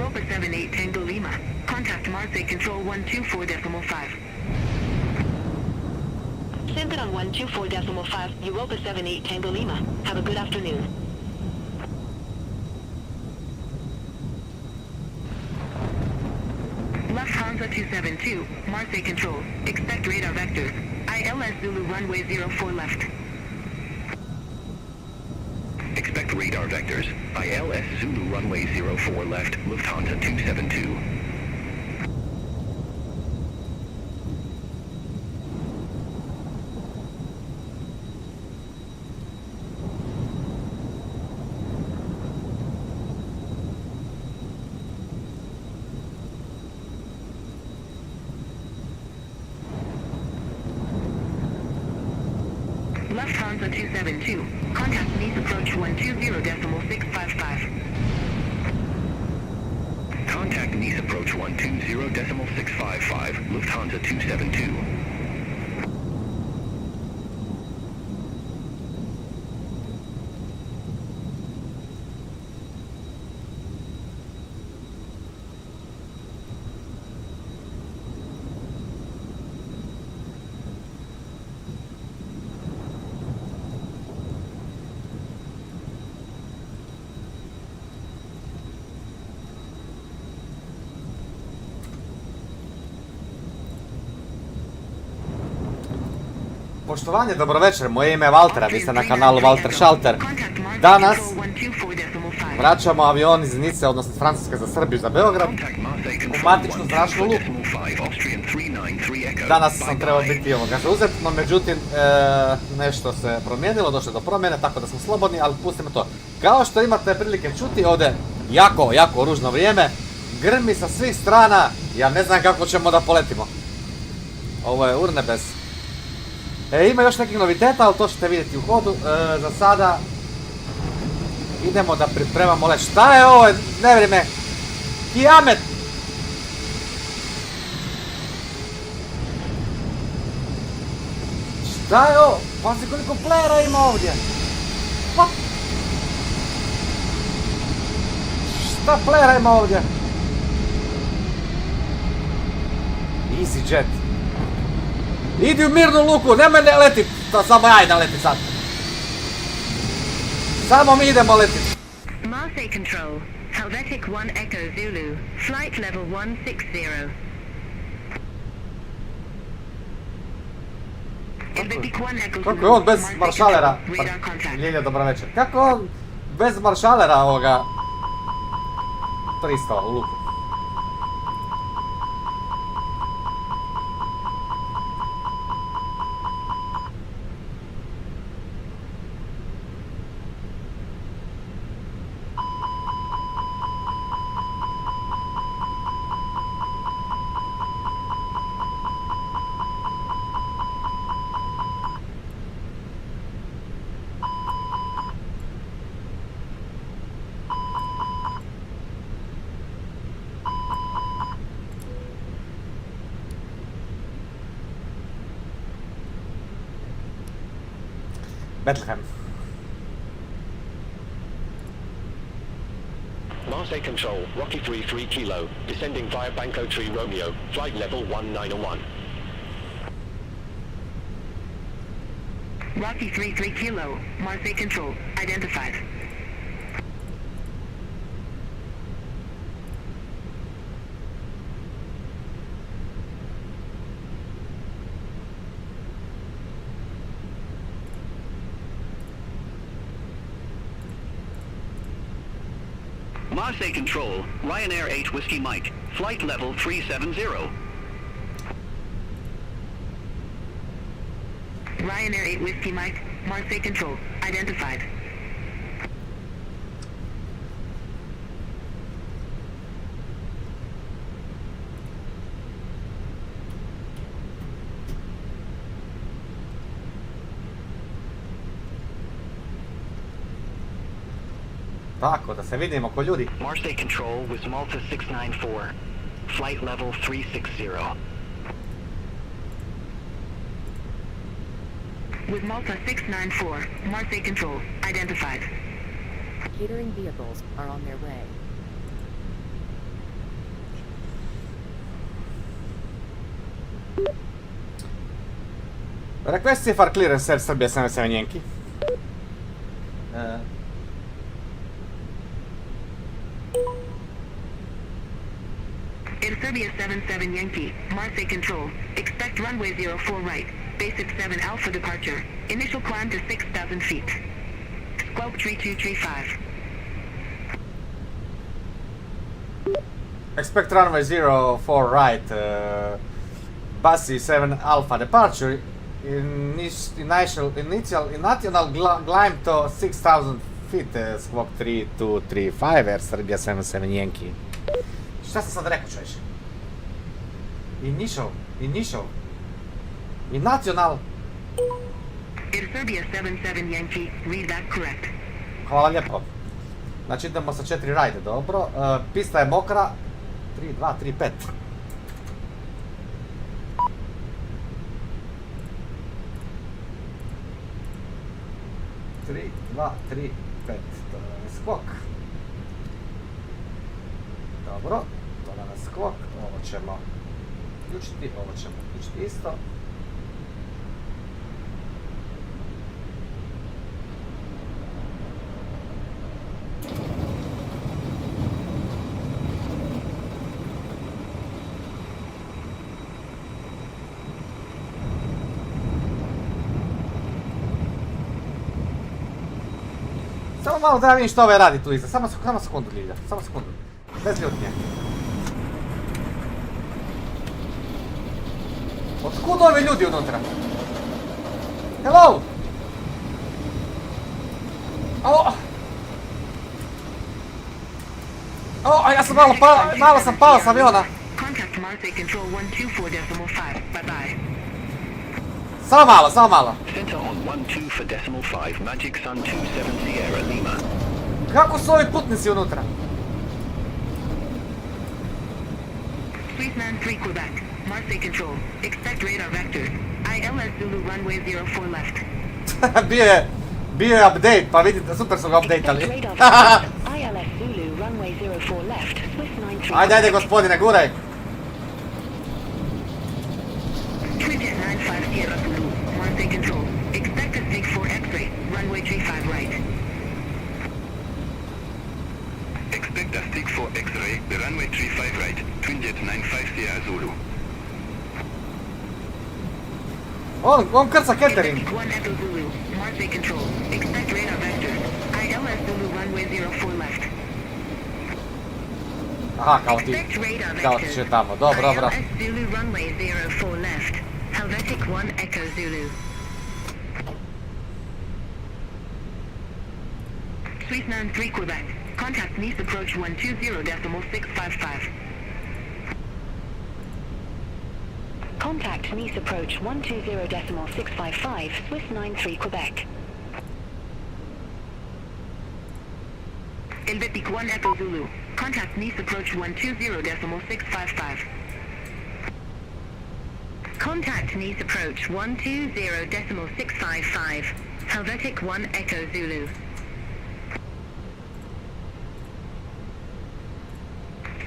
Europa 78 Tango Lima. Contact Marseille Control 124.5. Center on 124.5, Europa 78 Tango Lima. Have a good afternoon. Lufthansa 272, Marseille Control. Expect radar vectors. ILS Zulu runway 04 left. Expect radar vectors. ILS Zulu runway 04 left, Lufthansa 272. Lufthansa 272. Contact Nice approach 120.655. Contact Nice approach 120.655, Lufthansa 272. Poštovanje, dobro večer, moje ime je Valter, a vi ste na kanalu Valter Šalter. Danas vraćamo avion iz Nice, odnosno iz Francuske za Srbiju, za Beograd, u matičnu zračnu luku. Danas sam trebao biti zauzet, no međutim nešto se promijenilo, došlo do promjene, tako da smo slobodni, ali pustimo to. Kao što imate prilike čuti, ovdje jako ružno vrijeme, grmi sa svih strana, ja ne znam kako ćemo da poletimo. Ovo je urnebes. Ima još nekih noviteta, ali to ćete vidjeti u hodu. Za sada idemo da pripremamo let. Šta je ovo? Ne vrijeme. Kijamet! Šta je ovo? Pazi koliko playera ima ovdje. What? Šta playera ima ovdje? Easy jet. Idi u mirnu luku, nemoj ne letit, to samo ja idem letit sad. Samo mi idemo letit. Marseille Control, Helvetic 1 Echo Zulu, flight level 160. Kako je on bez maršalera? Ljilja, dobro večer. Kako on bez maršalera ovoga pristao u luku? Bethlehem. Marseille Control, Rocky 3 Kilo, descending via Banco Tree Romeo, flight level 191. Rocky 3 Kilo, Marseille Control, identified. Marseille Control, Ryanair 8 Whiskey Mike, flight level 370. Ryanair 8 Whiskey Mike, Marseille Control, identified. Tako, da se vidimo ko ljudi. Marseille Control with Malta 694, flight level 360. With Malta 694, Marseille Control, identified. Catering vehicles are on their way. Request CFR clearance Air Serbia 77 Yankee. Air Serbia 77 Yankee, Marseille control. Expect runway 04 right. Basic 7 Alpha departure. Initial climb to 6,000 feet. Squawk 3235. Expect runway 04 right. Basi 7 Alpha departure. Initial climb to 6,000 feet. Squawk 3235 Air Serbia 77 Yankee. Šta sam sad rekao, čovječe? Initial. I nacional. Air Serbia 77 Yankee, read that correct. Hvala lijepo. Znači idemo sa 4 rajde, dobro. Pista je mokra. 3, 2, 3, 5. Tri, 2, 3, 5. To je skok. Dobro. To je skok. Ovo ćemo uključiti. Ovo ćemo uključiti isto. Samo malo da ja vidim što ovaj radi tu iza, samo sekundu Ljilja, samo sekundu, bez ljutnje. Otkud ovi ljudi unutra? Hello! Ja sam malo sam pao s aviona. Contact Marseille control 124.5. Bye bye. Samo malo. Center on 12 for decimal 5, Magic Sun 27 Sierra Lima. Kako su ovi putnici unutra? Sweetman 3 Quebec, Marseille control. Expect radar vectors. ILS Zulu runway 04 left. bio je update, pa vidite, super su ga updateali. ILS Zulu runway 04 left, Swiss 93. Ajde, gospodine, guraj. Twinjet 95 Sierra Zulu, Marseille control. Expect a Sig 4 X-ray, runway 35 right. Expect a stick for X-ray, the runway 35 right, Twinjet 95 Sierra Zulu. On krca catering. 1 Echo Zulu, Marseille control. Expect radar vectors. ILS Zulu runway 04 left. Aha, Expect radar kao ti vectors. će tamo, dobro. ILS Zulu runway 04 left. Helvetic 1 Echo Zulu. Sweetman 3 Quebec. Contact Nice approach 120.655. Contact Nice approach 120.655, Swiss 93 Quebec. Helvetic 1 Echo Zulu. Contact Nice approach 120.655. Contact Nice approach 120.655. Helvetic 1 Echo Zulu.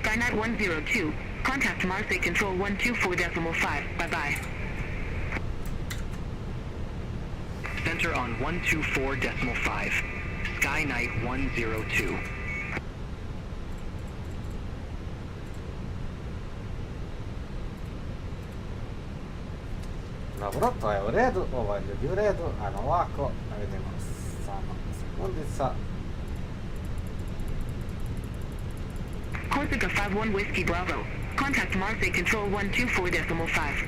Skynet 102. Contact Marseille control 124.5. Bye-bye. Center on 124.5, Skynight 102. Dobro, to je u redu, ovo je ljudi u redu, ajmo ovako, da vidimo samo sekundica. Corsica 51 Whiskey Bravo. Contact Marseille control 124.5.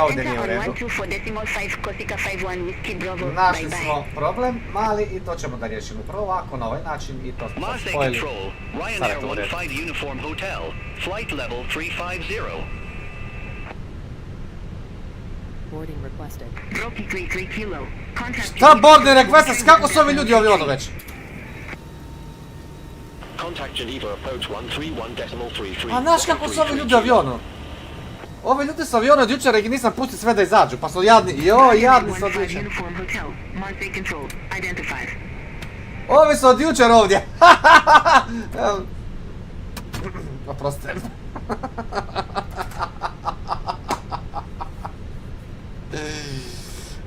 Ovdje nije u redu. 124.5, Corsica 51 Whiskey Bravo. Našli Bye bye. smo problem mali i to ćemo da riješimo prvo ovako, na ovaj način i to smo Marseille spojili. Control, Sad je Ryanair to u redu. 15 Uniform Hotel, flight level 350. Boarding requested. Broki 33 Kilo. Contact Šta boarding request, kako su ovi ljudi ovdje ono već? Contact Geneva approach 131.33. A znaš kako su ovi ljudi u avionu? Ovi ljudi su u avionu od jučer i nisam pustio sve da izađu, pa su jadni, jadni su od 15 jučer. Uniform Hotel. Marseille control. Identified. Ovi su od jučer ovdje. Oprostite.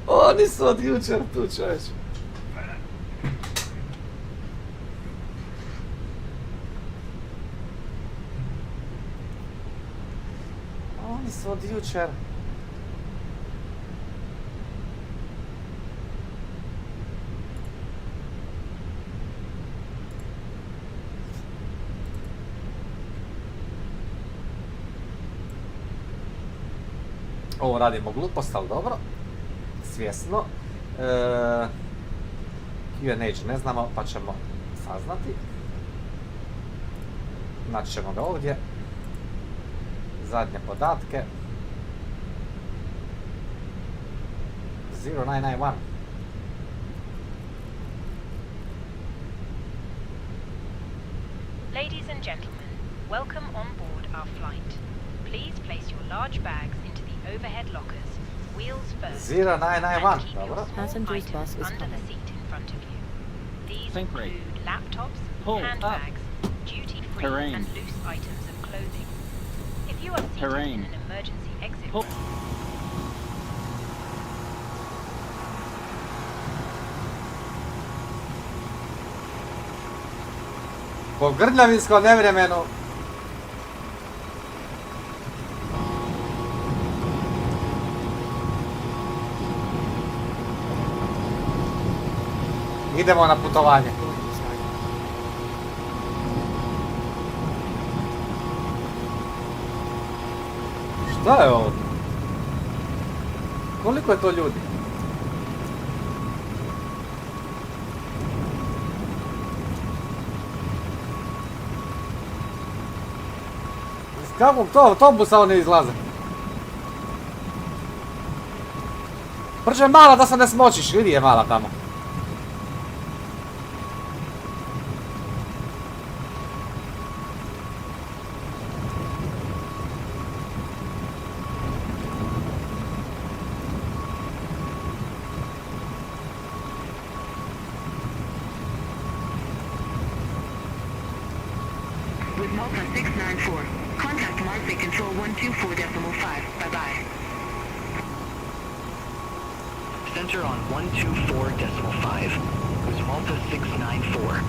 Oni su od jučer tu, čovječ. Oni su od jučer. Ovo radimo glupost, ali dobro. Svjesno. Q&A ne znamo, pa ćemo saznati. Naći ćemo ga ovdje. Zadnje podatke. 0991. Ladies and gentlemen, welcome on board our flight. Please place your large bags into the overhead lockers, wheels first, 0991. and keep your Dobro. small Passenger's items bus is under the coming. seat in front of you. These Think rate. include laptops, Pull up. handbags, duty-free Terrain. and loose items of clothing. If you are seated Terrain. in an emergency exit Pull. Po grljavinskom nevremenu. Idemo na putovanje. Boarding started. Šta je ovo? Koliko je to ljudi? Iz kakvog to autobusa oni izlaze? Brže mala da se ne smočiš, vidi je mala tamo. With Malta 694, contact Marseille Control 124.5. Bye-bye. Center on 124.5. Was Malta 694.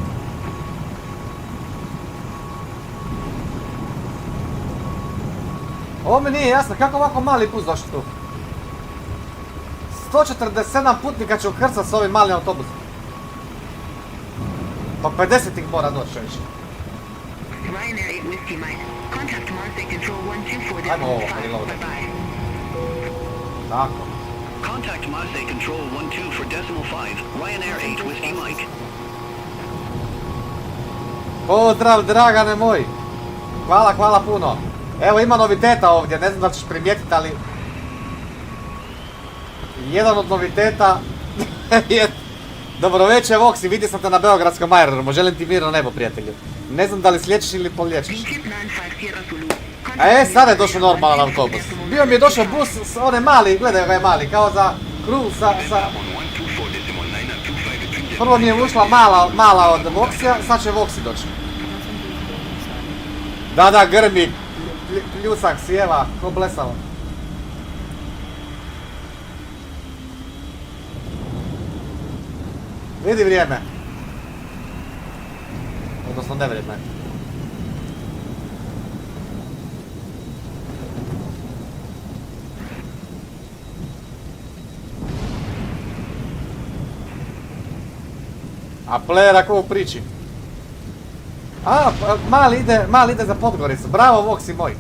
Ovo mi nije jasno, kako ovako mali bus došli tu? 147 putnika će ukrcat s ovim malim autobusom. Pa 50 ih mora doći više. Ryanair 8 Whiskey Mike. Contact Marseille Control Ajmo ovo, 124.5. reload. Bye-bye. Tako. Contact Marseille Control 12.5. Ryanair 8 Whiskey Mike. Pozdrav Dragane moj. Hvala puno. Evo ima noviteta ovdje, ne znam da ćeš primijetiti, ali... Jedan od noviteta je... Dobro večer Voxi, vidio sam te na Beogradskom aerodromu, želim ti mirno nebo prijatelju. Ne znam da li sliječiš ili poliječeš. Beechip 95 Sierra Zulu. Sada je došao normalan autobus. Bio mi je došao bus s one mali, gledaj ovaj mali, kao za kruh sa... Prvo mi je ušla mala od Voxija, sad će Voxi doći. Da, grmi, pljusak, sjeva, ko blesavo. Vidi vrijeme. Odnosno nevrijeme. A player ko u priči. Mali ide za Podgoricu. Bravo Voxi moj.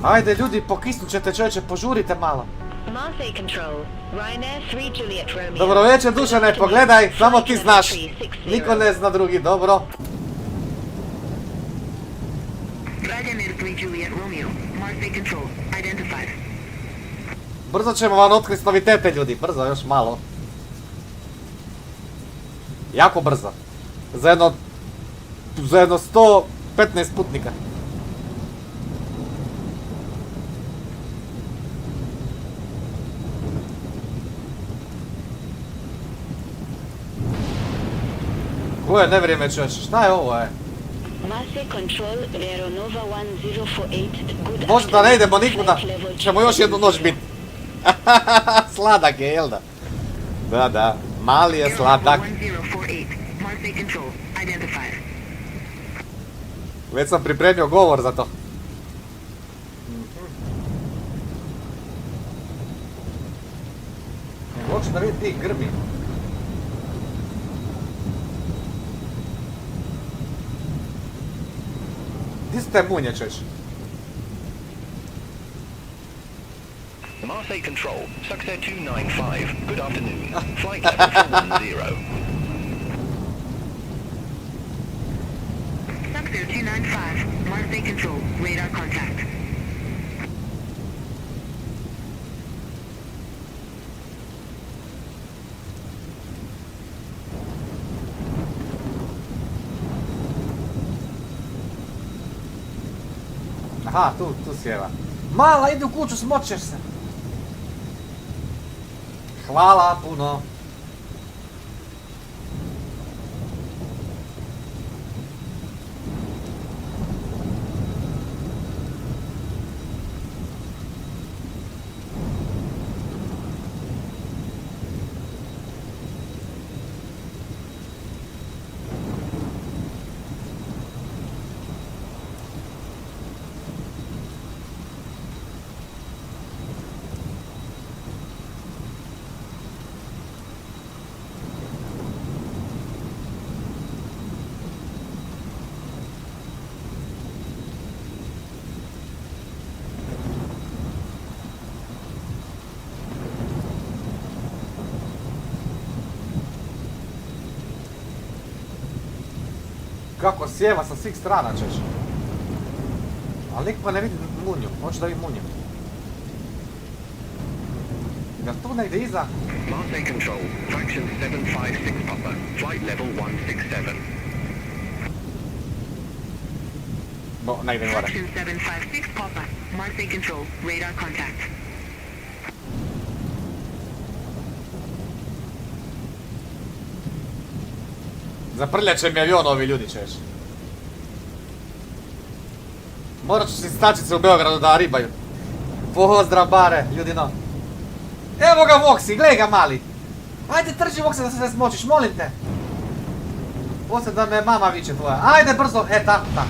Ajde ljudi, pokisnut ćete čovječe, požurite malo. Marseille Control, Ryanair 3 Juliet Romeo. Dobro večer Dušane, pogledaj, samo ti znaš. Niko ne zna drugi, dobro. Ryanair 3 Juliet Romeo. Marseille Control. Identified. Brzo ćemo vam otkriti novitete ljudi, brzo, još malo. Jako brzo. Za jedno 115 putnika. Ovo je nevrijeme čovječe, šta je ovo je? Masse control Aeronova 1048. Good Možda da ne afternoon. idemo nikuda, Flight level ćemo još jednu noć biti. Sladak je, jel da? Da, mali je Air sladak. 1048, Marseille Control, identified. Već sam pripremio govor za to. Hoću da vidim ti grbi. Gdje su te munje češ? Marseille Control, Success 295. Good afternoon. Flight level 410. Success 295, Marseille Control, radar contact. Aha, tu sjeva. Mala, idi u kuću, smočeš se. Hvala puno. Kako sjeva sa svih strana češ. Ali nikako ne vidim munju, hoću da vidim munju. Jel tu negdje iza? Marseille Control, Fraction 756 Papa, flight level 167. Bo, negdje gore. Fraction 756 Papa, Marseille Control, radar contact. Zaprljat će mi avion ovi ljudi češ. Morat ću si stačice u Beogradu da ribaju. Pozdrav bare, ljudino. Evo ga Voxi, gledaj ga mali. Ajde trži Voxi da se smočiš, molim te. Poslije da me mama viče tvoja. Ajde brzo, tako.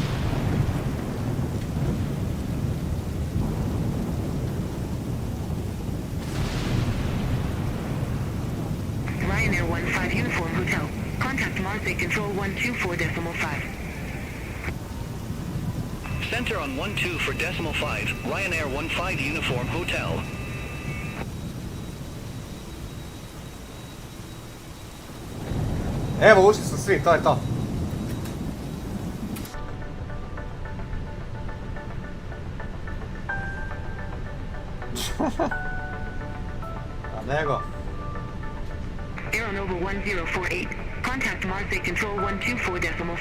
Ryanair 15 Uniform Hotel. Contact Marseille Control 124.5. Center on 12 for decimal 5, Ryanair 15 Uniform Hotel. Evo ušli su svi, to je to. A nego. Aeronova 1048. Contact Marseille Control 124.5.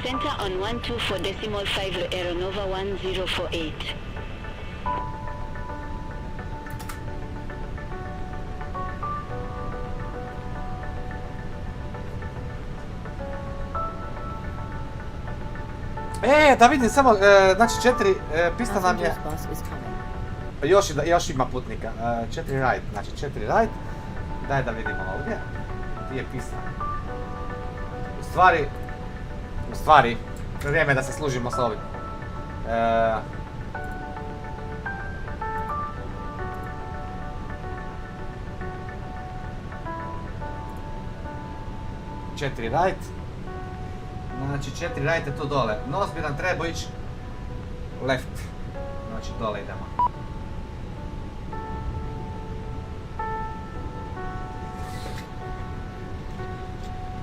Center on 124.5 Aeronova 1048. Da vidim samo, znači 4 pista nam je, Passenger's bus is coming. još ima putnika, 4 right, znači 4 right, daj da vidimo ovdje, gdje je pista. U stvari, vrijeme je da se služimo s ovim. 4 right. Znači 4 right je tu dole. Nos bi nam trebao ići left. Znači dole idemo.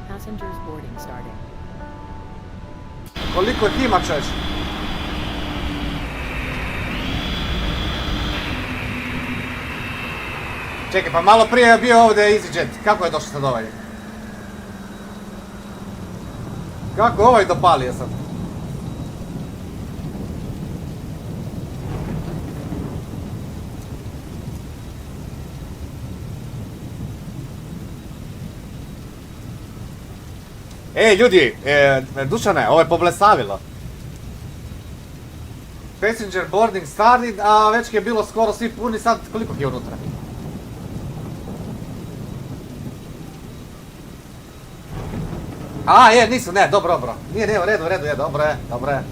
Passengers boarding starting. Koliko ih ima čovječ? Čekaj, pa malo prije je bio ovdje EasyJet. Kako je došao sad ovaj? Kako ovaj dopalio sad? Ej ljudi, Dušane, ovo je poblesavilo. Passenger boarding started, a već je bilo skoro svi puni, sad koliko je unutra? A, je, nisu, ne, dobro. Nije, u redu, dobro je.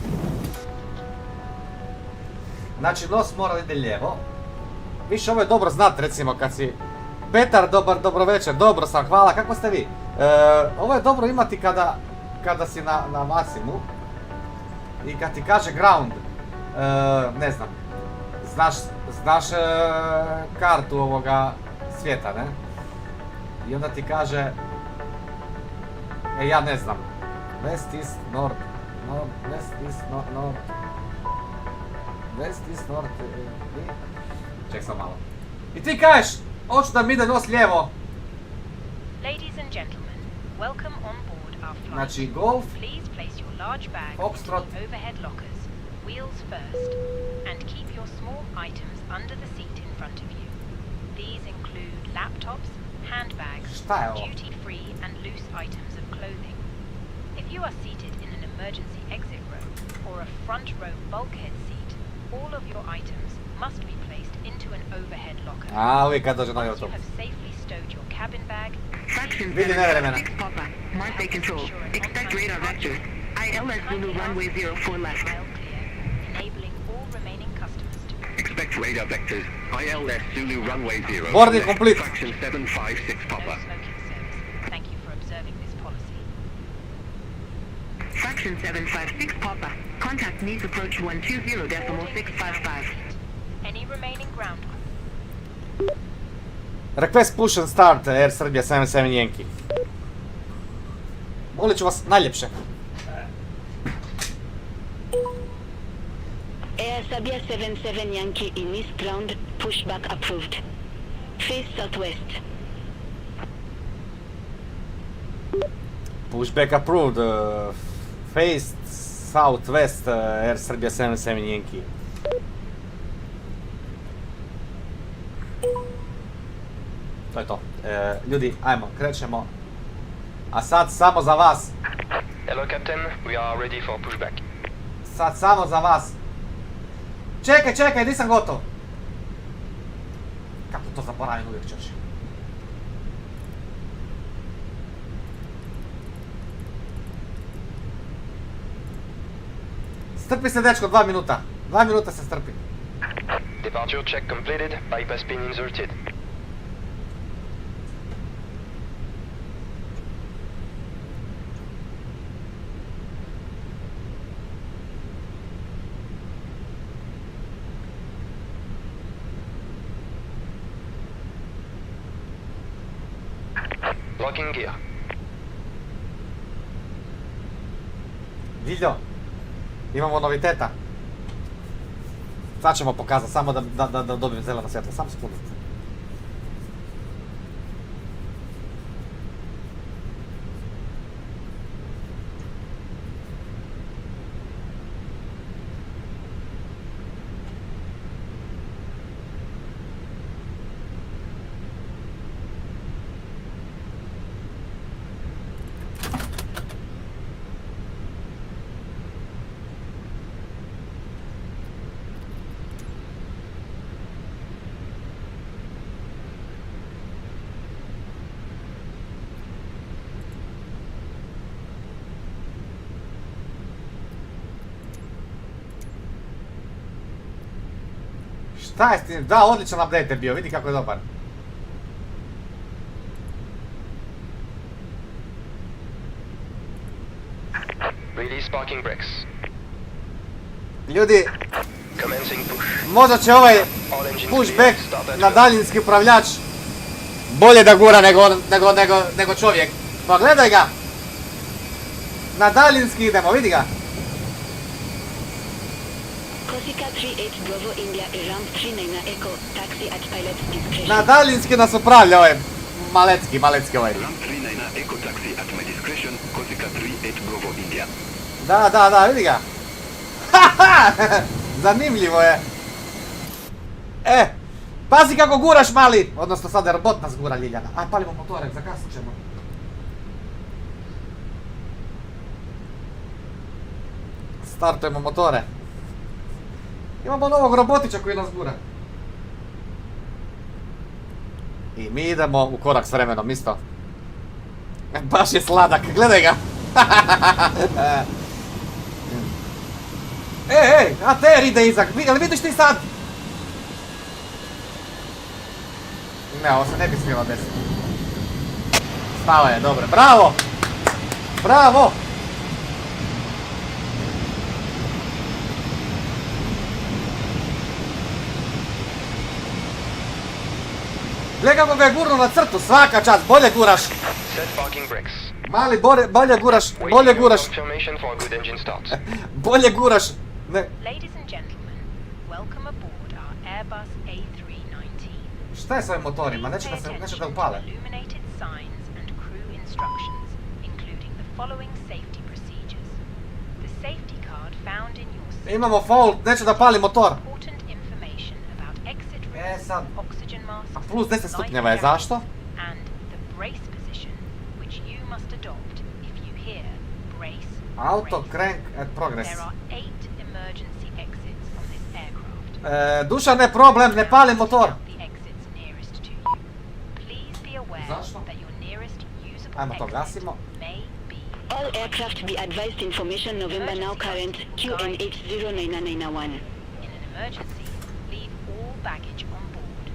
Znači, nos mora ide lijevo. Više, ovo je dobro znat, recimo, kad si... Petar, dobro večer, dobro sam, hvala, kako ste vi? Ovo je dobro imati kada si na maksimu. I kad ti kaže ground, ne znam, znaš kartu ovoga svijeta, ne? I onda ti kaže... ja ne znam. West, east, north, west, east, north. West, east, north, ček sam malo. I ti kažeš, hoću da mi ide nos lijevo. Ladies and gentlemen, welcome on board our flight. Znači, golf, Please place your large bag into Foxtrot. the overhead lockers, wheels first, and keep your small items under the seat in front of you. These include laptops, handbags, Šta je ovo? duty-free and loose items of clothing. If you are seated in an emergency exit row or a front row bulkhead seat, all of your items must be placed into an overhead locker. A, uvijek kad dođe novi Once you autobus. have safely stowed your cabin bag, Fraction Vidi 7, nevremena. 6 Papa, Marseille control. Expect radar vectors. ILS Zulu runway 04 left. aisle clear, enabling all remaining customers to Expect radar vectors. ILS Zulu runway 0. Boarding left, complete. Fraction 756 no Papa. smoking service. Thank you for observing this policy. Fraction 756 Papa. Contact needs approach 120.655. Any remaining ground crew Request push and start Air Serbia 77 Yankee. Molit ću vas najljepše. Air Serbia 77 Yankee in East Ground, pushback approved. Face southwest. Pushback approved. Face southwest Air Serbia 77 Yankee. To je to. Ljudi, ajmo, krećemo. A sad samo za vas. Hello, Captain. We are ready for pushback. Sad samo za vas. Čekaj, nisam gotov. Kako to zaboravim uvijek čoši. Strpi se dečko, 2 minuta. 2 minuta se strpi. Departure check completed. Bypass pin inserted. Locking gear. Viljo, imamo noviteta. Sad ćemo pokazati, samo da dobijem zeleno svjetlo, samo sekundu. Šta je s tim? Da, odličan update je bio, vidi kako je dobar. Release parking brakes. Ljudi, Commencing push. možda će ovaj All engines pushback clear. Start at na will. daljinski upravljač bolje da gura nego čovjek. Pa gledaj ga! Na daljinski idemo, vidi ga! Corsica 38 Bravo India, ramp 39 Echo, taxi at pilot's discretion. Na daljinski nas upravlja ovaj malecki ovaj. Ramp 39 Echo taxi at my discretion. Corsica 38 Bravo India. Da, vidi ga! Haha! Zanimljivo je! Pazi kako guraš mali! Odnosno sad je robot nas gura Ljiljana. Aj, palimo motorek, zakasnit ćemo. Startujemo motore. Imamo novog robotića koji nas gura. I mi idemo u korak s vremenom isto. Baš je sladak, gledaj ga. Ej, ATR ide iza, jel vidiš ti sad? Ne, ovo se ne bi smjelo desiti. Stao je, dobro, bravo! Bravo! Gledamo ga je gurno na crtu, svaka čast, bolje guraš! Set parking brakes. Mali, bolje guraš, bolje guraš! Confirmation for a good engine start. Bolje guraš! Ne. Ladies and gentlemen, welcome aboard our Airbus A319. Šta je s ovim motorima? Please Neće pay da attention upale. to illuminated signs and crew instructions, including the following safety procedures. The safety card found in your seat Imamo fault, neće da pali motor. important information about exit routes, sad. oxygen masks, A plus 10 life stupnjeva je, jackets, zašto? and the brace position, which you must adopt if you hear brace. Auto race. crank at progress. There are 8 emergency exits from this aircraft. Duša, ne problem, ne pali motor. The exits nearest to you. Please be aware Zašto? that your nearest usable Ajmo to exit gasimo. may be All aircraft be advised information November now current QN809991. in an emergency. Leave all baggage on board.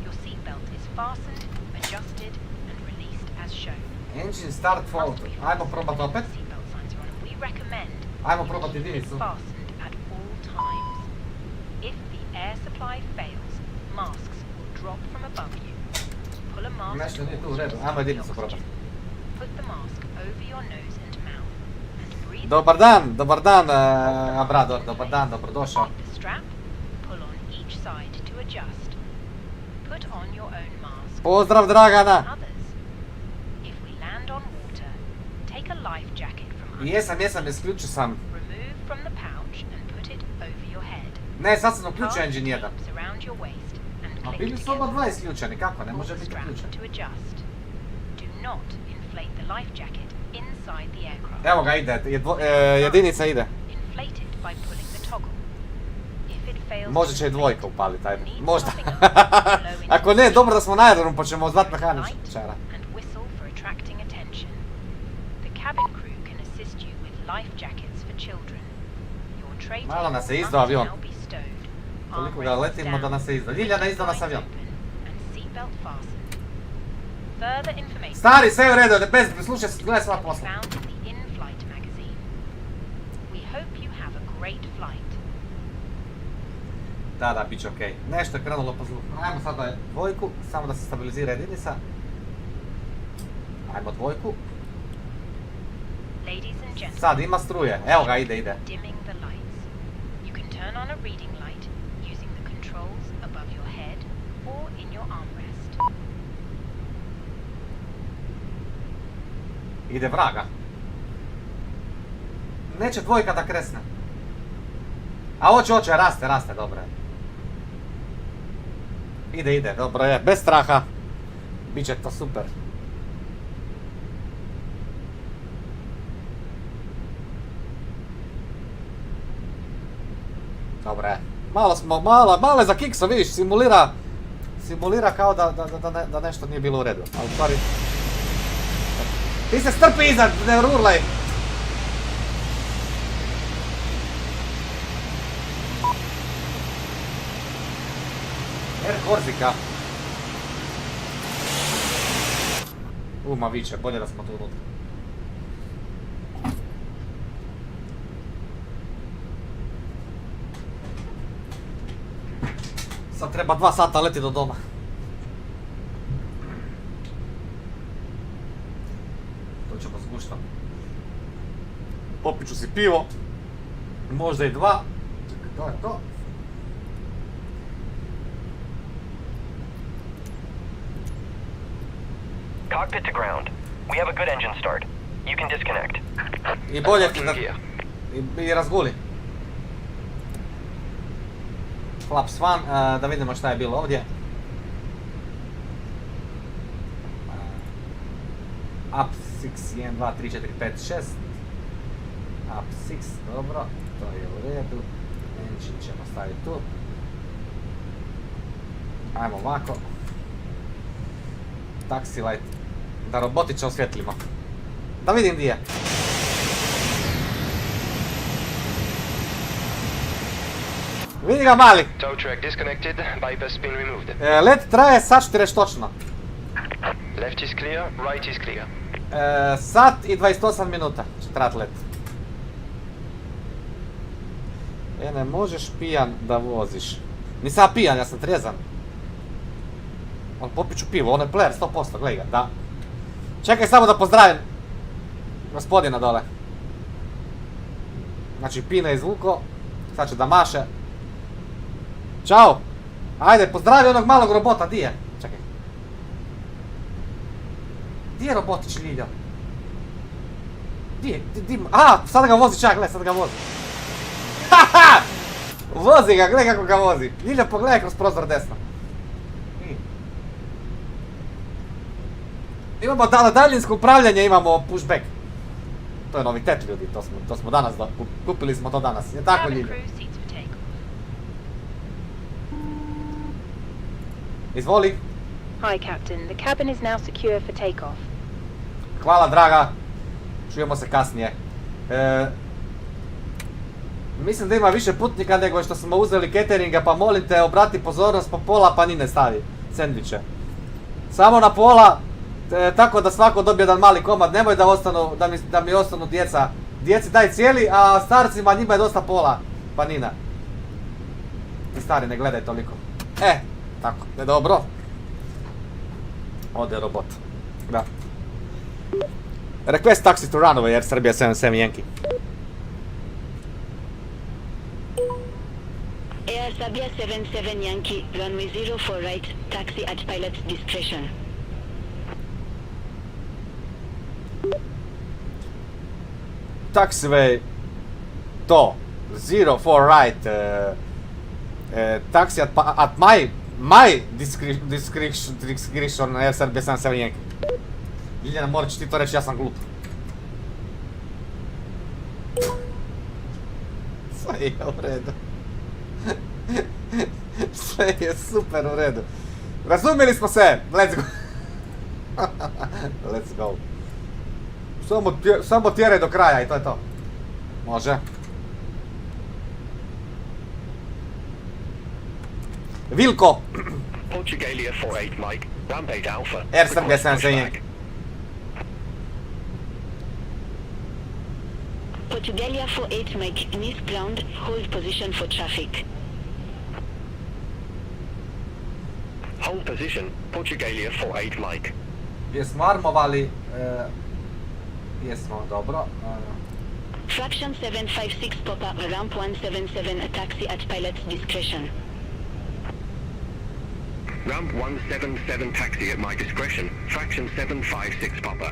Your seatbelt is fastened, adjusted, and released as shown. Engine start fault. Must be Ajmo fastened probat when opet. the seatbelt signs are on, and we recommend Ajmo you probat keep it jedinicu. fastened at all times. If the air supply fails, masks will drop from above you. Pull a mask Nešto nije tu u towards redu. you Ajmo to stop jedinicu the probat. oxygen. Put the mask over your nose and mouth and breathe. Dobar dan, Abrador, dobar dan, dobrodošao. Take the strap, pull on each side to adjust. Put on your own mask. Pozdrav Dragana! Others. If we land on water, take a life jacket from under. Jesam, isključio sam. Remove from the pouch and put it over your head. Ne, sad sam uključio Fasten engine 1. loops around your waist and A click bili su oba together. dva isključeni, kako ne Pull može the biti strap uključen? to adjust. Do not inflate the life jacket inside the aircraft. Evo ga ide, jedinica ide. Inflate it by pulling the toggle. If it fails Možda to će i inflate, dvojka upaliti, ajde. need Možda. stopping up, blow into Ako ne, dobro da smo na aerodromu pa ćemo zvat mehaničara. and whistle for attracting attention. The cabin crew can assist you with life jackets for children. Your tray Malo nas se table izdao must avion. now be stowed. Toliko ga Armrests letimo da down, nas se izdao. Ljiljana izdao nas windows avion. open, and seatbelt fastened. Further information Stari, sve je u redu, bez, slušaj, gledaj sva posla. found in the in-flight magazine. We hope you have a great flight. Da, bit će okej. Nešto je krenulo po zlu. Ajmo sada dvojku, samo da se stabilizira jedinica. Ajmo dvojku. Ladies and gentlemen, Sad ima struje, evo ga, ide. dimming the lights. You can turn on a reading light using the controls above your head or in your armrest. Ide vraga. Neće dvojka da kresne. A hoće, raste, dobro je. Ide, dobro je, bez straha. Biće to super. Dobro je. Malo je za kikso, vidiš, simulira kao da nešto nije bilo u redu. Ali u stvari... Ti se strpi iza, ne urlaj! Air Korzika. Ma viče, bolje da smo tu unutra. Sad treba 2 sata leti do doma. To ćemo zguštam. Popit ću si pivo. Možda i 2. Čekaj, to je to. Cockpit to ground. We have a good engine start. You can disconnect. I bolje ti Unlocking gear. i razguli. Flaps van, da vidimo šta je bilo ovdje. Up 6, 1, 2, 3, 4, 5, 6. Up 6, dobro. To je u redu. Engine ćemo staviti tu. Ajmo ovako. Taxi light. Da robotića osvjetlimo. Da vidim gdje je. Vidi ga mali. Tow track disconnected, bypass pin removed. Let traje, sad ću ti reći točno. Left is clear, right is clear. Sat i 28 minuta će trajat let. Ne možeš pijan da voziš. Nisam ja pijan, ja sam trijezan. Ali popit ću pivo, ono je player 100%, gledaj ga, da. Čekaj samo da pozdravim gospodina dole. Znači Pina je izvuko, sad će da maše. Ćao! Ajde, pozdravi onog malog robota, di je? Čekaj. Di je robotić, Ljiljo? Di je? A, sad ga vozi čak, gledaj, sad ga vozi. Haha! Vozi ga, gledaj kako ga vozi. Ljiljo, pogledaj kroz prozor desno. Imamo daljinsko upravljanje, imamo pushback. To je novitet, ljudi, to smo danas, kupili smo to danas. Je tako, Ljiljo? Izvoli. Hi, Captain. The cabin is now secure for takeoff. Hvala, draga. Čujemo se kasnije. Mislim da ima više putnika nego što smo uzeli cateringa, pa molim te, obrati pozornost, po pola panine stavi. Sendviče. Samo na pola, tako da svako dobije jedan mali komad. Nemoj da mi ostanu djeca. Djeci daj cijeli, a starcima njima je dosta pola panina. I stari, ne gledaj toliko. Tako, ne dobro. Ode robot. Da. Request taxi to runway Air Serbia 77 Yankee. Air Serbia 77 Yankee, runway 04 right, taxi at pilot's discretion. Taxiway to 04 right, taxi at my discretion Air Serbia 77 Yankee. Ljiljana, morat ću ti to reći, ja sam glup. Sve je u redu. Sve je super u redu. Razumjeli smo se, let's go. Let's go. Samo tjeraj do kraja i to je to. Može. Vilko! Portugalia 48 Mike, ramp 8 Alpha. Air Serbia 77 Yankee. Portugalia 48 Mike, Nice ground, hold position for traffic. Hold position, Portugalia 48 Mike. Jesmo armovali, jesmo, dobro. Fraction 756 Papa, ramp 177, a taxi at pilot's discretion. Ramp 177 taxi at my discretion, fraction 756 Papa.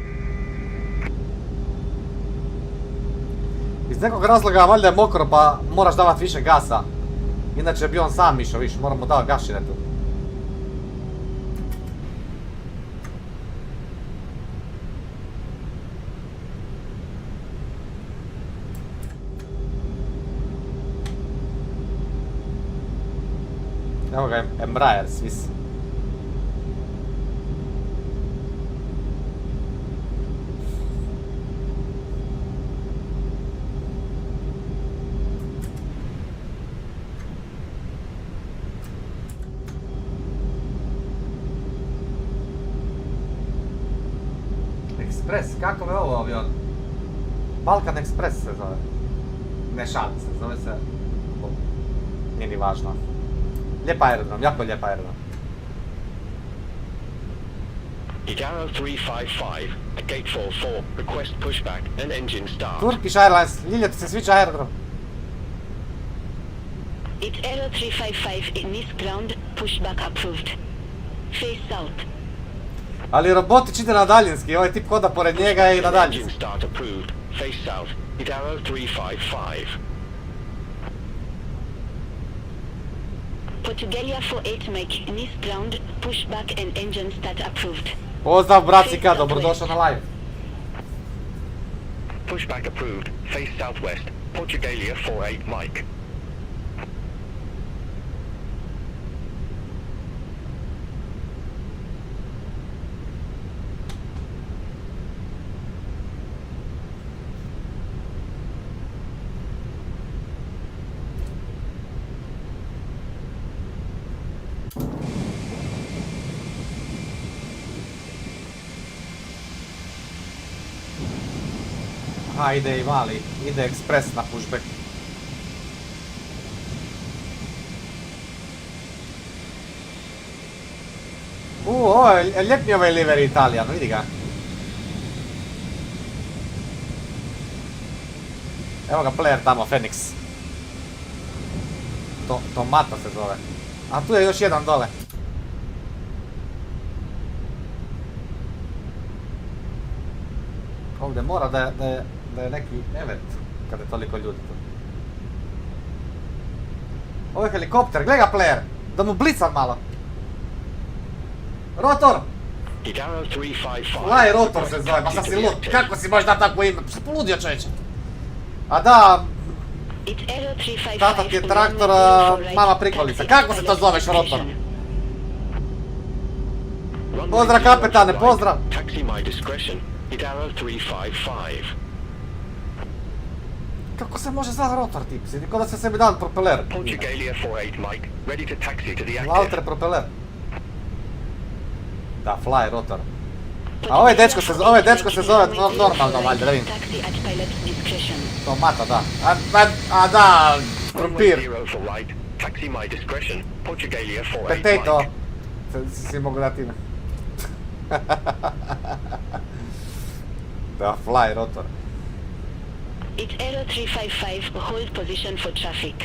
Iz nekog razloga valjda je mokro pa moraš davati više gasa. Inače bi on sam išao više, moramo davati gašine tu. Evo ga, Embraer Swiss. Express, kako je ovo avion? Balkan Express se zove. Ne šalim se, zove se... Nije ni važno. Lijep aerodrom, jako lijep aerodrom. Igaro 355, at gatefall 4, request pushback and engine start. Turkish Airlines, Ljilja ti se sviđa aerodrom. It's Aero 355 in Nice ground, pushback approved. Face south. Ali robotić ide na daljinski, ovaj tip hoda pored njega i na daljinski. Engine start approved, face south, Igaro 355. Portugalia 48 Mike, Nice ground, pushback and engine start approved. Pozdrav Bracika, dobrodošao na live. Pushback approved, face southwest, Portugalia 48 Mike. Aha, ide i mali, ide ekspres na pushback. Ovo je ljepni ovaj livery Italijan, vidi ga. Evo ga player tamo, Phoenix. Tomata se zove. A tu je još jedan dole. Ovdje mora da je neki event kada je toliko ljudi tu. Ovo je helikopter, gledaj ga player, da mu blicam malo. Rotor! Fly rotor se zove, ma sad si lud, kako si možeš da tako ime, poludio čovječe. A da, tata ti je traktor, mama prikolica, kako se to zoveš rotor? Pozdrav kapetane, pozdrav! Kako se može zvati rotor tip? Sidi ko da se sebi dan propeler. Walter propeler. Da, fly rotor. A ovaj dečko se zove normalno valjda, da vidim. Tomata, da. A da, krumpir. Potato. Si mogu dati ime. Da, fly rotor. It's Aero 355, hold position for traffic.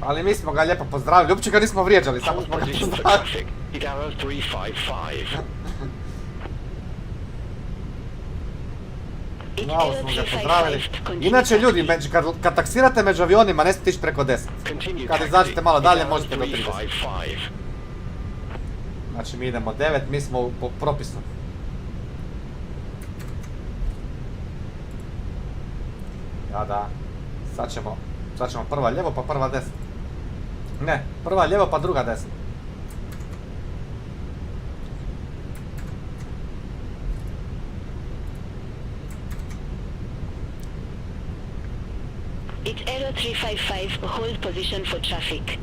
Ali mi smo ga lijepo pozdravili, uopće ga nismo vrijeđali, samo smo ga pozdravili. Malo smo ga pozdravili. Inače ljudi, kad taksirate među avionima ne smijete ići preko 10. Kad izađete malo dalje možete do 30. Znači mi idemo 9, mi smo po propisu. Ja da, sad ćemo prva lijevo pa prva desna. Ne, prva lijevo pa druga desna. It's Aero 355, hold position for traffic.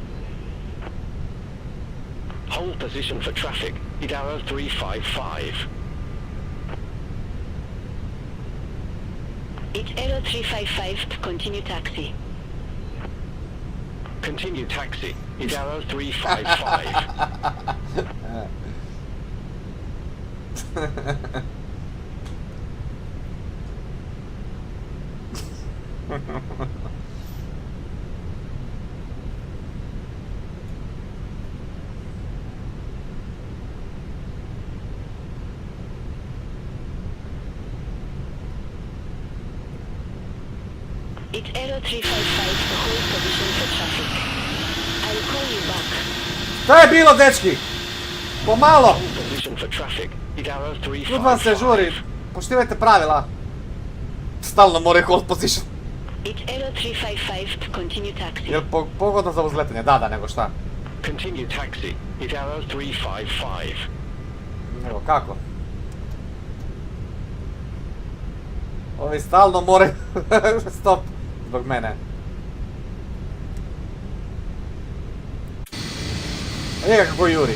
Hold position for traffic. Idaro 355. It's Aero 355, continue taxi. Continue taxi. Idaro 355. It's Aero 355, hold position for traffic. I'll call you back. Šta je bilo, dečki? Pomalo! Hold position for traffic. Idaro Kud vam se 355. žuri? Poštivajte pravila. Stalno moraju hold position. It's Aero 355, continue taxi. Jel pogodno za uzletenje? Da, nego šta? Continue taxi. Idaro 355. Evo, kako? Ovi stalno moraju... Stop! Zbog mene. A njega kako juri.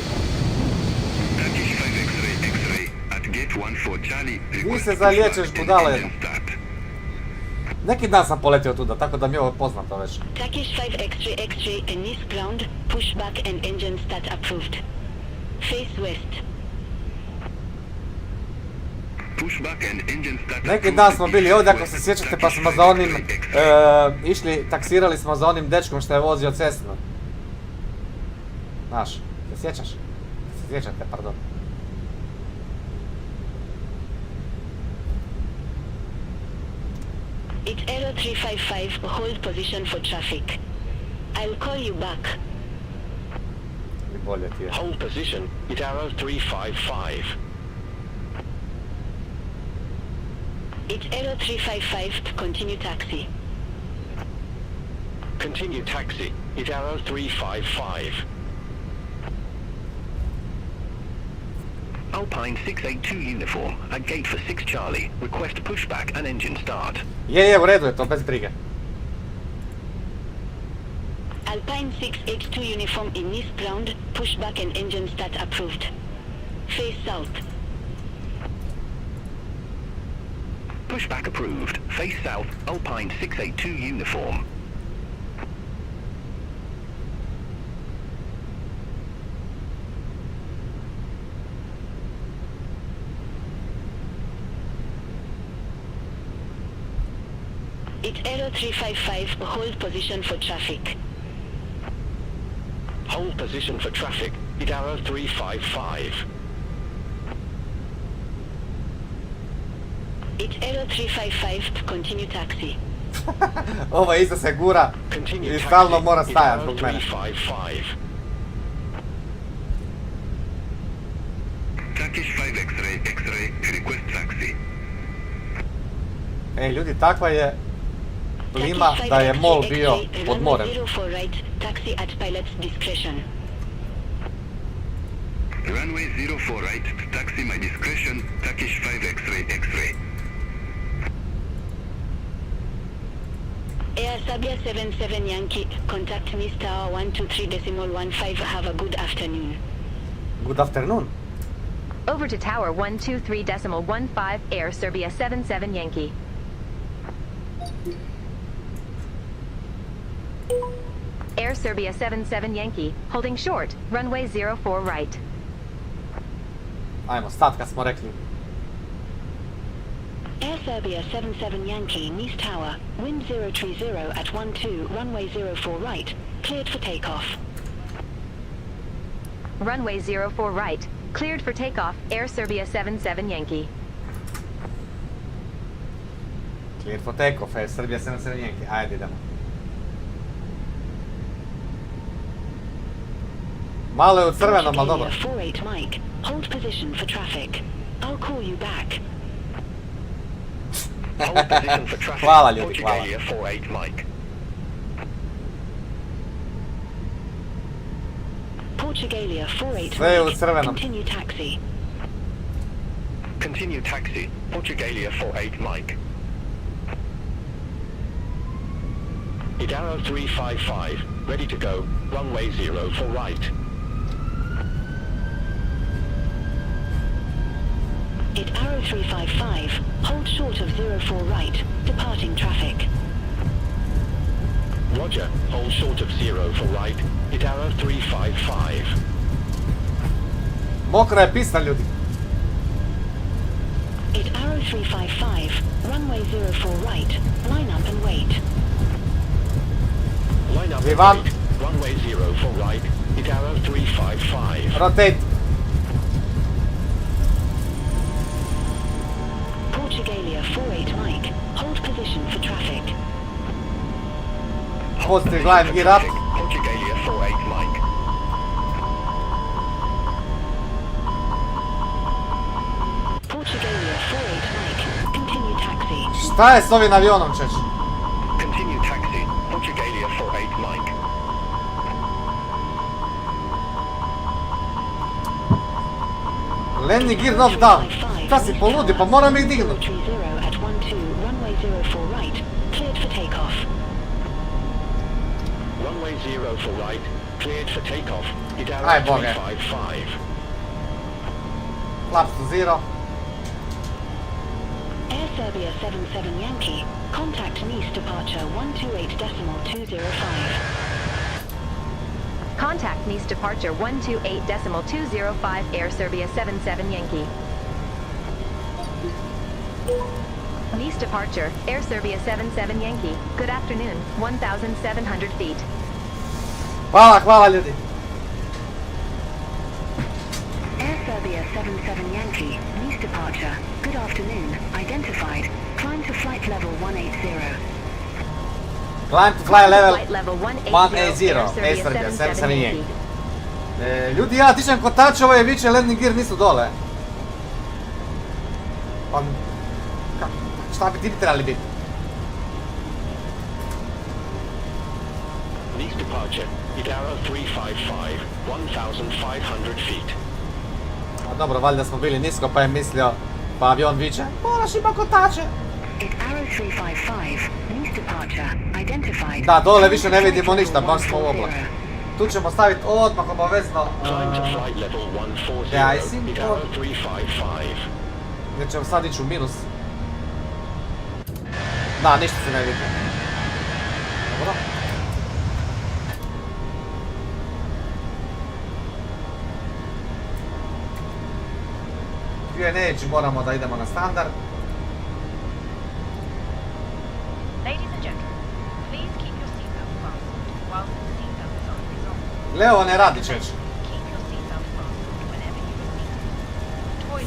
Ti se zaliječeš, budala jedna. Neki dan sam poletio tuda, tako da mi je ovo poznato već. Turkish 5 X-ray and Nice ground, pushback and engine start approved. Face west. Neki dan smo bili ovdje, ako se sjećate, pa smo za onim išli, taksirali smo za onim dečkom što je vozio Cessnu. Znaš, se sjećaš? Se sjećate, pardon. It's Aero 355, hold position for traffic. I'll call you back. I bolje ti je. Hold position. Idaro 355. It's Aero 355, continue taxi. Continue taxi. Hit arrow 355. Alpine 682 uniform, at gate for 6 Charlie. Request pushback and engine start. Je, u redu je to, bez brige. Alpine 682 uniform in East ground, pushback and engine start approved. Face south. Pushback approved. Face south, Alpine 682 uniform. It's Aero 355, hold position for traffic. Hold position for traffic. Hit arrow 355. It's Aero 355, continue taxi. Ovo isto se gura Continue i stalno taxi. mora Hit stajati arrow zbog mene. 355. Turkish 5 X-ray, X-ray, request taxi. Ej, ljudi, takva je plima da je mol bio pod morem. Taxi at pilot's discretion. Runway 04 right, taxi my discretion, Turkish 5 X-ray, X-ray. Air Serbia 77 Yankee, contact Miss Tower 123.15, have a good afternoon. Good afternoon. Over to Tower 123.15, Air Serbia 77 Yankee. Air Serbia 77 Yankee, holding short, runway 04 right. Ajmo, stat kad smo rekli. Air Serbia 77 Yankee, Nice Tower, wind 030 at 12, runway 04 right, cleared for takeoff. Runway 04 right, cleared for takeoff, Air Serbia 77 Yankee. Clear for takeoff, Air Serbia 77 Yankee. Ajde, idemo. Malo je u crvenom, ali dobro. 48 Mike, hold position for traffic. I'll call you back. Hold position for traffic. Hvala ljudi, hvala. Portugalia 48 Mike. Portugalia 48 Sve je u Mike, crvenom. continue taxi. Continue taxi. Portugalia 48 Mike. Hit arrow 355. Ready to go. Runway 04 right. At arrow 355, hold short of 04 right, departing traffic. Roger. Hold short of 04 right. Hit arrow 355. Mokra je pista, ljudi. At arrow 355, runway 04 right, line up and wait. Line up. Vivan. and wait. Runway 04 right. Hit arrow 355. Rotate. Portugalia 48 Mike, hold position for traffic. Positive line, gear up. Portugalia 48 Mike. Portugalia 48 Mike, continue taxi. Šta je s ovim avionom, češ? Continue taxi. Portugalia 48 Mike. Landing gear not down. Šta si poludi, pa moram ih dignut. 30 at 12, runway 04 right, cleared for takeoff. Runway 04 right. Cleared for takeoff. Hit arrow Aj, Boge. 355. Flaps to zero. Air Serbia 77 Yankee, contact Nice departure 128.205. Contact Nice departure 128.205, Air Serbia 77 Yankee. Nice departure, Air Serbia 77 Yankee. Good afternoon, 1,700 feet. Hvala, hvala ljudi. Air Serbia 77 Yankee, Nice departure. Good afternoon, identified. Climb to flight level 180. Climb to fly level Flight level 180, Air Serbia 77 Yankee. Ljudi, ja tičem kotačova i viče landing gear nisu dole. Pa, šta bi ti trebali biti? Next departure, Idara 355, 1,500 feet. A dobro, valjda smo bili nisko pa je mislio, pa avion viče, moraš ima kotače. Da, dole više ne vidimo ništa, baš smo u oblaku. Tu ćemo staviti odmah obavezno de-icing, gdje ćemo sad ići u minus. Da, ništa se ne vidi. Dobro. QNH moramo da idemo na standard. Leo ne radi čeć.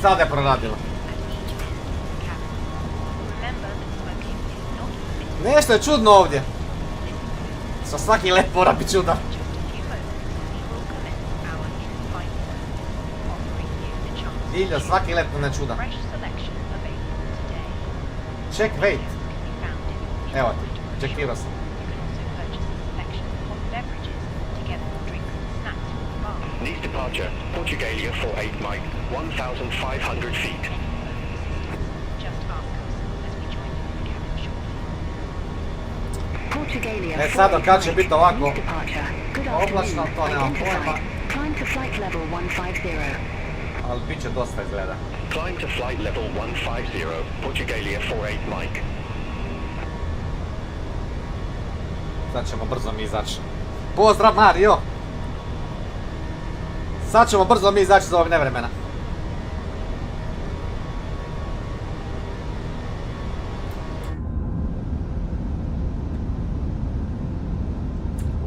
Sada je proradilo. Nešto je čudno ovdje. Sa svaki let mora biti čudan. Ilja, svaki let ne čudan. Check weight. Evo ti, čekirao sam. Next departure, Portugalia 48 Mike, 1,500 feet. E sad kad će biti ovako oblačno, to nemam pojma. Ali bit će dosta izgleda. Climb to flight level 150, Portugalia 48 Mike. Sad ćemo brzo mi izaći. Pozdrav Mario! Sad ćemo brzo mi izaći za ovog nevremena.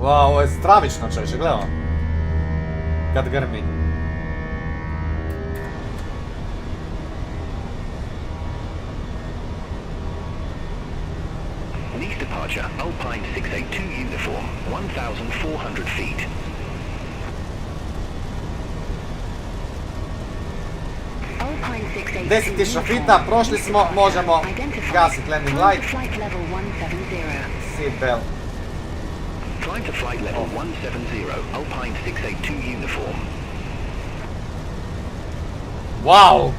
Wow, ovo je stravično čovječe, gledamo. Kad grmi. Next departure, Alpine 682 uniform, 1,400 feet. Deset tisuća fita, prošli smo, možemo gasiti landing light. Seat belt. Climb to flight level 170, Alpine 682 uniform. Wow!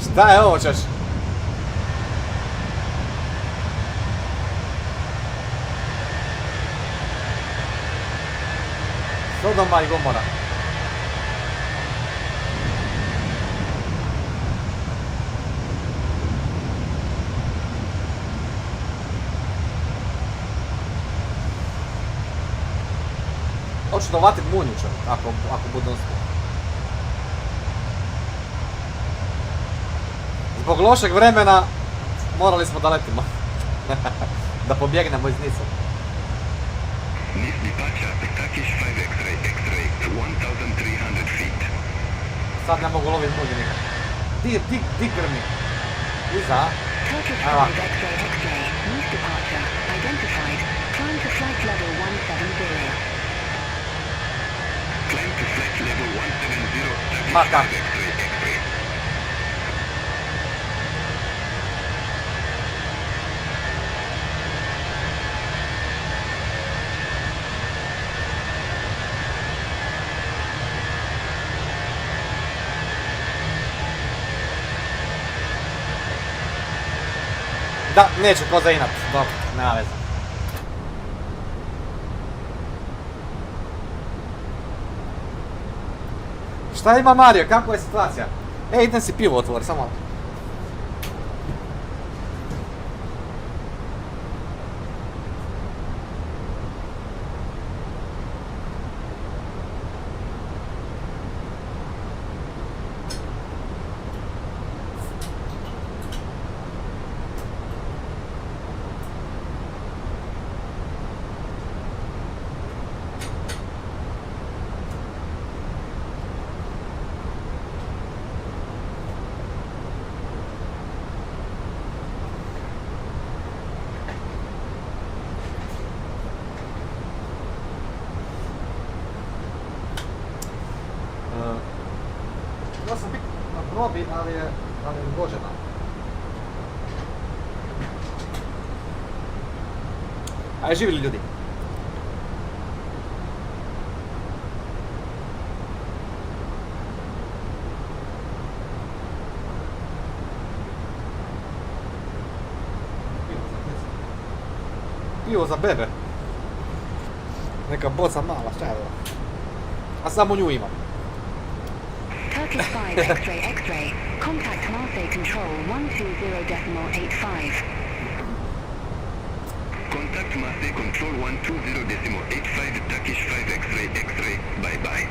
Šta je ovo češ? Sodoma i Gomora. Hoću dovatit munju čovjek, ako bude uspio. Zbog lošeg vremena morali smo da letimo. Da pobjegnemo iz Nice. Next departure, Turkish 5 X-ray, X-ray, 1,300 feet. Sad ne mogu loviti munju nikad. Di grmi. Iza. Evo. Climb to flight level 170, Ma Turkish kako? 5 X-ray, X-ray. Da, neće ko za inat. Dobro, nema veze. Šta ima Mario, kako je situacija? Ej, idem si pivo otvori, samo malo. Ja sam biti na probi, ali je odgođena. Ajde, živjeli ljudi. pivo za bebe. Neka boca mala, šta je ovo? A samo nju imam. Turkish 5 X-ray X-ray. Contact Marseille Control 120.85. Contact Marseille Control 120.85, Turkish 5 X-ray X-ray. Bye bye.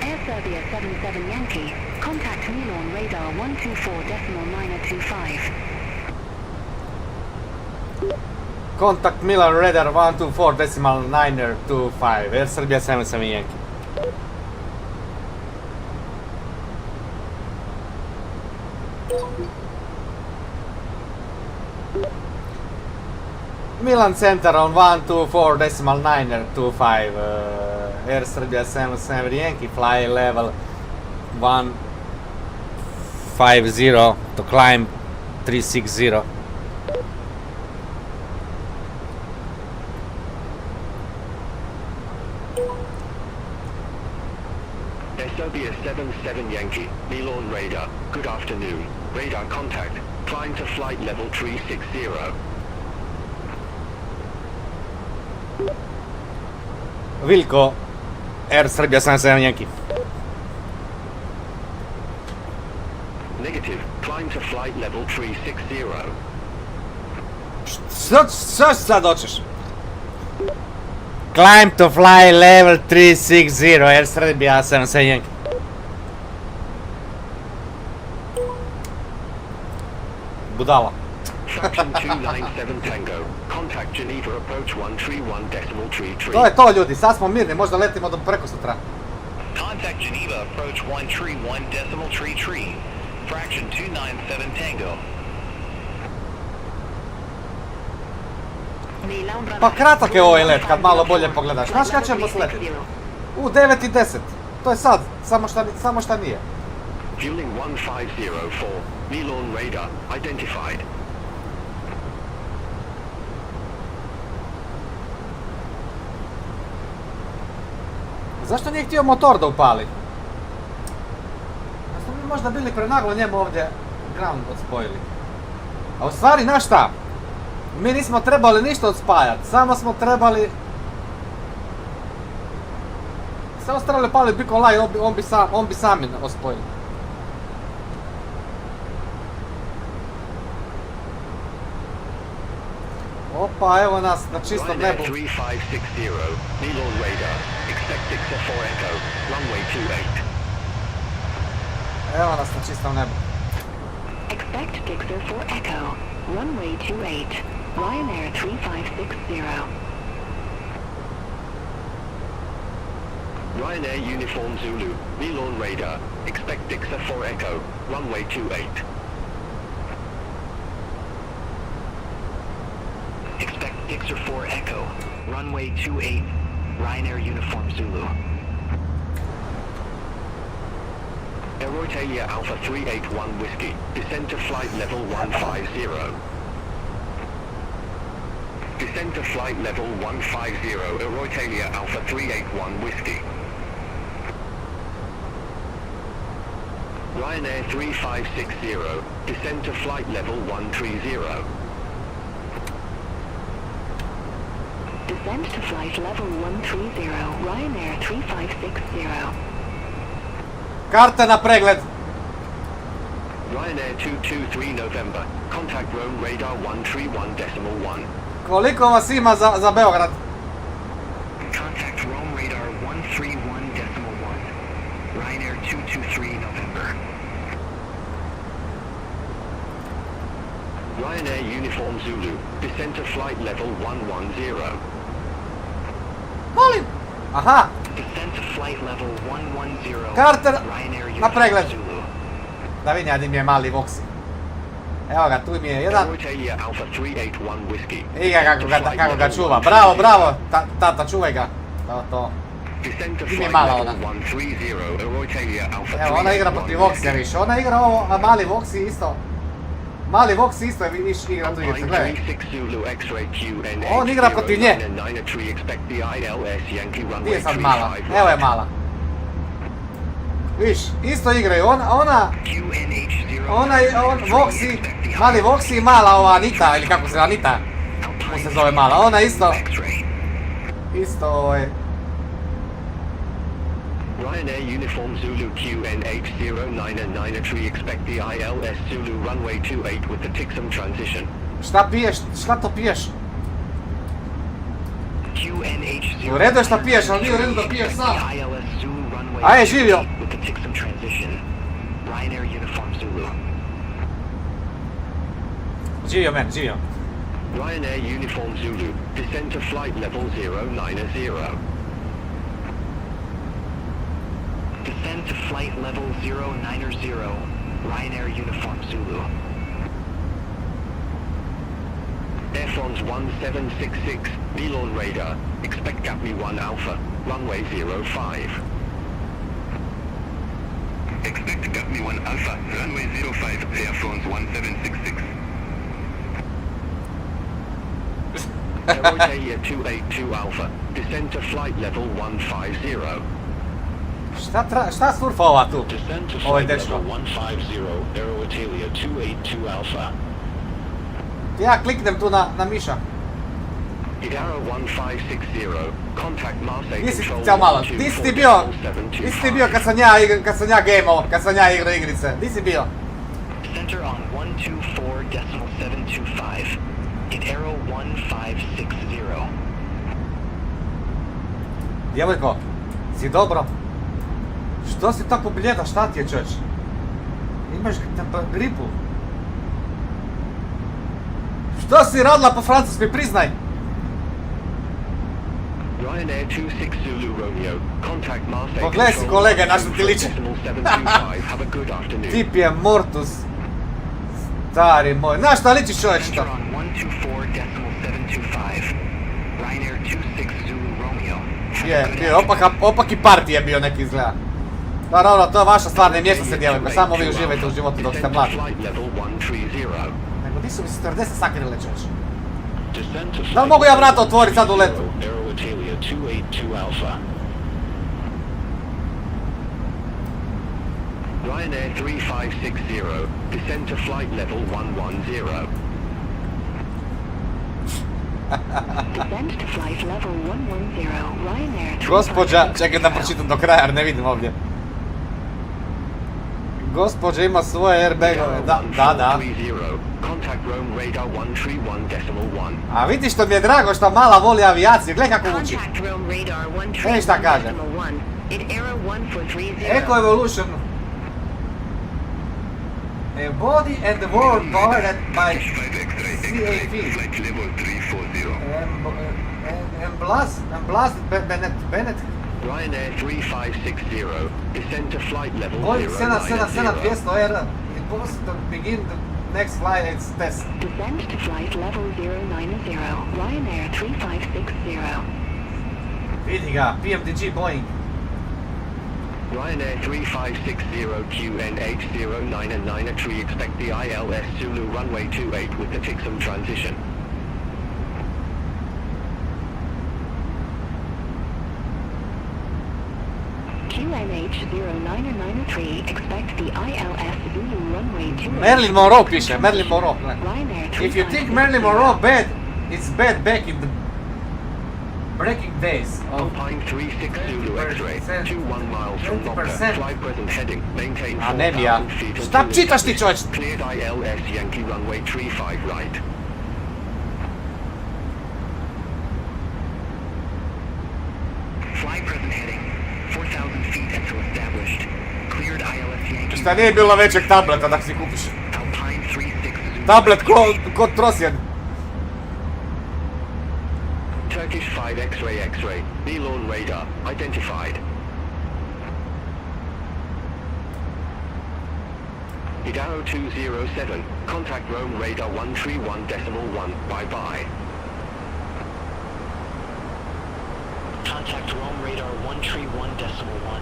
Air Serbia 77 Yankee. Contact Milan radar 124.925. Contact Milan radar 124.925. Air Serbia 77 Yankee. Milan Center on 124.925. Air Serbia 77 Yankee, fly level 150 to climb 360. Air Serbia 77 Yankee, Milan radar. Good afternoon. Radar contact. Climb to flight level 360. Vilko, Air Serbia 77 Yankee. Negative. Climb to flight level 360. Što sad hoćeš? Climb to fly level 360, Air Serbia 77 Yankee. Budala. Fraction 297 Tango. Contact Geneva approach 131.33. To je to ljudi, sad smo mirni, možda letimo do preko sutra. Contact Geneva, approach 131.33. Fraction 297 Tango. Pa kratak je ovaj let kad malo bolje pogledaš. Znaš kad ćemo sletiti? U 9:10. To je sad, samo šta nije. Fueling 1504. Milan radar. Identified. Zašto nije htio motor da upali? Da smo mi možda bili prenaglo njemu ovdje ground odspojili. A u stvari, znaš šta? Mi nismo trebali ništa odspajati, samo smo trebali... Samo ste trebali upali Bikolaj, on bi sami ospojili. Opa, evo nas na čistom nebu. Ryanair 3560. Milan radar. Expect Dixer 4 Echo. Runway 28. Evo nas na čistom nebu. Expect Dixer 4 Echo. Runway 28. Ryanair 3560. Ryanair Uniform Zulu. Milan radar. Expect Dixer 4 Echo. Runway 28. Expect Dixer 4 Echo. Runway 28. Ryanair Uniform Zulu. Aeroitalia Alpha 381 Whiskey. Descend to flight level 150. Descend to flight level 150. Aeroitalia Alpha 381 Whiskey. Ryanair 3560. Descend to flight level 130. Descend to flight level 130. Ryanair 3560. Karte na pregled. Ryanair 223 November. Contact Rome radar 131.1. Koliko vas ima za Beograd? Contact Rome radar 131.1. Ryanair 223 November. Ryanair Uniform Zulu. Descend to flight level 110. Molim! Aha! Descend to flight level 110. Carter, Ryanair na pregled. Uniform Zulu. Da vidim di mi je mali voksi. Evo ga, tu mi je jedan. Aeroitalia Alpha 381 Whiskey. I kako ga čuva. Bravo, bravo! Tata, čuvaj ga. To. Descend to Di mi je flight mala level ona. 130. Aeroitalia Alpha 381 Evo, ona igra protiv Voxija više. Ona igra ovo, a mali Voxi isto. Mali Voxi isto je igra tu igrice, gledaj. On igra protiv nje. Gdje je sad mala? Evo je mala. Viš, isto igraju, ona, Voxi, mali Voxi i mala ova Anita, ili kako se Anita, mu se zove mala, ona isto, Ryanair Uniform Zulu QNH0993 expect the ILS Zulu runway 28 with the Tixom transition. Šta piješ, šta to piješ? U redu je šta piješ, ali nije u redu da piješ sam. Ajde, živio! Živio men, živio. Ryanair Uniform Zulu, descend to flight level 090. Descend to flight level 090, Ryanair Uniform Zulu. Air France 1766, Belon radar, expect Gapmi 1 Alpha, runway 05. Expect Gapmi 1 Alpha, runway 05, Air France 1766. Aerotalia 282 Alpha, descend to flight level 150. Šta surfa ova tu? Descend to Ovo je flight dečko. level 150, Aerotalia 282 Alpha. Ja kliknem tu na miša. Idaro 1560, contact Marseille Nisi Control cijel malo, 12 nisi ti 4725. bio kad sam ja gameao, kad sam ja igrao igrice, nisi bio. Center on 124.725. Get arrow 1560. Djevojko, si dobro? Što si tako bljeda, šta ti je čoč? Imaš gripu? Što si radila po francuskoj, priznaj? Ryanair 26 Zulu Romeo, contact Marseille Pogledaj si kolege, na što ti liče. 725. Have a good afternoon. Tip je mortus. Stari moj, znaš šta ličiš čovječ to? Center on 124.725. Ryanair 26 Zulu Romeo. Bio, opaki party je bio neki izgleda. Naravno, to je vaša stvar, ne miješta se djevojko, samo vi uživajte u životu dok ste mladi. Nego di su mi stewardese sakrile čovječ? Da li mogu ja vrata otvoriti sad u letu? Ryanair 3560, descend to flight level 110. Descend to flight level 110, Ryanair. Gospođa, čekaj da pročitam do kraja jer ne vidim ovdje. Gospođa ima svoje airbagove, da. Contact Rome radar 131.1. A vidi što mi je drago što mala voli avijaciju, gledaj kako uči. Ej šta kaže. Eco Evolution. A body and the world powered by CAP. Flight level 340. Emblazed Bennett. Ryanair 3560, descend to flight level 090. Boeing 777-200 Air. It was to begin the next flight its test. Descend to flight level 090, Ryanair 3560. Vidi ga, PMDG Boeing. Ryanair 3560 QNH0993, expect the ILS Zulu runway 28 with the Tixom transition. QNH0993, expect the ILS Zulu runway 28. Marilyn Monroe piše, Marilyn Monroe. Ryanair If you think Marilyn Monroe bad, it's bad back in the breaking days of Alpine 36 Zulu X-ray, 21 miles from Nopka, 20%. fly present heading, maintain Anemija. 4,000 feet Šta until čitaš ti čovječ? cleared ILS Yankee runway 35 right. Fly present heading 4,000 feet until established. Cleared ILS Yankee. Šta nije bilo većeg tableta da si kupiš? Alpine 36 Zulu. Tablet ko trosjen. Turkish 5 X-ray X-ray, Belon radar, identified. Idaro 207, contact Rome radar 131.1, bye-bye. Contact Rome radar 131.1.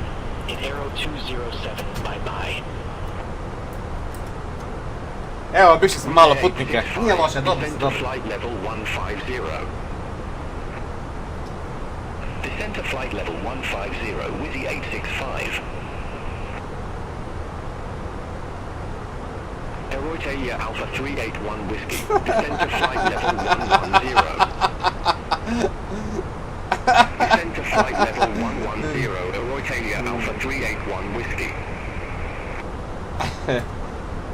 In arrow 207, bye-bye. Evo, biše smo malo putnike. Nije loše, dobro se Descend to dobro. flight level 150. Descend to flight level 150 with the 865. Erotalia Alpha 381 Whiskey. Descend to flight level 110. Descend to flight level 110. Erotalia Alpha 381 Whiskey.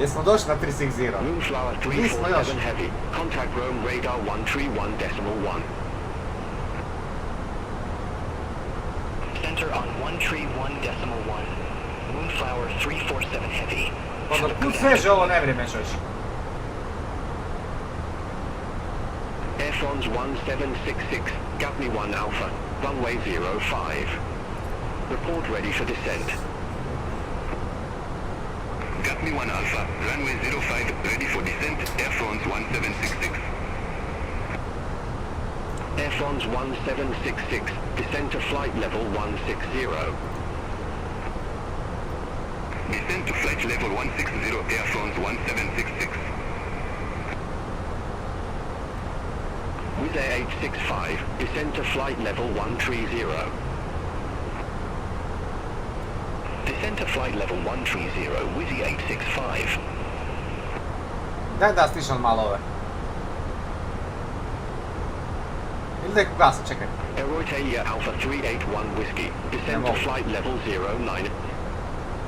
Jesmo došli na 360? Moonflower Nismo još. 347 Heavy. Contact Rome radar 131.1. Center on 131.1. Moonflower 347 Heavy. Onda kud sveže ovo nevrijeme češ? Air France 1766, Gaffney 1 Alpha, runway 05. Report ready for descent. Gaffney 1 Alpha, runway 05, ready for descent, Air France 1766. Air France 1766, descend to flight level 160. Descend to flight level 160, Air France 1766. Wizz Air 865, descend to flight level 130. Descend to flight level 130, Wizz Air 865. Daj da stišam malo ove. Ili da ih ugasim, čekaj. Erotalia Alpha 381 Whiskey, descend to flight level 09.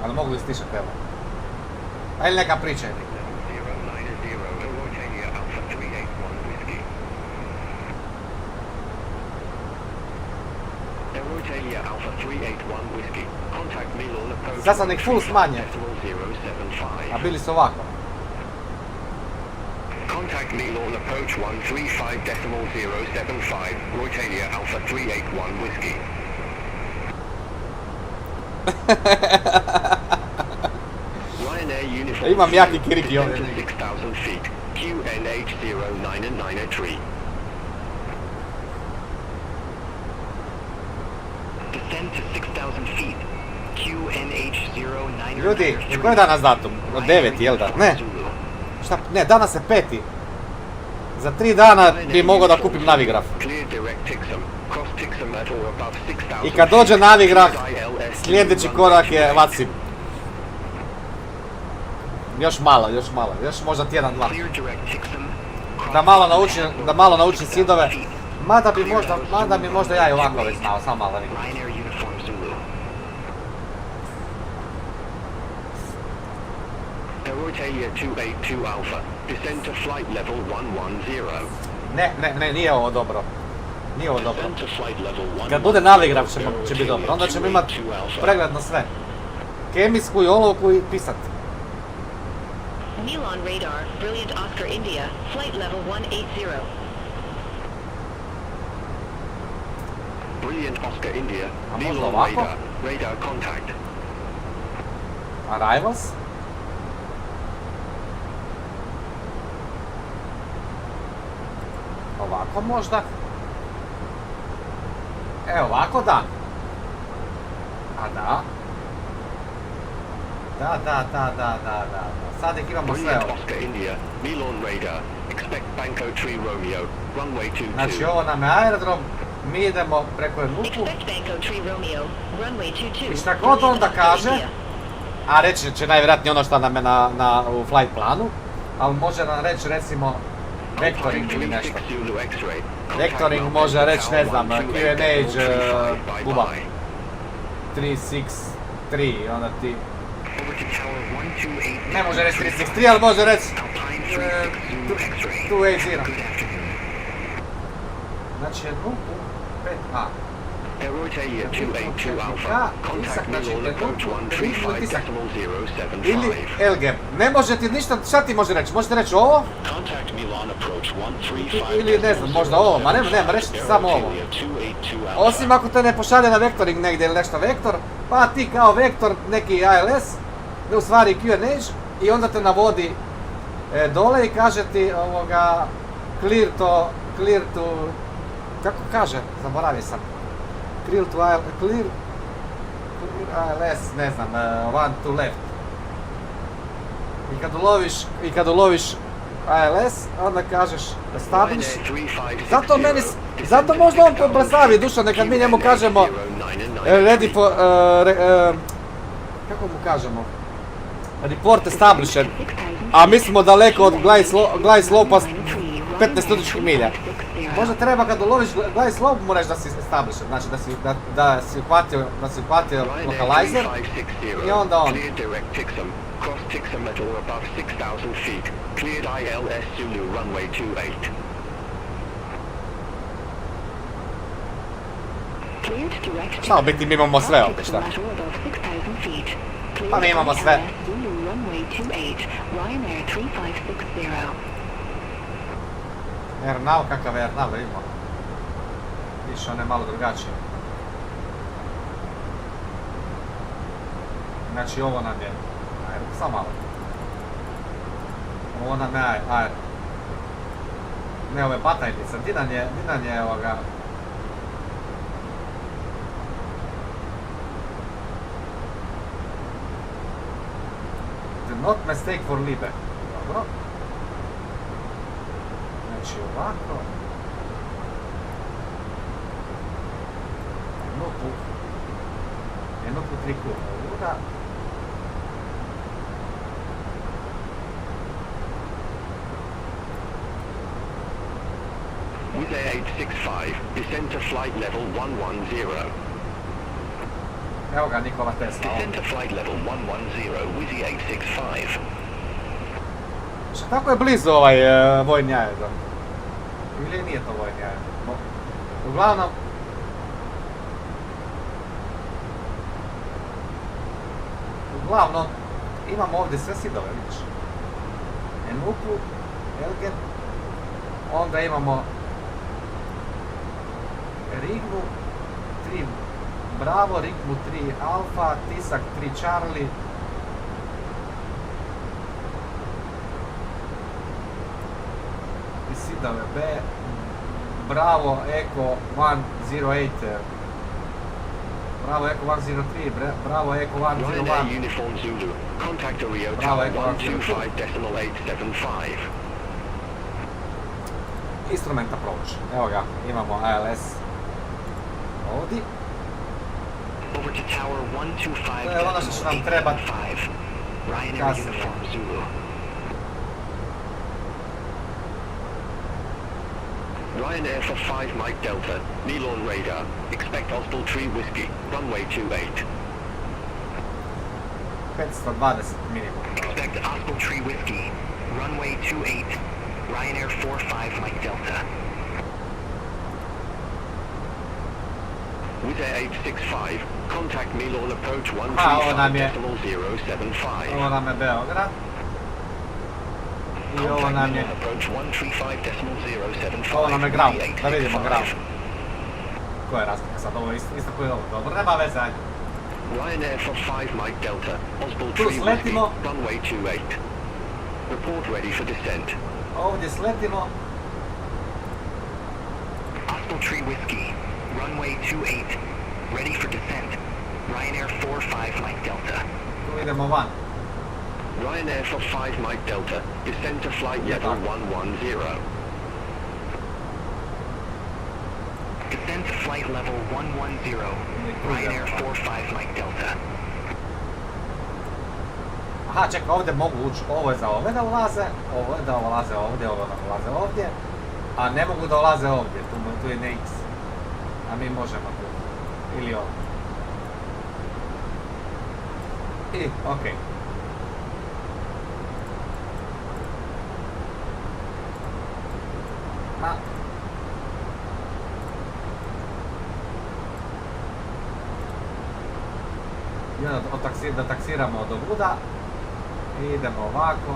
Ali mogu li stišati, evo. A ili neka priča je. 090, Erotalia Alpha 381 Whiskey. Erotalia Alpha 381 Whiskey, contact Milan approach. Sad sam ih full smanje. 075. A bili su ovako. Contact Milan approach 135.075, Erotalia Alpha 381 Whiskey. Ryanair uniform. Imam jaki kiriki ovdje. 6,000 feet, QNH 099 Descend to 6,000 feet. QNH 099. Ljudi, koji je danas datum? Od 9, jel da? Ne. Šta? Ne, danas je 5. Za 3 dana bi mogao da kupim navigraf. I kad dođe navigraf, sljedeći korak je vacim. Još malo, još možda tjedan, dva. Da malo naučim sidove. Mada bi možda ja i ovako već znao, samo malo vidim. Erotalia 282 Alpha, descend to flight level 110. Ne, nije ovo dobro. Kad bude navigraf će biti dobro, onda ćemo imati pregled na sve. Kemijsku i olovku i pisat. Milan radar, Brilliant Oscar India, flight level 180. Brilliant Oscar India, A možda Milan ovako? radar contact. Arrivals. Ovako možda. Ovako da. A da. Da. Sad ih imamo sve ovo. Oscar India, Milan radar, expect Banco 3 Romeo, runway 22. Znači ovo nam je aerodrom, mi idemo preko Luku. Expect Banco 3 Romeo, runway 22. I šta god onda kaže, a reći će najvjerojatnije ono što nam je u flight planu, ali može nam reći recimo vektoring ili nešto. Vektoring može reći, ne znam, QNH, buba, 363, onda ti... Ne može reći 363, ali može reći 280. Znači je Luku 5A. Erotalia 282 Alpha, contact Milan approach 135.075. Ili LGM. Ne može ti ništa, šta ti može reći? Možete reći ovo? Contact Milan approach 135. Ili ne znam, možda ovo, ma nema, reći ti samo ovo. Osim ako te ne pošalje na vektoring negdje ili nešto vektor, pa ti kao vektor neki ALS, u stvari QNH, i onda te navodi dole i kaže ti clear to, kako kaže, zaboravio sam. Clear ALS, ne znam, one to left. I kad uloviš ALS, onda kažeš establish. Zato možda on pobrazavi duša, nekad mi njemu kažemo ready for, kako mu kažemo? report established, a mi smo daleko od glide slope 15 nautičkih milja. Možda treba kad uloviš glide slope mu reći da si established, znači da si uhvatio lokalizer i onda on. Cross Tixometal above 6,000 feet. Cleared ILS Zulu runway 28. Šta u biti mi imamo sve ovdje, šta? Pa mi imamo sve. Airnav, kakav Airnav imamo? Više on je malo drugačiji. Znači ovo nam je... Samo malo. Ovo nam je Air. Ne, ove batajnice. Dinan je ovoga... Not mistake for LYBE. Dobro. Znači ovako. Jedno put 3 kupa. Ovoga. With A865, descend to flight level 110. Evo ga Nikola Tesla. Descend to flight level 110 with the 865. Šta tako je blizu ovaj vojni aerodrom? Ili nije to vojni aerodrom? Uglavnom, imamo ovdje sve sidove, vidiš. Enupu, Elgen, onda imamo Rigmu, 3 Bravo, Rigmu 3 Alfa, Tisak 3 Charlie, i sidove B, Bravo, Eko 108, Bravo, Eko 103, Bravo, Eko 101, Ryanair Uniform Zulu, contact Rio Tower 125.875. Instrument approach. Evo ga, imamo ALS ovdje. Over to Tower 125. To je ono što će nam treba Ryanair kasnije. Uniform Zulu. Ryanair for 5 Mike Delta, Neon radar, expect Oswald Tree Whiskey, runway 28. 520 minimum. Expect Oswald Tree Whiskey, runway 28, Ryanair 45 Mike Delta. With A865, contact Milan approach ovo nam je 135.075. Ovo nam je Beograd. I ovo nam je... Approach 135.075. Ovo nam je ground, da vidimo ground. Koja je razlika sad, ovo je isto koji je ovo, dobro, nema veze, ajde. Ryanair for 5 Mike Delta, Oswald Tu Tree Whiskey, sletimo. runway 28. Report ready for descent. Ovdje sletimo. Oswald Tree Whiskey, runway 28, ready for descent. Ryanair 45 Mike Delta. Tu idemo van. Ryanair for 5 Mike Delta, descend to flight level 110. Descend to flight level 110, Ryanair 45 Mike Delta. Aha, čekaj, ovdje mogu ući, ovo je za ove da ulaze, ovo je da ulaze ovdje, ovo da ulaze ovdje, a ne mogu da ulaze ovdje, tu je ne X, a mi možemo tu, ili ovdje. I, okej. I onda da taksiramo do Buda i idemo ovako.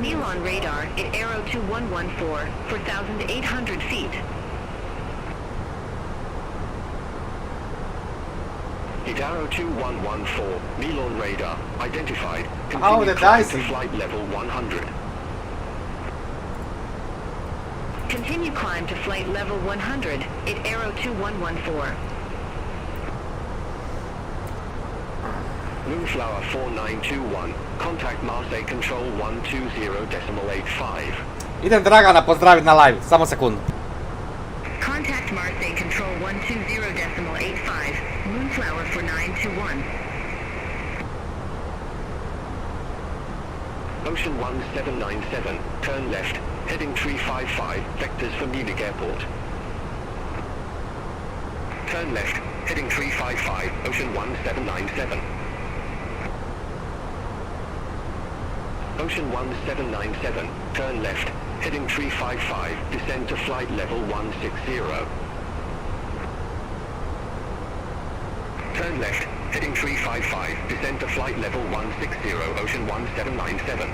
Milan radar at Aero 2114, 4,800 feet. At Arrow 2114, Milan radar, identified, Oh, continue the climb dice. to flight level 100. Continue climb to flight level 100 at Aero 2114. Moonflower 4921, contact Marseille Control 120.85. Idem Dragana pozdraviti na live, samo sekundu. Contact Marseille Control 120.85, Moonflower flower for 921. Ocean 1797, turn left, heading 355, vectors for Munich Airport. Turn left, heading 355, Ocean 1797. Ocean 1797, turn left, heading 355, descend to flight level 160. Turn left, heading 355, descend to flight level 160, Ocean 1797.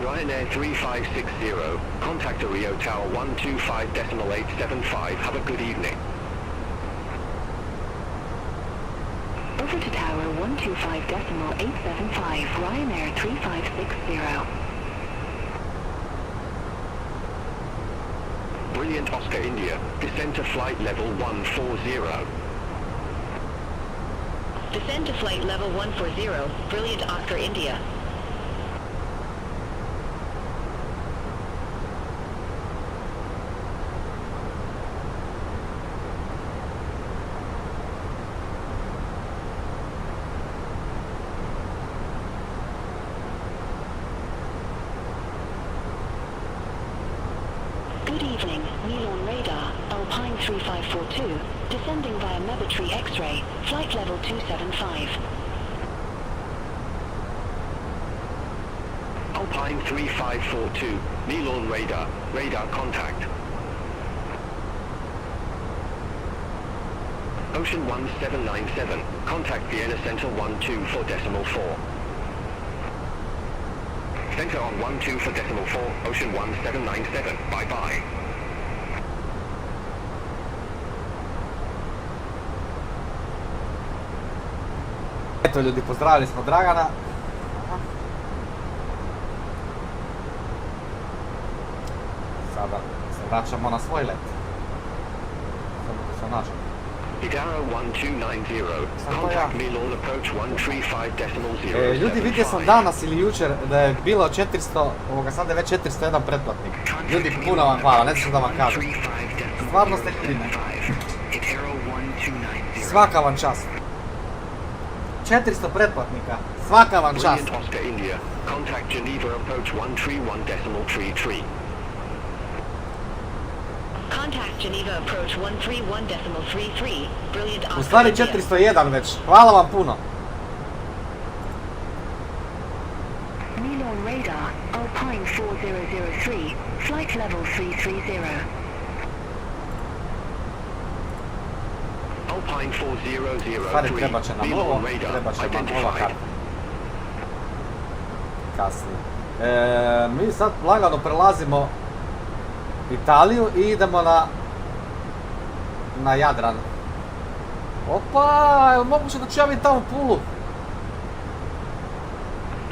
Ryanair 3560, contact Rio Tower 125.875, have a good evening. Over to Tower 125.875, Ryanair 3560. Brilliant Oscar India, descend to flight level 140. Descend to flight level 140, Brilliant Oscar India. Good evening, Milan radar, Alpine 3542, descending via Meventry X-ray, flight level 275. Alpine 3542, Milan radar, radar contact. Ocean 1797, contact Vienna Center 124.4. Center on 124.4, Ocean 1797, bye-bye. Eto ljudi, pozdravili smo Dragana. Sada se vraćamo na svoj let. Samo da se nađemo. Idaro 1290, contact Milan approach 135.0. Ljudi, vidio sam danas ili jučer da je bilo 400, sada je već 401 pretplatnik. Ljudi, puno vam hvala, ne znam što da vam kažem. Stvarno ste krine. Svaka vam čast. 400 pretplatnika, svaka vam čast. Brilliant Oscar India, contact Geneva approach 131.33. Contact Geneva approach 131.33, Brilliant Oscar U stvari India. 401 već, hvala vam puno. Milan radar, Alpine 4003, flight level 330. Alpine 4003, Stvari treba će nam ovo, Milan radar, treba će nam ova identified. karta. Kasnije. Mi sad lagano prelazimo Italiju i idemo na Jadran. Opa, je li moguće da ću ja vidjeti tamo Pulu?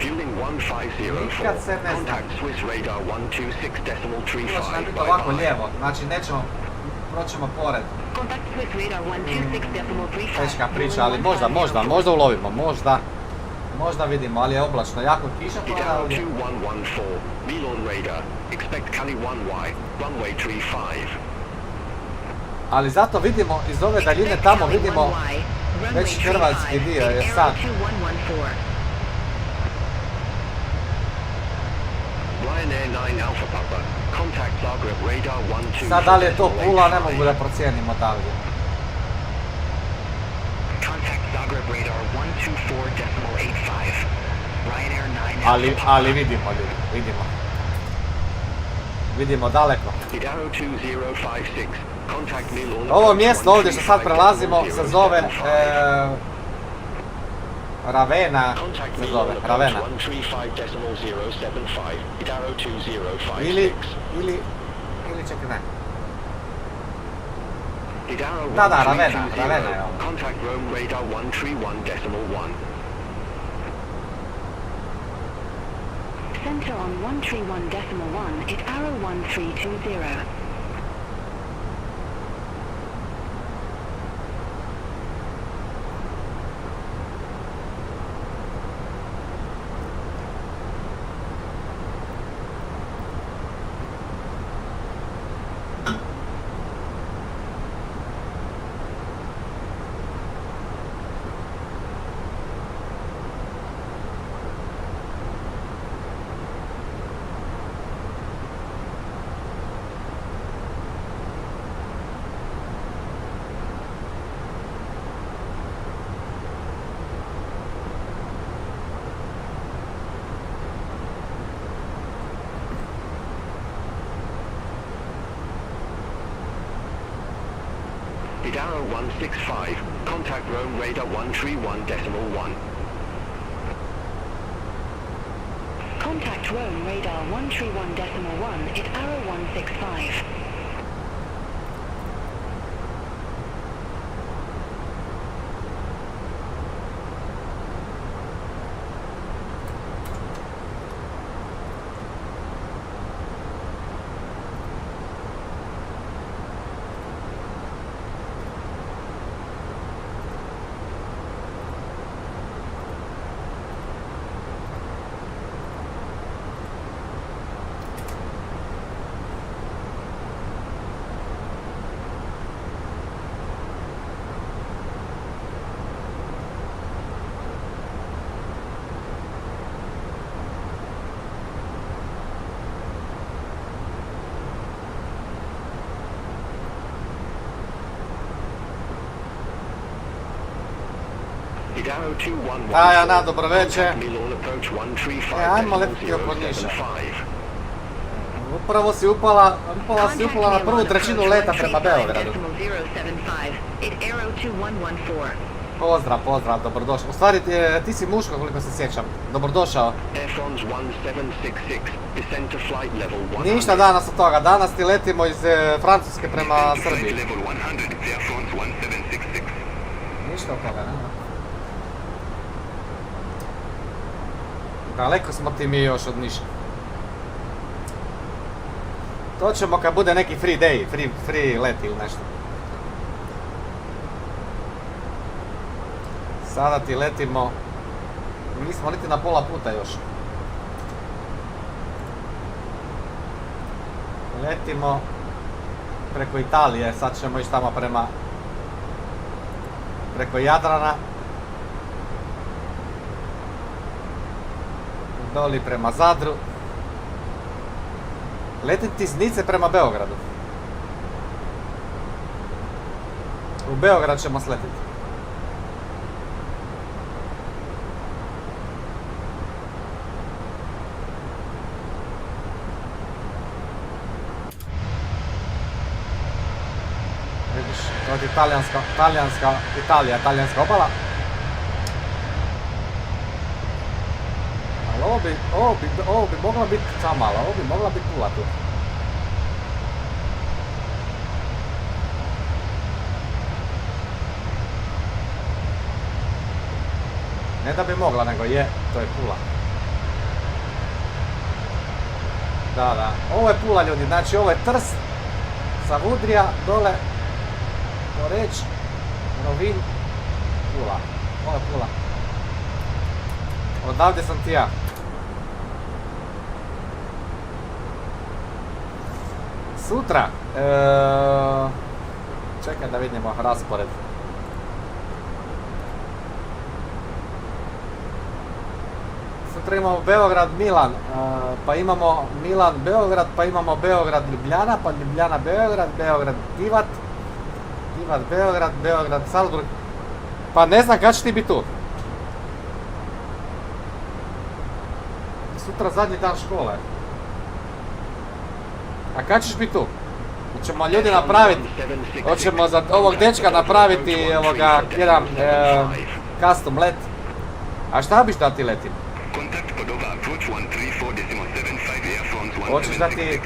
Fueling 1504, Nikad se ne zna. contact Swiss radar Pula će nam 126.35, biti ovako bye-bye. lijevo, znači nećemo, proćemo pored. Contact Swiss radar 126.35. Teška priča, ali možda ulovimo, možda vidimo, ali je oblačno, jako kiša pada Idaro ovdje. 2114, Milan radar, expect Cali 1Y, runway 35. Ali zato vidimo, iz ove daljine tamo vidimo već hrvatski dio, je sad. Ryanair 9 Alpha Papa, contact Zagreb radar 12. Sad da li je to Pula, ne mogu da procijenimo odavdje. Contact Zagreb radar 124.85. Ryanair 9 Ali vidimo ljudi, vidimo daleko. Idaro 2056, contact Milan. Ovo mjesto ovdje što sad prelazimo se zove Ravena, se zove Ravena. Ili čekaj, ne. Da, Ravena je ovo. Contact Rome radar 131.1. Center on 131.1 at arrow 1320. Idaro 165, contact Rome radar 131.1. Contact Rome radar 131.1 at Arrow 165. Idaro 211. Ajana, dobro večer. Milan approach 135. Ajmo letiti oko Niša. Upravo si upala na prvu trećinu leta prema Beogradu. Pozdrav, dobrodošli. U stvari, ti si muško koliko se sjećam. Dobrodošao. Ništa danas od toga. Danas ti letimo iz Francuske prema Srbiji. Ništa od toga, nema. Daleko smo ti mi još od Niša. To ćemo kad bude neki free day, free let ili nešto. Sada ti letimo, nismo niti na pola puta još. Letimo preko Italije, sad ćemo ići tamo preko Jadrana. Doli prema Zadru. Letiti iz Nice prema Beogradu. U Beograd ćemo sletiti. Vidiš, to je talijanska obala. Ovo bi mogla biti Samala, ovo bi mogla biti Pula tu. Ne da bi mogla, nego je, to je Pula. Da, ovo je Pula ljudi, znači ovo je Trst, Savudrija, dole, Poreć, Rovinj, Pula. Ovo je Pula. Odavde sam ti ja. Sutra, čekaj da vidimo raspored. Sutra imamo Beograd, Milan, pa imamo Milan, Beograd, pa imamo Beograd, Ljubljana, pa Ljubljana, Beograd, Beograd, Tivat, Beograd, Beograd, Salzburg. Pa ne znam kad će ti biti tu. Sutra zadnji dan škole. A kad ćeš biti tu? Hoćemo ljudi napraviti, hoćemo za ovog dečka napraviti jedan custom let. A šta biš da ti letim? Hoćeš da ti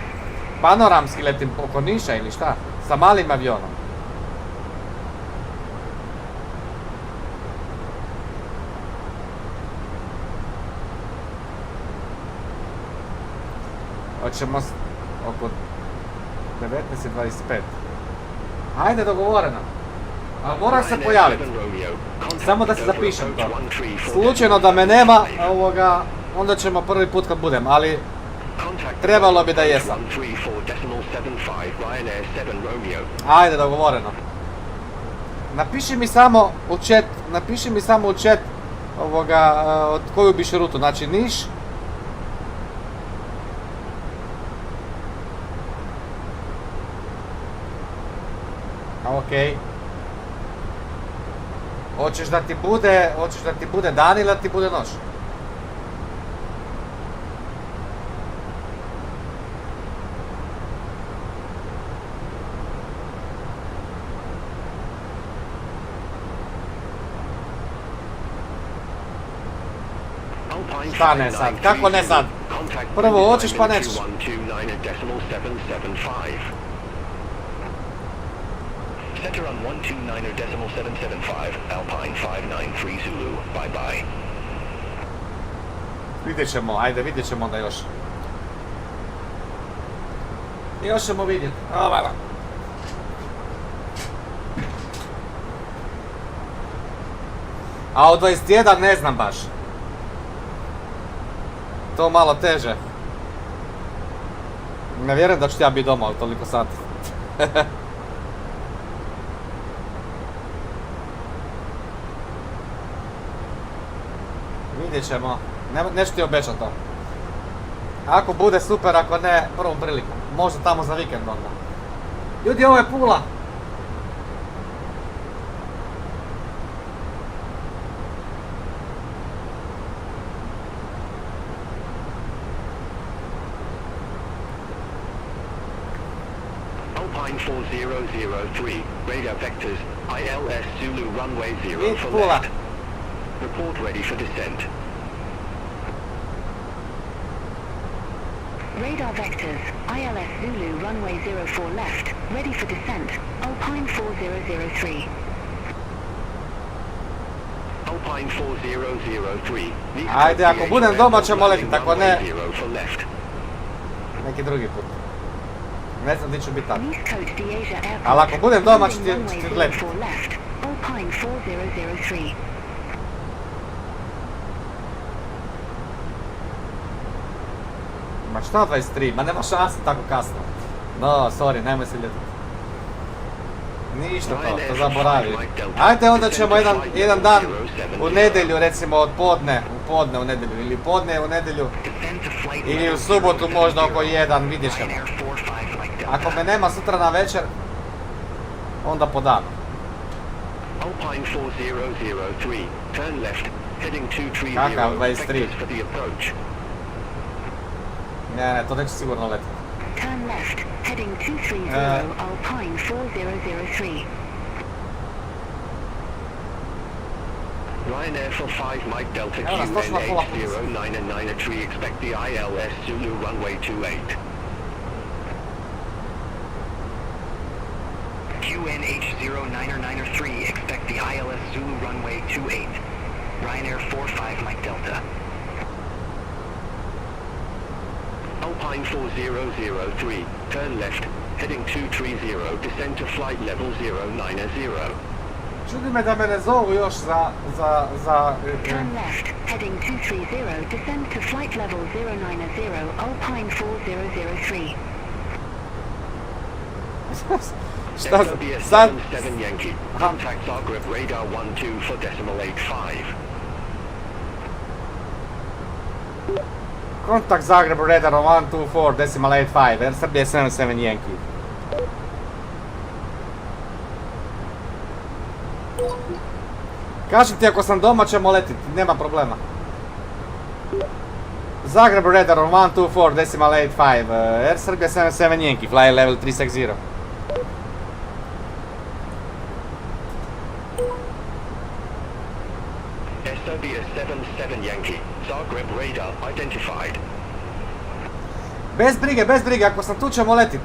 panoramski letim oko Niša ili šta? Sa malim avionom? Hoćemo oko 19:25. Ajde, dogovoreno. Ali moram se pojaviti. Samo da se zapišem to. Slučajno da me nema, onda ćemo prvi put kad budem, ali trebalo bi da jesam. Ajde, dogovoreno. Napiši mi samo u chat, od koju biš rutu, znači Niš. Okej. Hoćeš da ti bude dan ili da ti bude noć? Šta ne sad? Kako ne sad? Prvo hoćeš pa nećeš. Center on 129.775, Alpine 593 Zulu, bye bye. Vidjet ćemo, ajde vidjet ćemo onda još. Još ćemo vidjeti. A od 21 ne znam baš. To malo teže. Ne vjerujem da ću ja biti doma od toliko sati. Vidjet ćemo. Neću ti obećati to. Ako bude super, ako ne, prvom prilikom. Možda tamo za vikend onda. Ljudi, ovo je Pula. Alpine 4003, radar vectors, ILS Zulu runway 0 It's for Pula. left. Report ready for descent. Radar vectors, ILS Zulu runway 04 left, ready for descent, Alpine 4003. Alpine 4003. Ajde, ako budem doma ćemo letiti, ako ne, for left. neki drugi put. Ne znam di ću biti tad. East Coast Asia Airport, Ali ako budem doma ću ti runway letiti. 04 left, Alpine 4003. Ma šta 23? Ma nema šanse tako kasno. No, sorry, nemoj se ljetiti. Ništa to zaboravi. Ajde, onda ćemo jedan dan u nedjelju, recimo od podne u nedjelju, ili podne u nedjelju, ili u subotu možda oko 1, vidjet ćemo. Ako me nema sutra na večer, onda po danu. Alpine 4003, turn left, heading 230, Kakav 23? vectors for the approach. Ne, to neću sigurno letiti. Turn left, heading 230, Alpine 4003. Ryanair for 5 Mike Delta Ja, nas točno na pola puta. QN80993, expect the ILS Zulu runway 28. QNH0993, expect the ILS Zulu runway 28. Ryanair 45 Mike Delta. Alpine 4003, turn left, heading 230, descend to flight level 090. Čudi me da me ne zovu još za Turn left, heading 230, descend to flight level 090, Alpine 4003. Šta Serbia sad? 77 Yankee, contact Zagreb radar 12 for decimal 85. Kontakt Zagreb radar 124 decimal 85, Air Serbia 77 Yankee. Kažem ti, ako sam doma ćemo letiti, nema problema. Zagreb radar 124 decimal 85, Air Serbia 77 Yankee, fly level 360. Air Serbia 77 Yankee, Zagreb radar identified. Bez brige, ako sam tu ćemo letit.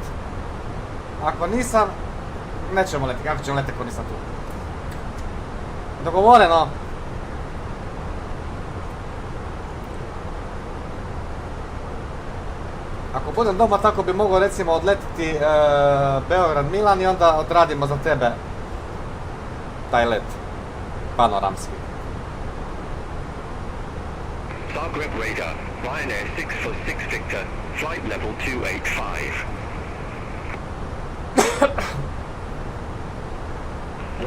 Ako nisam, nećemo letiti, kako ćemo letiti ako nisam tu? Dogovoreno. Ako budem doma, tako bi mogao recimo odletiti Beograd Milan i onda odradimo za tebe taj let panoramski. Zagreb radar, Ryanair 646 Victor, flight level 285.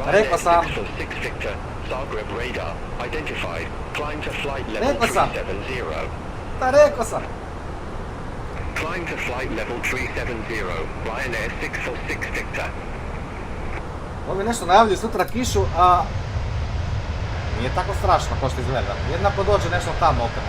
Rekao sam. 646 Victor, Zagreb radar, identified, climb to flight level Rekao sam. 370. Da, rekao sam. Climb to flight level 370, Ryanair 646 Victor. Ovi nešto najavljuju sutra kišu, a nije tako strašno kao što izgleda. Jednako dođe nešto tamo opet.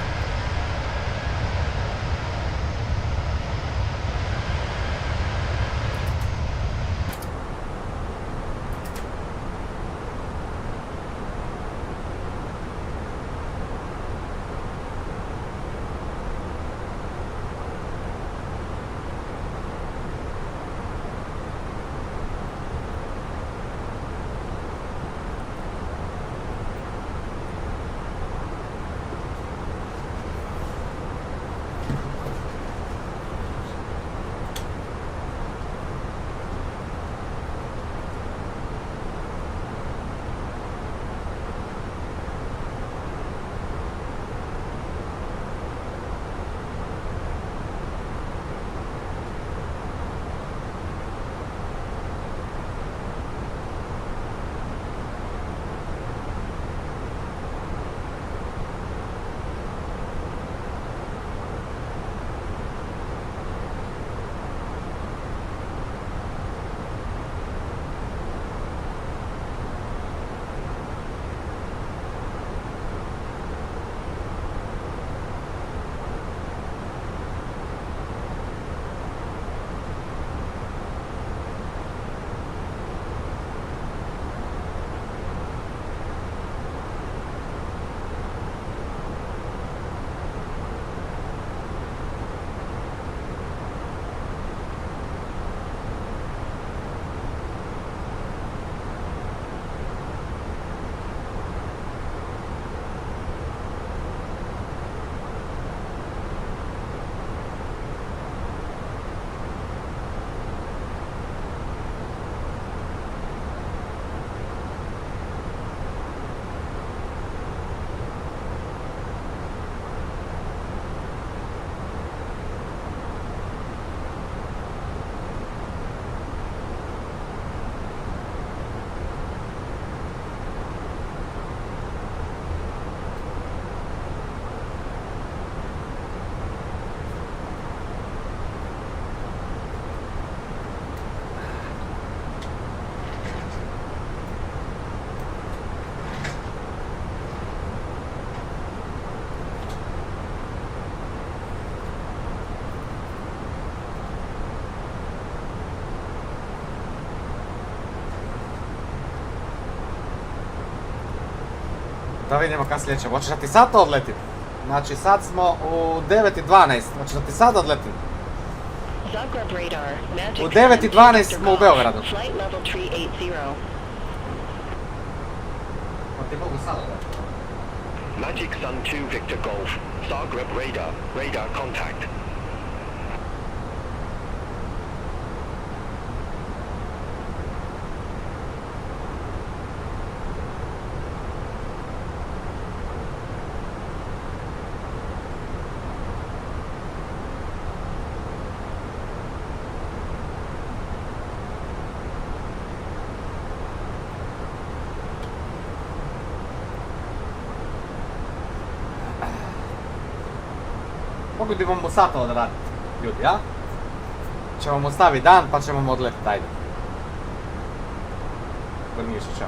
Da vidimo kad sljedećemo. Hoćeš da ti sad to odletim? Znači sad smo u 9:12. Hoćeš da ti sad odletim? U 9:12 smo u Beogradu. Pa ti mogu sad odletim. Magic Sun 2 Victor Golf, Zagreb radar, radar contact. Mogli bi mu sat odraditi, ljudi, a? Ćemo mu staviti dan, pa ćemo mu odletiti, ajde. Mišića.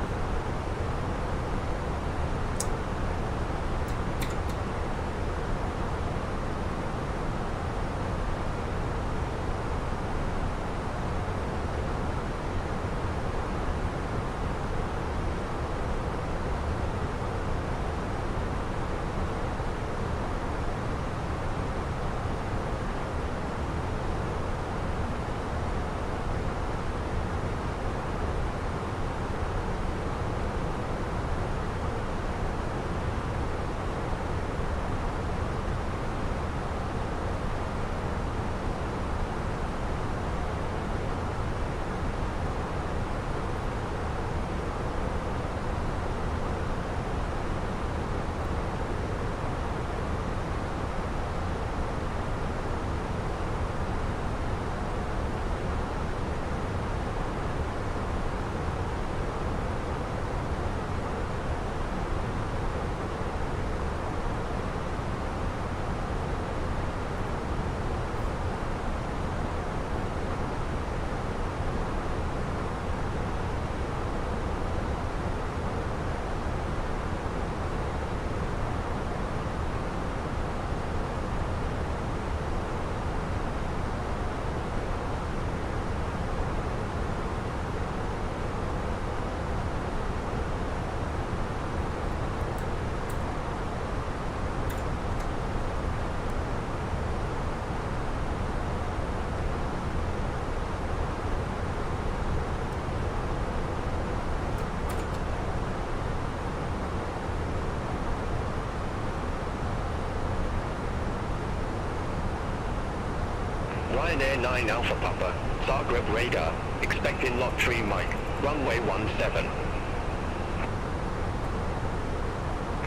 Ryanair 9 Alpha Papa, Zagreb radar, expecting lot 3 Mike, runway 17.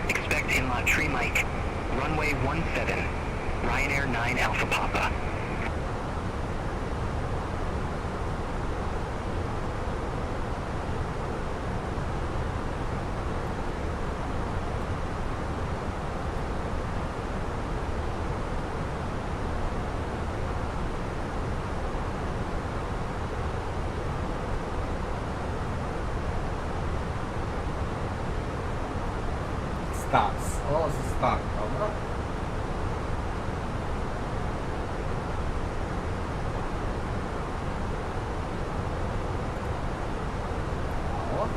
Expect inlet 3 Mike, runway 17, Ryanair 9 Alpha Papa. Stars. Ovo su start, dobro. Ovo.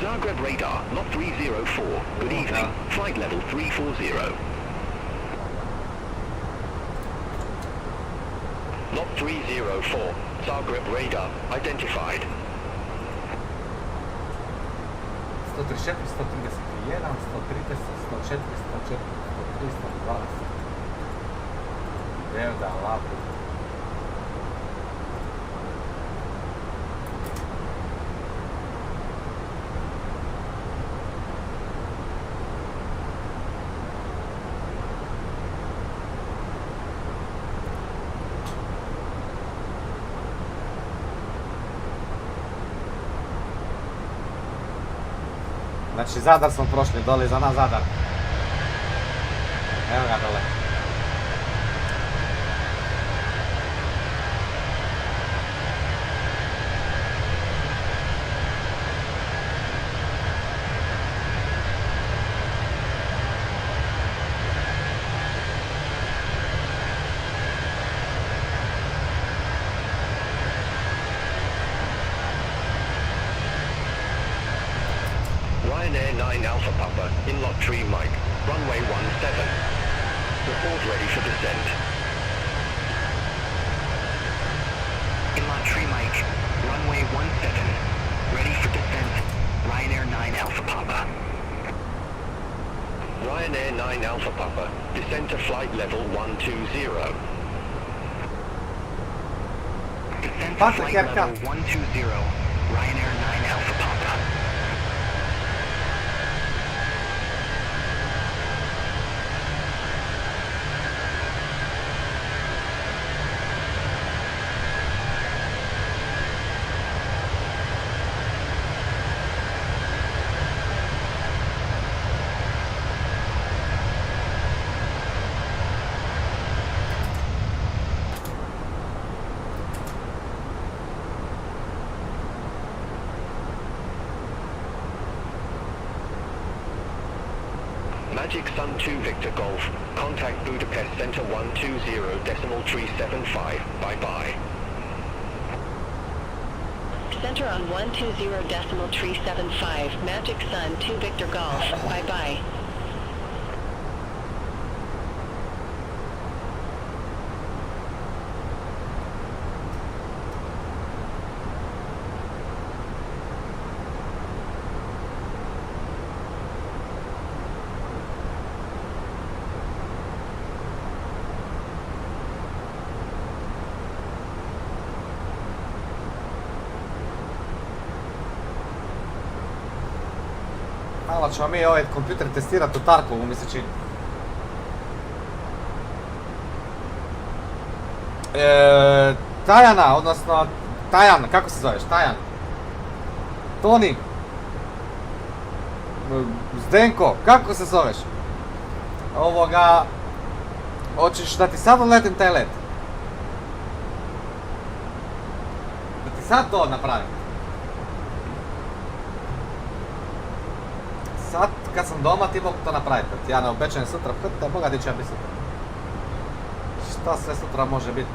Zagreb radar, lot 304. Good evening. Flight level 340. Lot 304. Zagreb radar, identified. 134, 131, 130, 104, 104, 103, 120. Beograd, LYBE. Znači Zadar smo prošli, dole za nas Zadar. Evo ga dole. Ryanair 9 Alpha Papa, inlock tree Mike, runway 17. Report ready for descent. Inlock tree Mike, runway 17. Ready for descent. Ryanair 9 Alpha Papa. Ryanair 9 Alpha Papa, descend to flight level 120. Descent to Passa flight que level 120. Ryanair 9 Alpha Papa. Magic Sun 2 Victor Golf, contact Budapest Center 120.375, bye-bye. Center on 120.375, Magic Sun 2 Victor Golf, bye-bye. Malo ćemo mi ovaj kompjuter testirati u Tarkovu, mi se čini. Tajana, odnosno Tajan, kako se zoveš? Tajan? Toni? Zdenko, kako se zoveš? Hoćeš da ti sad odletim taj let? Da ti sad to napravim? Sad kad sam doma ti mogu to napraviti, ja ne obećajem sutra, te Boga di će ja biti sutra. Šta sve sutra može biti?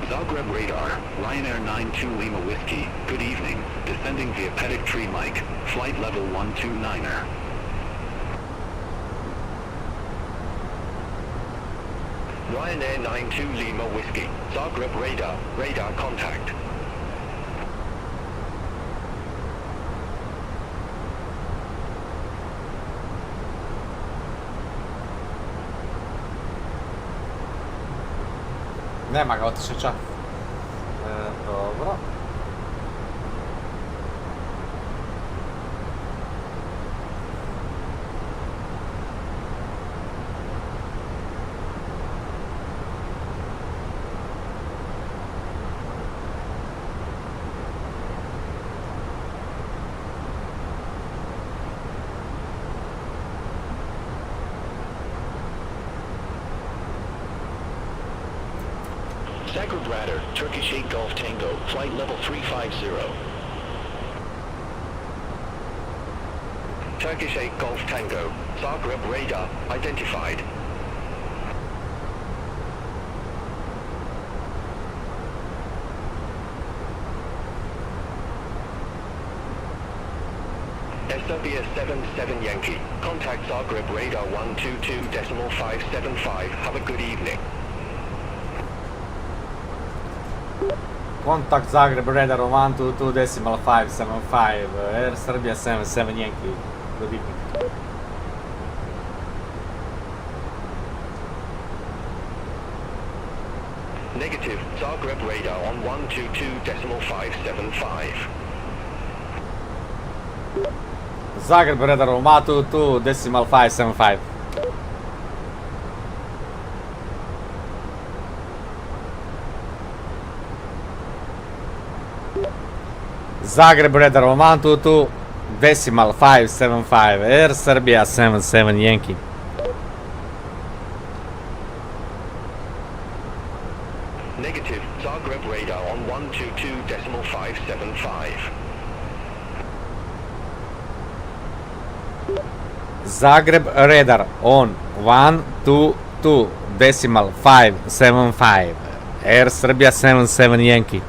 Zagreb radar, Ryanair 92 Lima Whiskey, good evening, descending via Petit Tree Mike, flight level 129er. Ryanair 92 Lima Whiskey, Zagreb radar, radar contact. Nema ga, otišao čak. Dobro. Zagreb radar, Turkish 8 Golf Tango, flight level 350. Turkish 8 Golf Tango, Zagreb radar, identified. Air Serbia 77 Yankee, contact Zagreb radar 122.575, have a good evening. Contact Zagreb radar 122 decimal 575, Air Serbia 77 Yankee. Good evening. Negative, Zagreb radar on 122.575. Zagreb radar 122 decimal 575. Zagreb radar 122 decimal 575, Air Serbia 77 Yankee. Negative, Zagreb radar on 122.575. Zagreb radar on 122 decimal 575, Air Serbia 77 Yankee.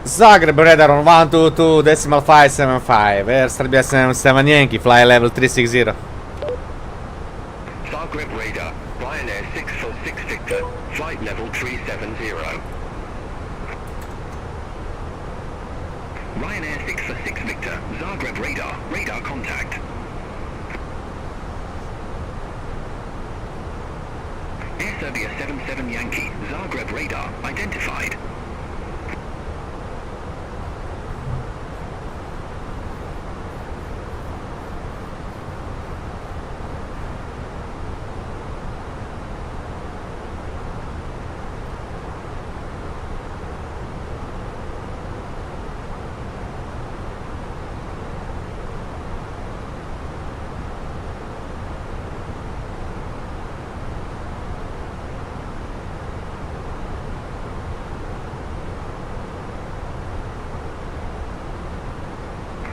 Zagreb radar on 122 decimal 575, Air Serbia 77 Yankee, fly level 360. Zagreb radar, Ryanair 646 Victor, flight level 370. Ryanair 646 Victor, Zagreb radar, radar contact. Air Serbia 77 Yankee, Zagreb radar, identified.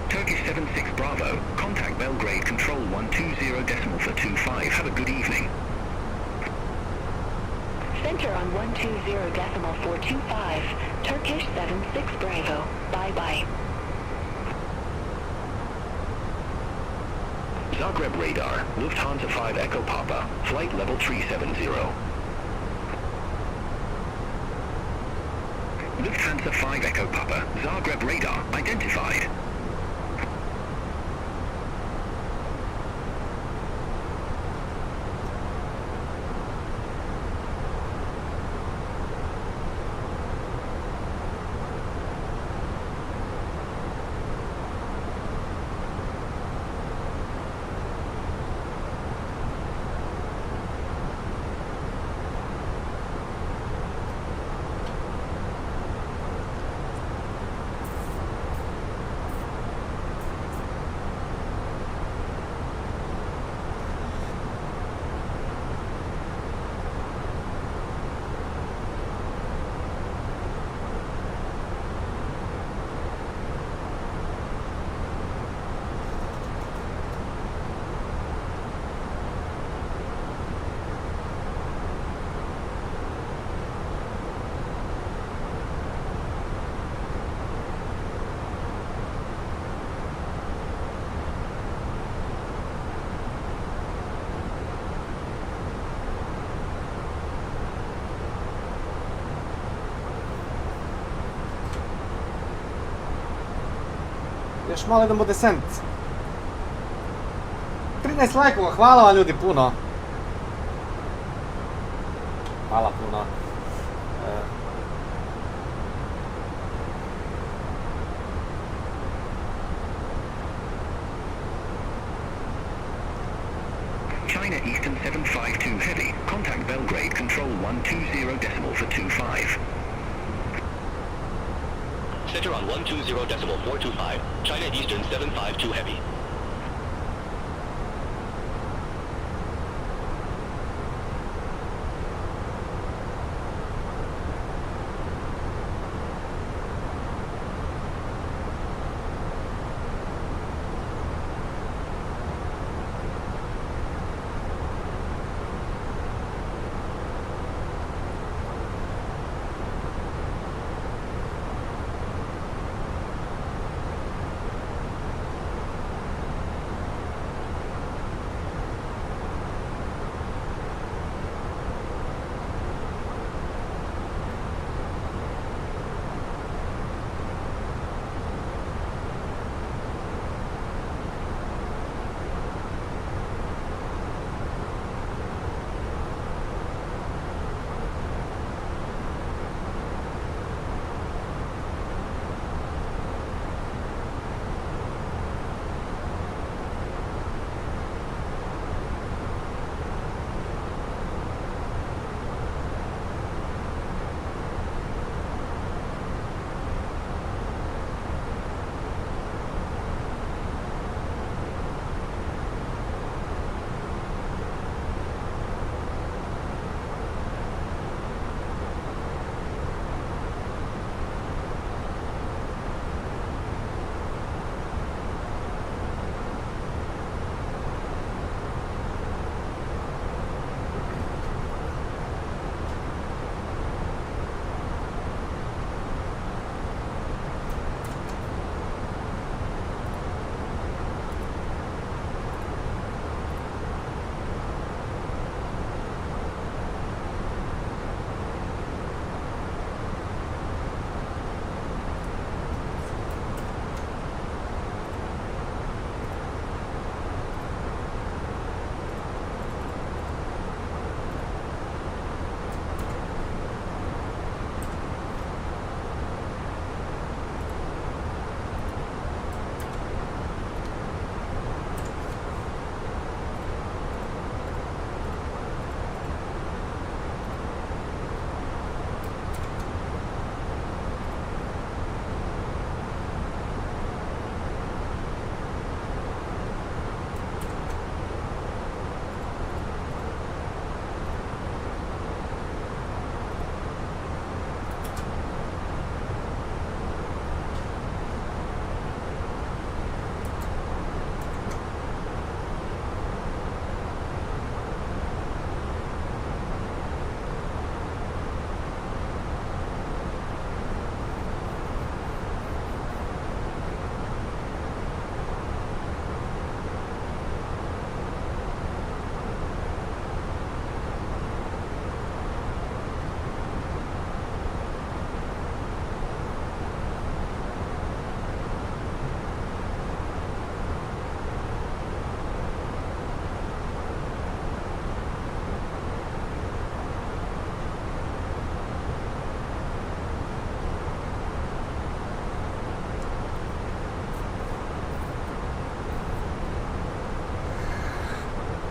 Turkish 76 Bravo, contact Belgrade control 120 decimal for 25, have a good evening. Center on 120.425, Turkish 76 Bravo. Bye-bye. Zagreb radar, Lufthansa 5 Echo Papa, flight level 370. Lufthansa 5 Echo Papa, Zagreb radar, identified. Još malo idemo descent. 13 lajkova, hvala vam ljudi puno. Hvala puno. China Eastern 752 Heavy, contact Belgrade control 120 decimal for 25. Center on 120.425, China Eastern 752 Heavy.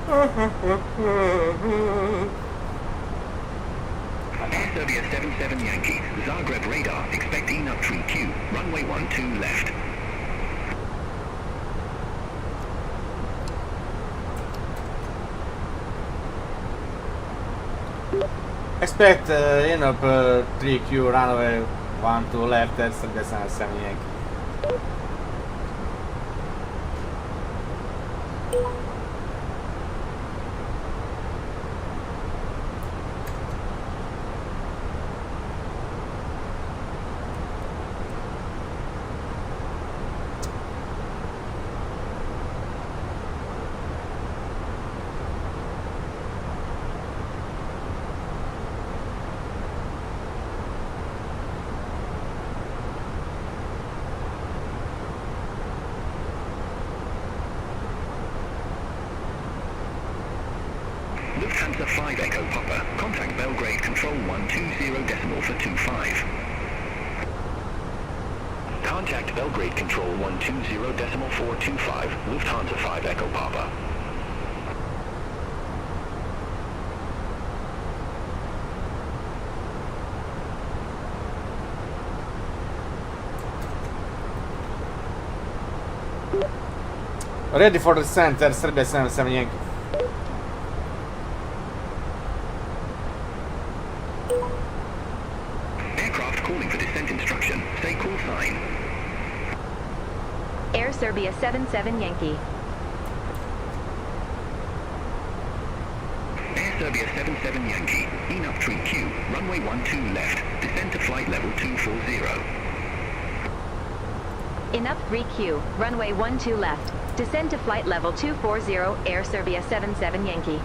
Air Serbia 77 Yankee, Zagreb radar, expect enough 3Q, runway 12 left. Expect up 3Q, runway 12 left, Air Serbia 77 Yankee. Lufthansa 5 Echo Papa, contact Belgrade control 120 decimal for 25. Contact Belgrade control 120 decimal 425, Lufthansa 5 Echo Papa. Ready for descent, Air Serbia 77 Yankee. Aircraft calling for descent instruction. Say call sign. Air Serbia 77 Yankee. Air Serbia 77 Yankee, enough 3Q, runway 12 left, descend to flight level 240. Enough 3Q, runway 12 left. Descend to flight level 240, Air Serbia 77 Yankee.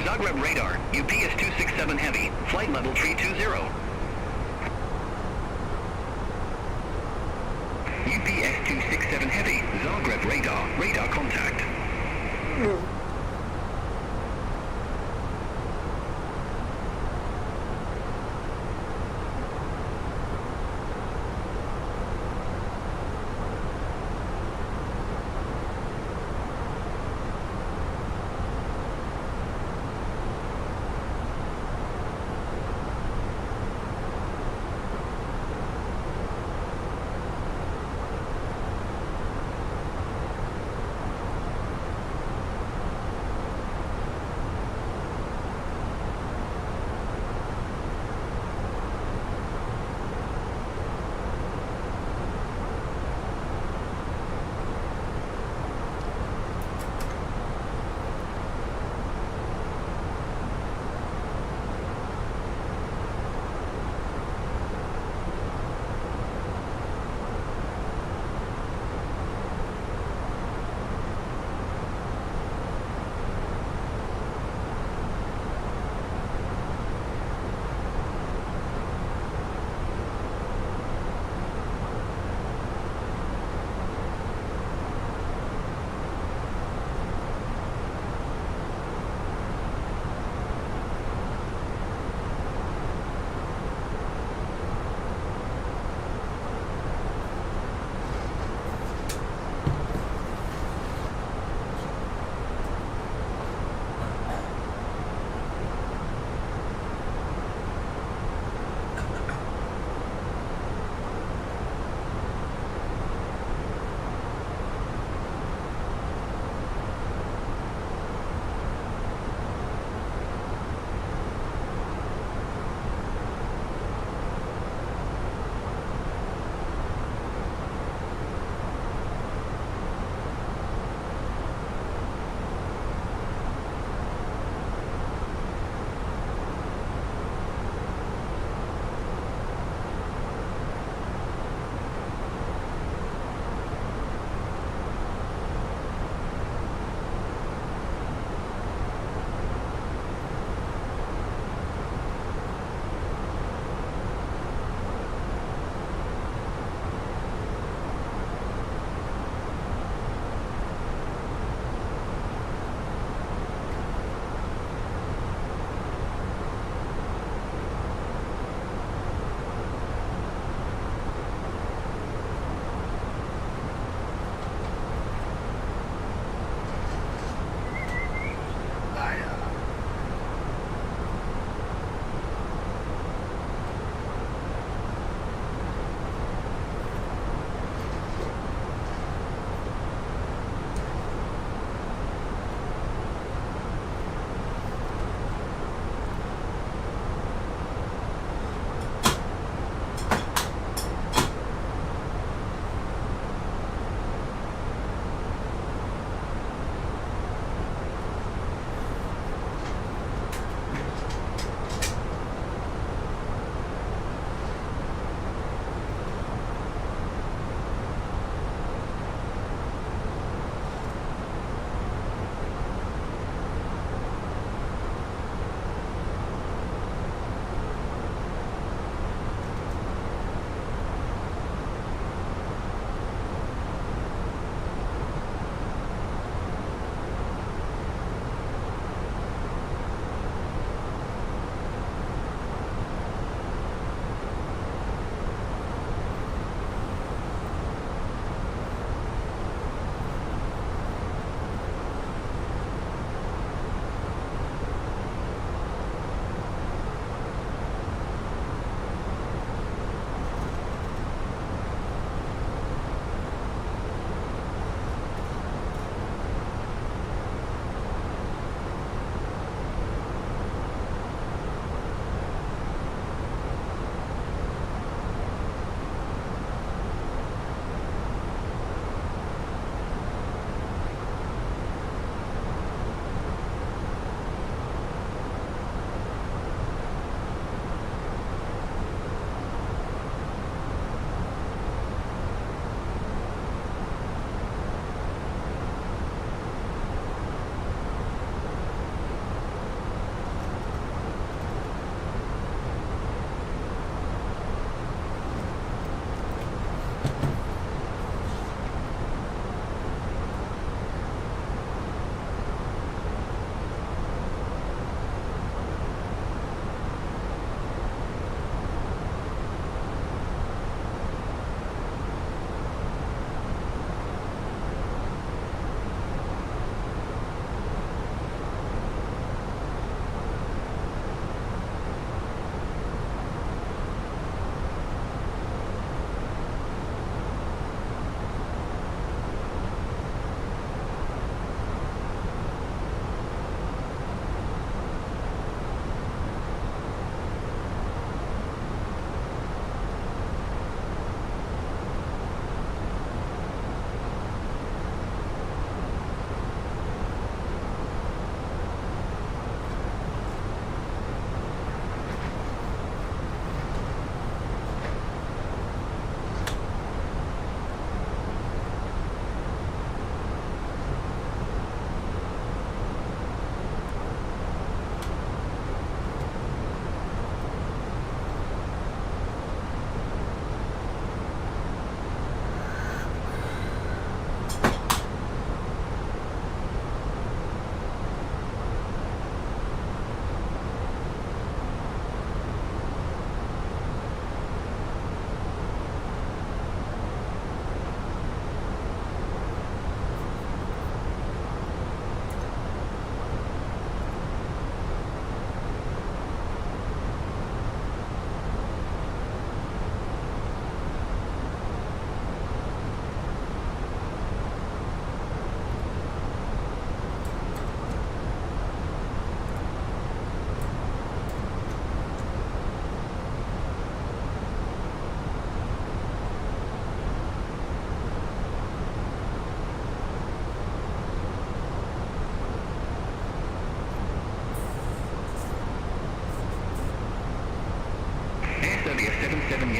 Zagreb radar, UPS 267 Heavy, flight level 320. UPS 267 Heavy, Zagreb radar, radar contact.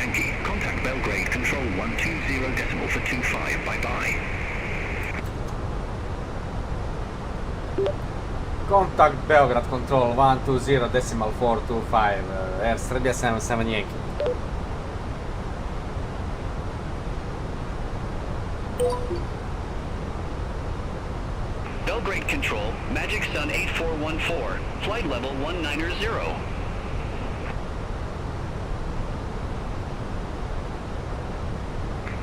Yankee. Contact Belgrade Control 120 decimal for 25. Bye-bye. Contact Beograd Control 120 decimal 425. Air Serbia 77 Yankee. Belgrade Control, Magic Sun 8414, flight level 190.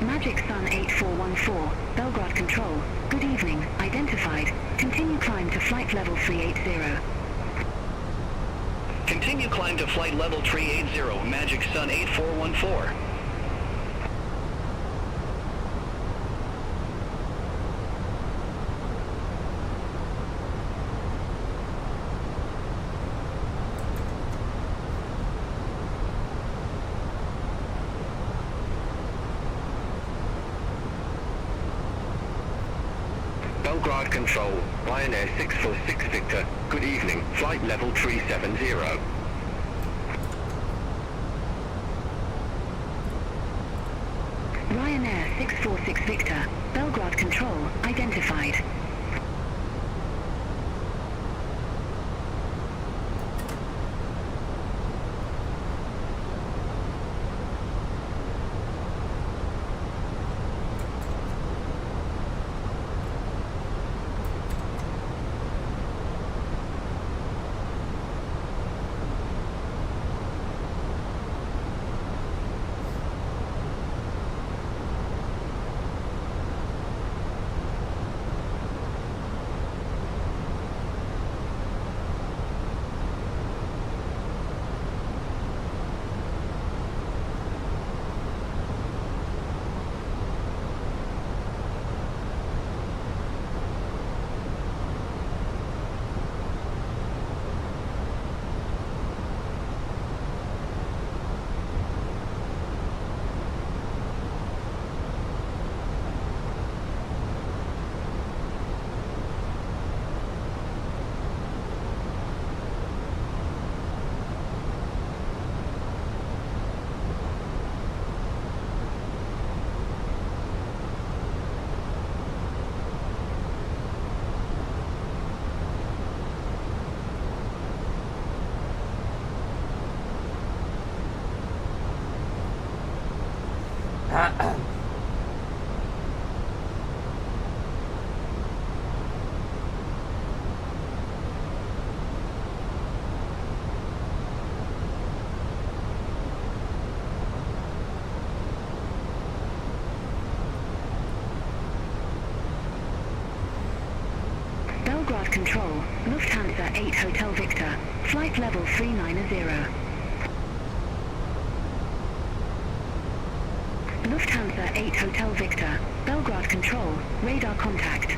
Magic Sun 8414, Belgrade Control. Good evening, identified. Continue climb to flight level 380. Continue climb to flight level 380, Magic Sun 8414. Belgrade Control, Ryanair 646 Victor, good evening, flight level 370. Ryanair 646 Victor, Belgrade Control, identified. Belgrade Control, Lufthansa 8 Hotel Victor, flight level 390. Lufthansa 8 Hotel Victor, Belgrade Control, radar contact.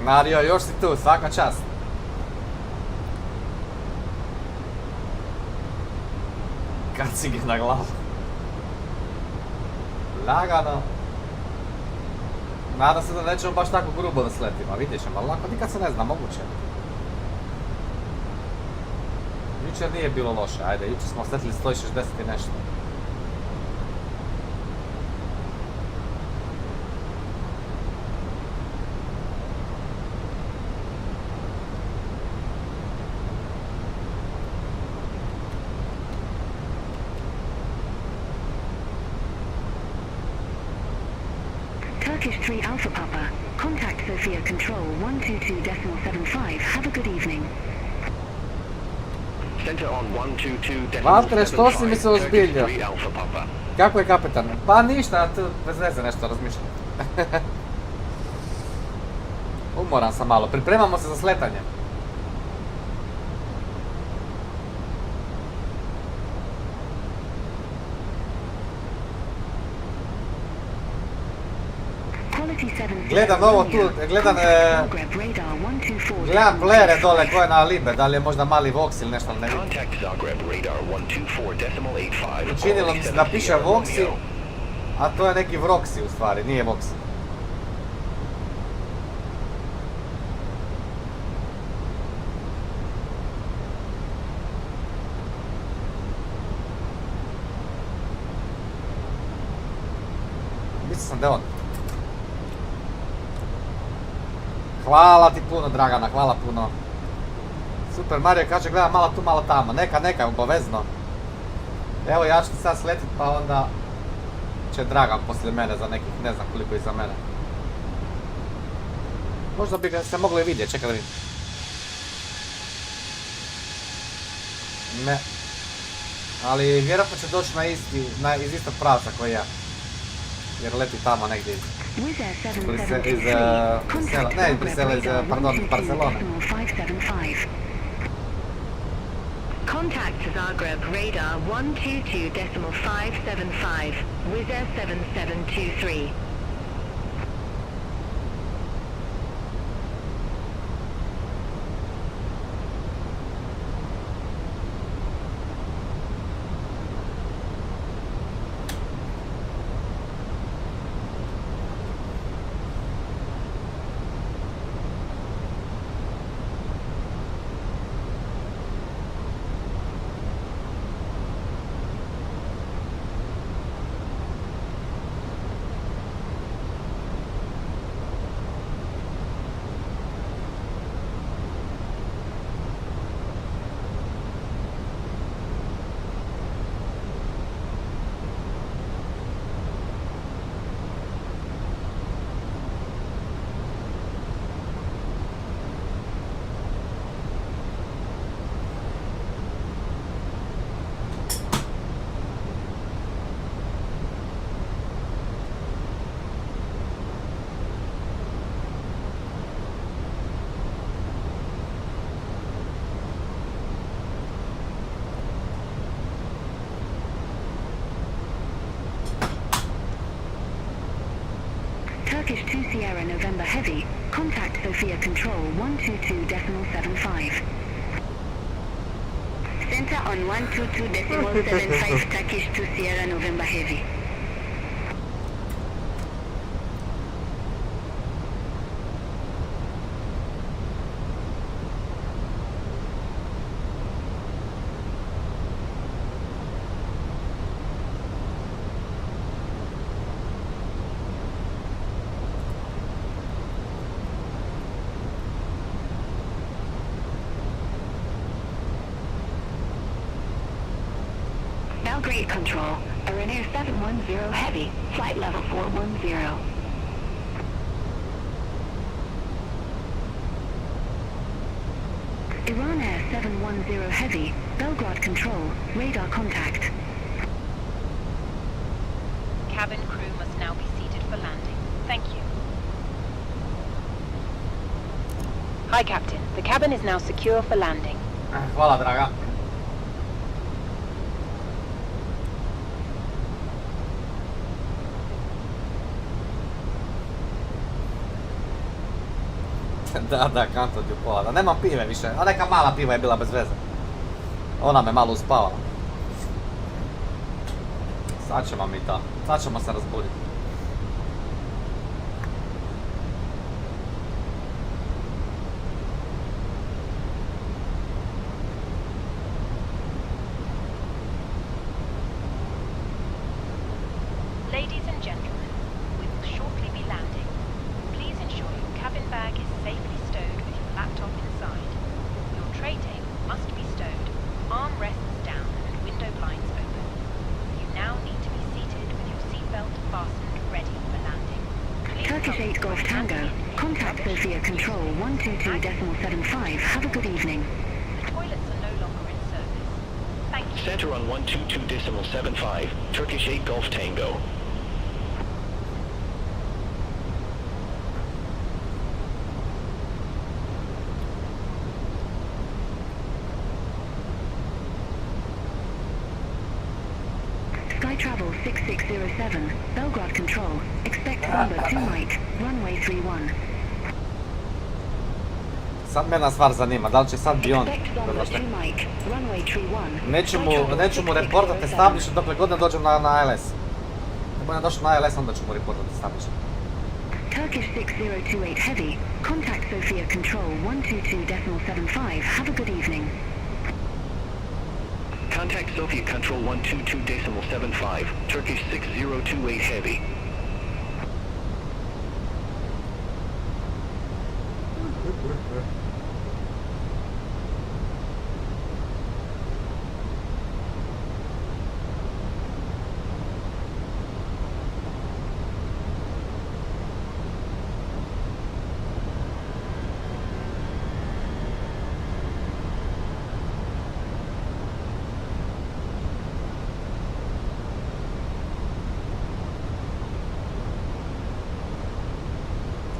Mario, još si tu, svaka čast. Kacige na glavu. Lagano. Nadam se da nećemo baš tako grubo da sletimo, vidjet ćemo, ali lako nikad se ne zna, moguće. Jučer nije bilo loše, ajde, jučer smo sletili 160 i nešto. Turkish 3 Alpha Papa, contact Sofia Control 122.75, have a good evening. Center on 122.75, Valtere, što si mi se Turkish ozbiljio? 3 Alpha Papa. Kako je kapetan? Pa ništa, tu bez veze nešto razmišljam. Umoran sam malo, pripremamo se za sletanje. Gledam ovo tu, gledam plere dole koje na LYBE, da li je možda mali Vox ili nešto, ali ne vidim. Contact Zagreb radar 124.85. Učinilo mi se da piše Voxi, a to je neki Vroxi u stvari, nije Voxi. Mislio sam da je on. Hvala ti puno Dragana, hvala puno. Super Mario kaže gledam malo tu, malo tamo. Neka, obavezno. Evo ja ću sad sletit pa onda će Dragan poslije mene za nekih ne znam koliko iza mene. Možda bi ga se moglo i vidjeti, čekaj da vidim. Ne. Ali vjerojatno će doći iz istog pravca koji ja. Jer leti tamo negdje iz Barcelone. Contact Zagreb radar 122.575, Wizz Air 7723. Turkish 2 Sierra November Heavy, contact Sofia Control 122.75. Center on 122.75 Turkish 2 Sierra November Heavy. Belgrade Control, Air 710 Heavy, flight level 410. Iran Air 710 Heavy, Belgrade Control, radar contact. Cabin crew must now be seated for landing. Thank you. Hi, Captain. The cabin is now secure for landing. Hvala, draga. Da, kanto ti upola. Da nemam pive više, a neka mala piva je bila bez veze. Ona me malo uspavala. Sad ćemo mi to. Sad ćemo se razbuditi. Ladies and gentlemen, we will shortly be landing. Please ensure your cabin bag is safely stowed with your laptop inside. Your tray table must be stowed, armrests down and window blinds open. You now need to be seated with your seatbelt fastened, ready for landing. Please Turkish 8 Golf Tango, contact Sofia Control 122.75. Have a good evening. The toilets are no longer in service. Thank you. Center on 122.75, Turkish 8 Golf Tango. Sky travel 6607, Belgrade control. Expect number 2 right, runway 31. Sad mene stvar zanima, da li će sad Beyond... Neću mu reportati establishment dokle god ne dođem na LS. Kad budem došao na LS, onda ću mu reportati establishment. Turkish 6028 Heavy, contact Sofia Control 122.75, have a good evening. Contact Sofia Control 122.75, Turkish 6028 Heavy.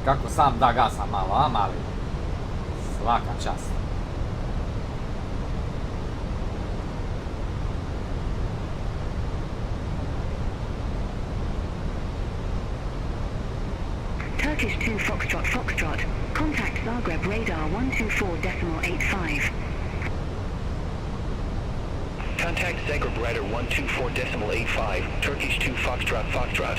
Kako sam da gasa malo, a mali? Svaka čast. Turkish 2 Foxtrot Foxtrot, contact Zagreb radar 124.85. Contact Zagreb radar 124.85, Turkish 2 Foxtrot Foxtrot.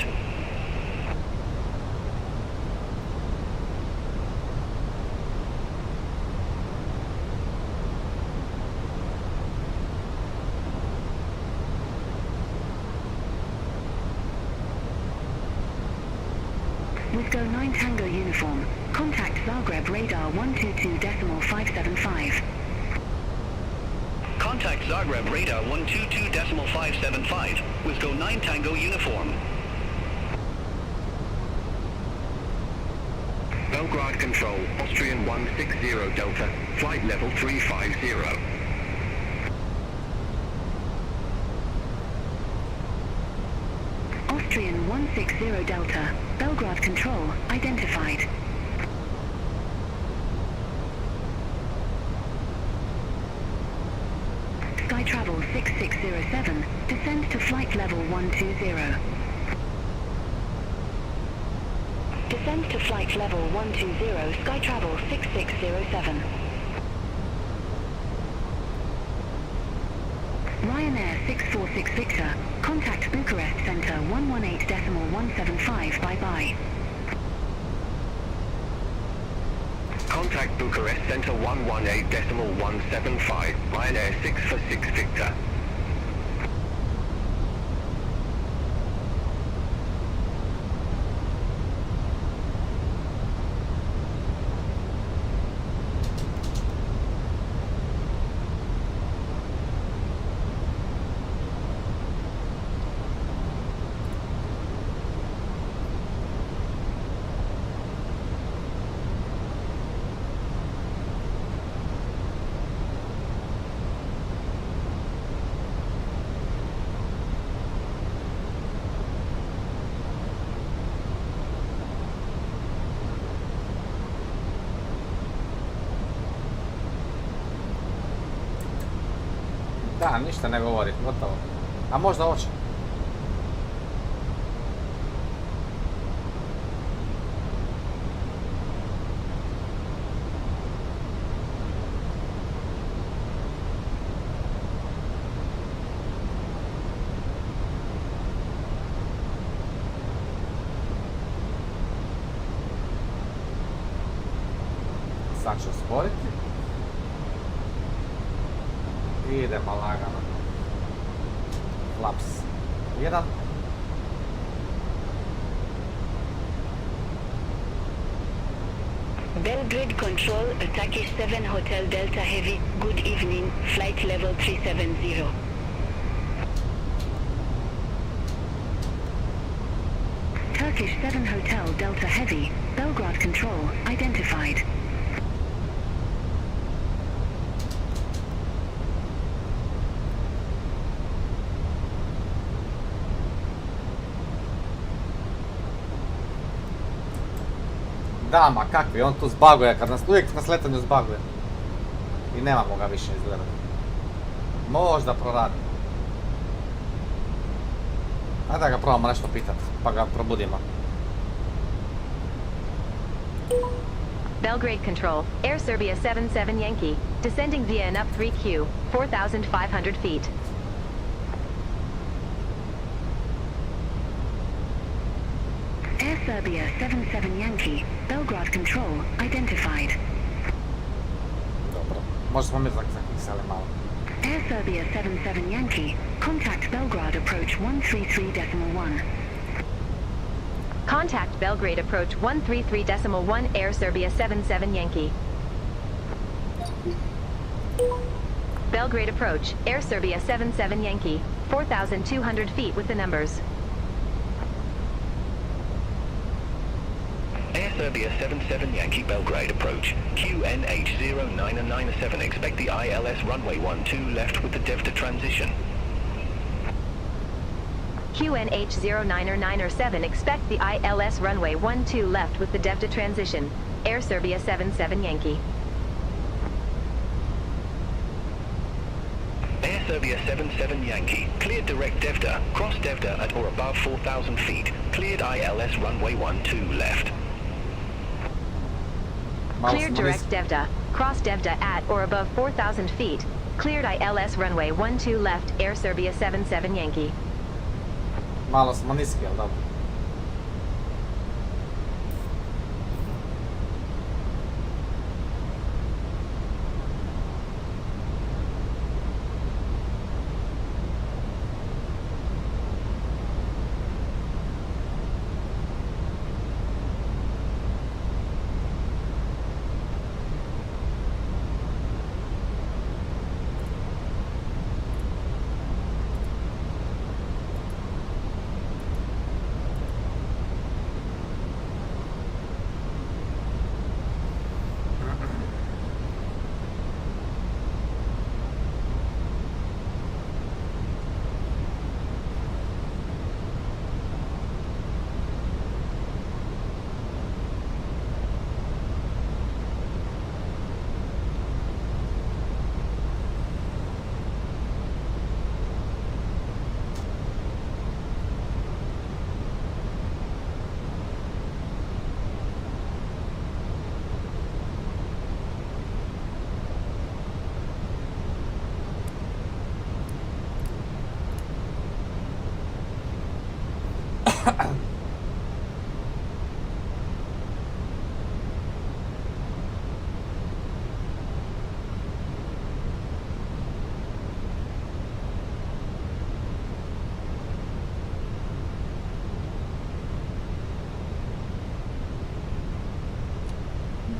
Go 9 Tango uniform. Contact Zagreb radar 122.575. Contact Zagreb radar 122.575. With go 9 Tango uniform. Belgrade control, Austrian 160 Delta, flight level 350. Austrian 160 Delta, Belgrade control, identified. Sky travel 6607, descend to flight level 120. Descend to flight level 120, Sky travel 6607. Ryanair 646 Victor, contact Bucharest Center 118.175, bye-bye. Contact Bucharest Center 118.175, Ryanair 646 Victor. Da, ništa ne govori, gotovo. A možda hoće. Sad ću usporiti. Idemo lagano. Flaps 1. Belgrade control, Turkish 7 Hotel Delta Heavy, good evening, flight level 370. Turkish 7 Hotel Delta Heavy, Belgrade control, identified. Da, ma kakvi, on tu zbaguje, uvijek nas letenju zbaguje. I nemamo ga više izgleda. Možda proradi. Ajde da ga probamo nešto pitat, pa ga probudimo. Belgrade Control, Air Serbia 77 Yankee, descending via an up 3Q, 4,500 feet. Air Serbia 77 Yankee, Belgrade Control, identified. Dobro, možda smo mi zakisali malo. Air Serbia 77 Yankee, contact Belgrade approach 133.1. Contact Belgrade approach 133.1 Air Serbia 77 Yankee. Belgrade approach, Air Serbia 77 Yankee, 4,200 feet with the numbers. Air Serbia 77 Yankee Belgrade approach. QNH0997. Expect the ILS runway 12 left with the Devta transition. QNH0997. Expect the ILS runway 12 left with the Devta transition. Air Serbia 77 Yankee. Air Serbia 77 Yankee. Cleared direct Devta. Cross Devta at or above 4,000 feet. Cleared ILS runway 12 left. Cleared direct Devta. Cross Devta at or above 4,000 feet. Cleared ILS runway 12 left. Air Serbia 77 Yankee. Malo smo niski, ali dobro.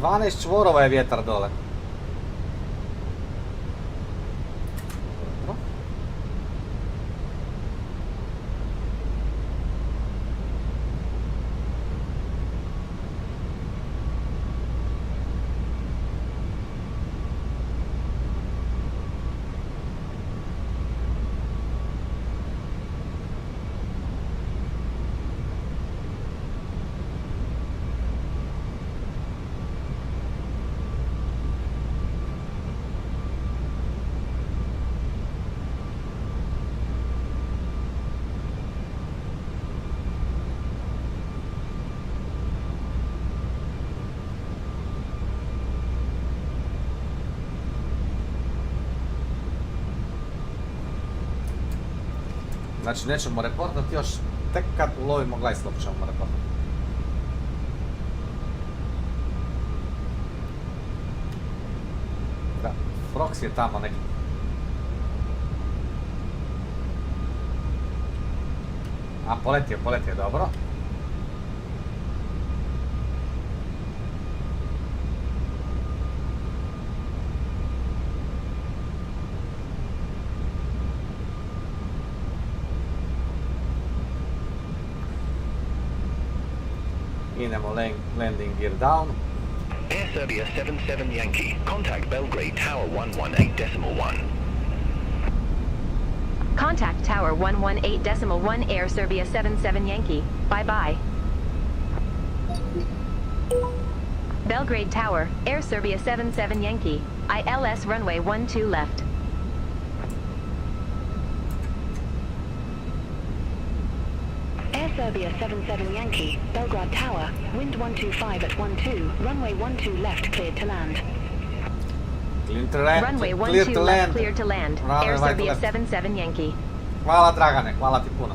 Dvanaest čvorova je vjetar dole. Dobro. Znači nećemo reportati još, tek kad ulovimo glajslop ćemo reportati. Da, proxy je tamo neki. A poletio, dobro. Idemo landing gear down. Air Serbia 77 Yankee. Contact Belgrade Tower 118.1. Contact Tower 118.1 Air Serbia 77 Yankee. Bye-bye. Belgrade Tower, Air Serbia 77 Yankee. ILS runway 12 left. Air Serbia 77 Yankee, Belgrade Tower, wind 125 at 12, runway 12 left cleared to land. Runway 12 left cleared to land. Air Serbia 77 Yankee. Hvala Dragane, hvala ti puno.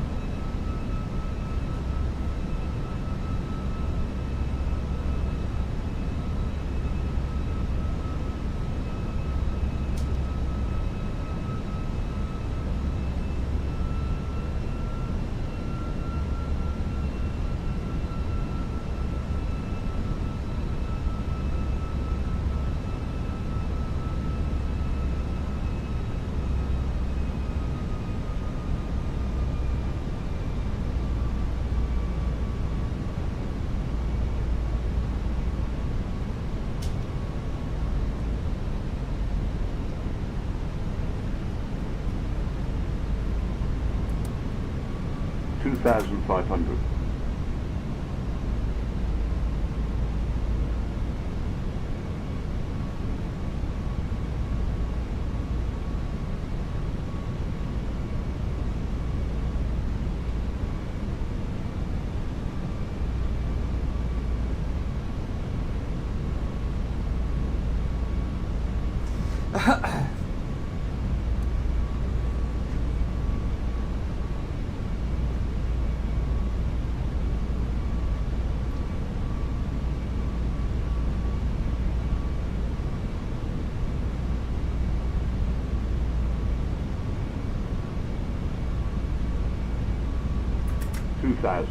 $2,500. $2,000.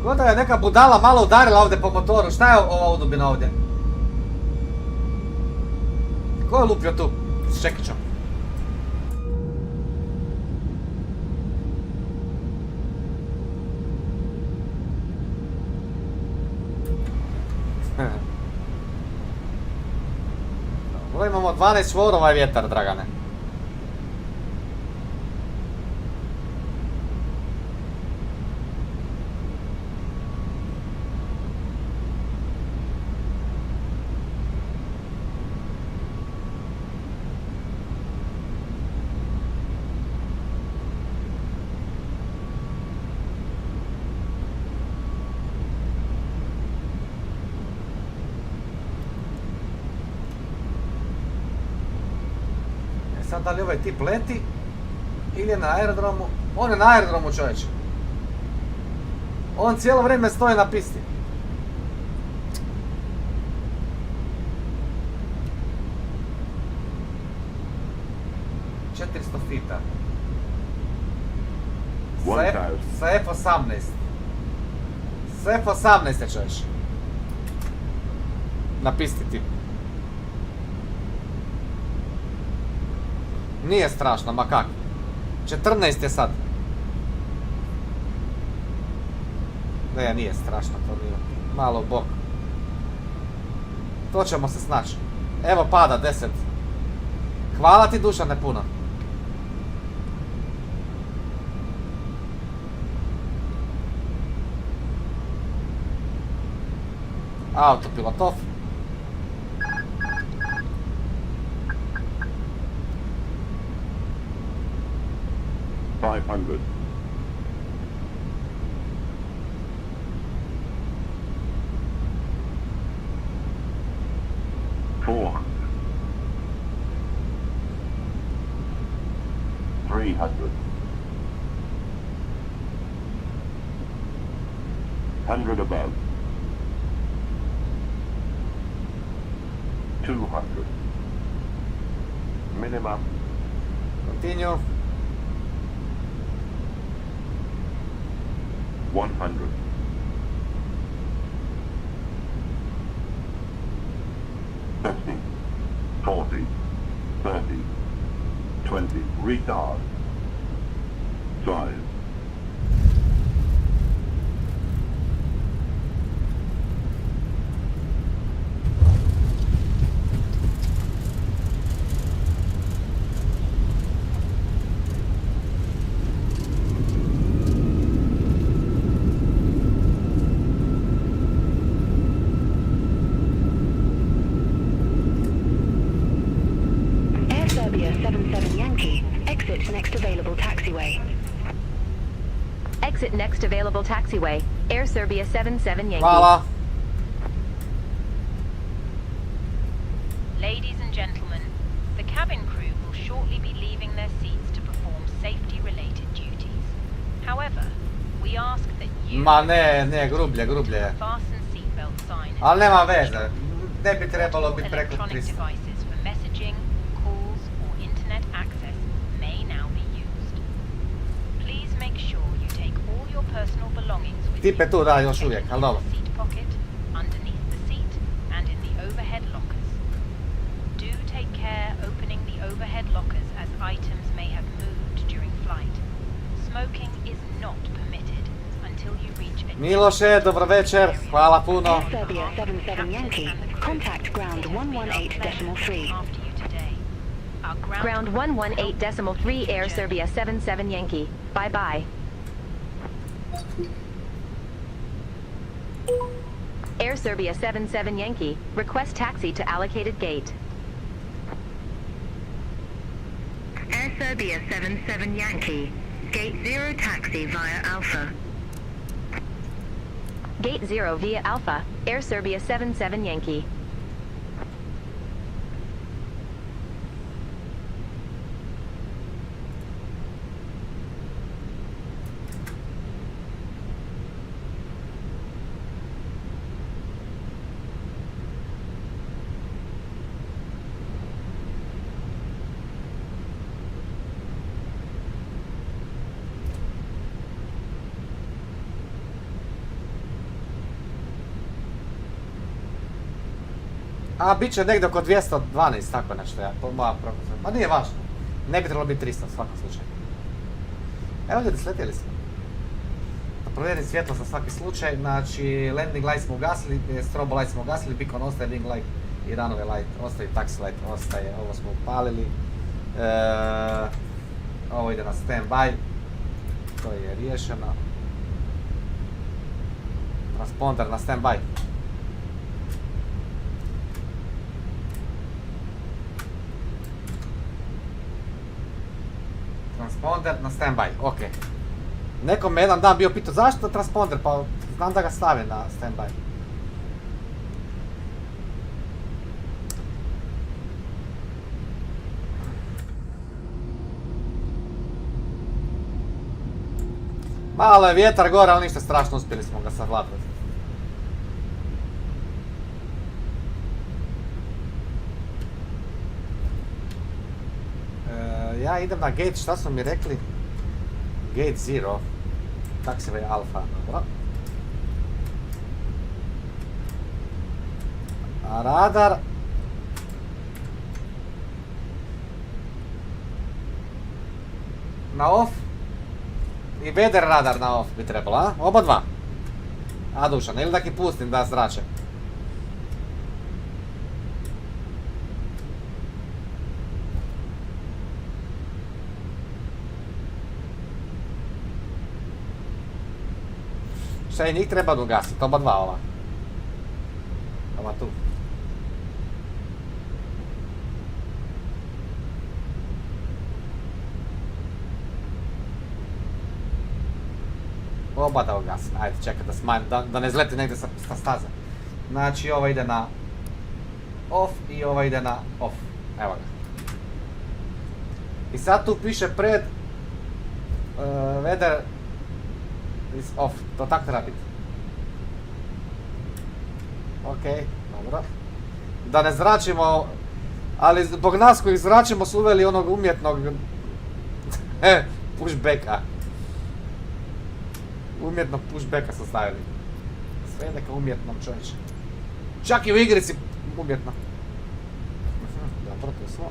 Goda je neka budala malo udarila ovdje po motoru. Šta je ova udubina ovdje? Ko je lupio tu s čekićom? Ovo imamo 12 čvorova vjetar, Dragane. Sad da li ovaj tip leti ili je na aerodromu? On je na aerodromu, čovječe. On cijelo vrijeme stoji na pisti. $400 fita. Sa F-18. Sa F-18 je, čovječe. Na pisti tip. Nije strašno, ma kak. 14 je sad. Ne, nije strašno, to nije. Malo u bok. To ćemo se snaći. Evo pada 10. Hvala ti, Dušane, puno. Autopilot off. $500. $400. $300. $100 above. $200. Minimum. Continue. 100. $50. $40. $30. $20. Retard. 5. taxiway. Exit next available taxiway, Air Serbia 77 Yankee. Hvala. Ladies and gentlemen, the cabin crew will shortly be leaving their seats to perform safety-related duties. However, we ask that you Ma ne, grublje. fasten seatbelt sign. Ali nema veze. Ne bi trebalo biti preko Electronic 300. devices for messaging, calls, or internet access may now be used. Please make sure you take all your personal belongings with Tipe you. tu, da, još uvijek, ali dobro. In the seat pocket, underneath the seat, and in the overhead lockers. Do take care opening the overhead lockers as items may have moved during flight. Smoking is not permitted until you reach a Miloše, dobro večer. Hvala puno. Air Serbia 77 Yankee, contact ground 118.3. after you today. Our Ground 118.3 Air Serbia 77 Yankee. Bye bye. Air Serbia 77 Yankee, request taxi to allocated gate. Air Serbia 77 Yankee. Gate 0 taxi via Alpha. Gate 0 via Alpha, Air Serbia 77 Yankee. A, bit će negdje oko 212, tako nešto, moja prognoza. Ma nije važno. Ne bi trebalo biti 300 u svakom slučaju. Evo ljudi, sletjeli smo. Da provjerim svjetlo za svaki slučaj, znači landing light smo ugasili, strobo light smo ugasili, beacon ostaje, wing light i runway light ostaje, taxi light ostaje, ovo smo upalili. Ovo ide na standby, to je riješeno. Transponder na standby. Transponder na standby, ok. Nekom me jedan dan bio pitao zašto transponder, pa znam da ga stavim na standby. Malo je vjetar gore, ali ništa strašno, uspjeli smo ga savladati. Ja idem na gate, šta su mi rekli? Gate 0. Taxiway Alpha, dobro. A radar... Na off. I weather radar na off bi trebalo, a? Oba dva. A Dušan, ili da ki pustim da zrače? Šta i njih treba ugasiti, oba dva ova. Ova tu. Oba da ugasim, ajde čekaj da smanjim, da ne zleti negdje sa staze. Znači ovo ide na off i ovo ide na off, evo ga. I sad tu piše pred weather is off, to tako treba biti. Ok, dobro. Da ne zračimo, ali zbog nas koji zračimo su uveli onog umjetnog pushbacka. Umjetnog pushbacka su stavili. Sve je neka umjetnom čovječe. Čak i u igri si umjetno. Dobro, tu smo.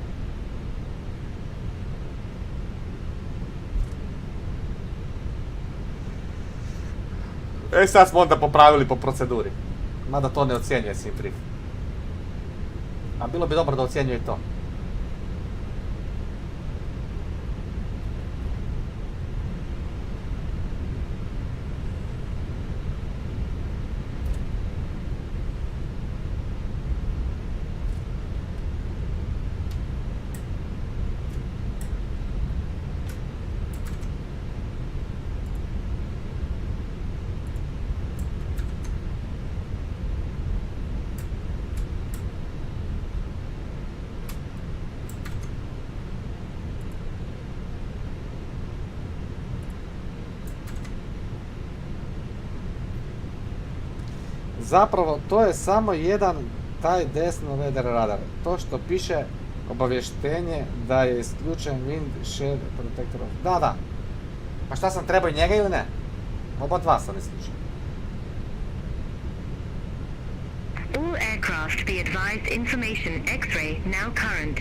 E sad smo onda popravili po proceduri. Mada to ne ocjenjuje SimPriv. A bilo bi dobro da ocjenjuje i to. Zapravo, to je samo jedan taj desno weather radar. To što piše obavještenje da je isključen wind shear protector. Da. Pa šta sam trebao i njega ili ne? Oba dva sam isključen. All aircraft be advised information X-ray now current.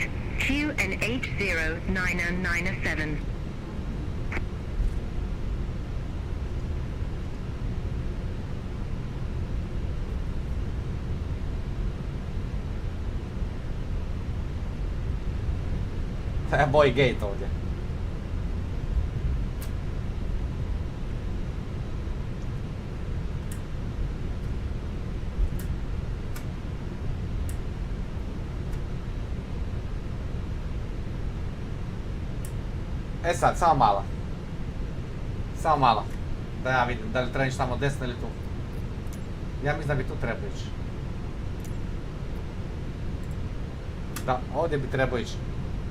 QNH0997. Boy gate ovdje. E sad, samo malo. Da ja vidim, da li treba ići tamo desno ili tu. Ja mislim da bi tu trebao ići. Da, ovdje bi trebao ići.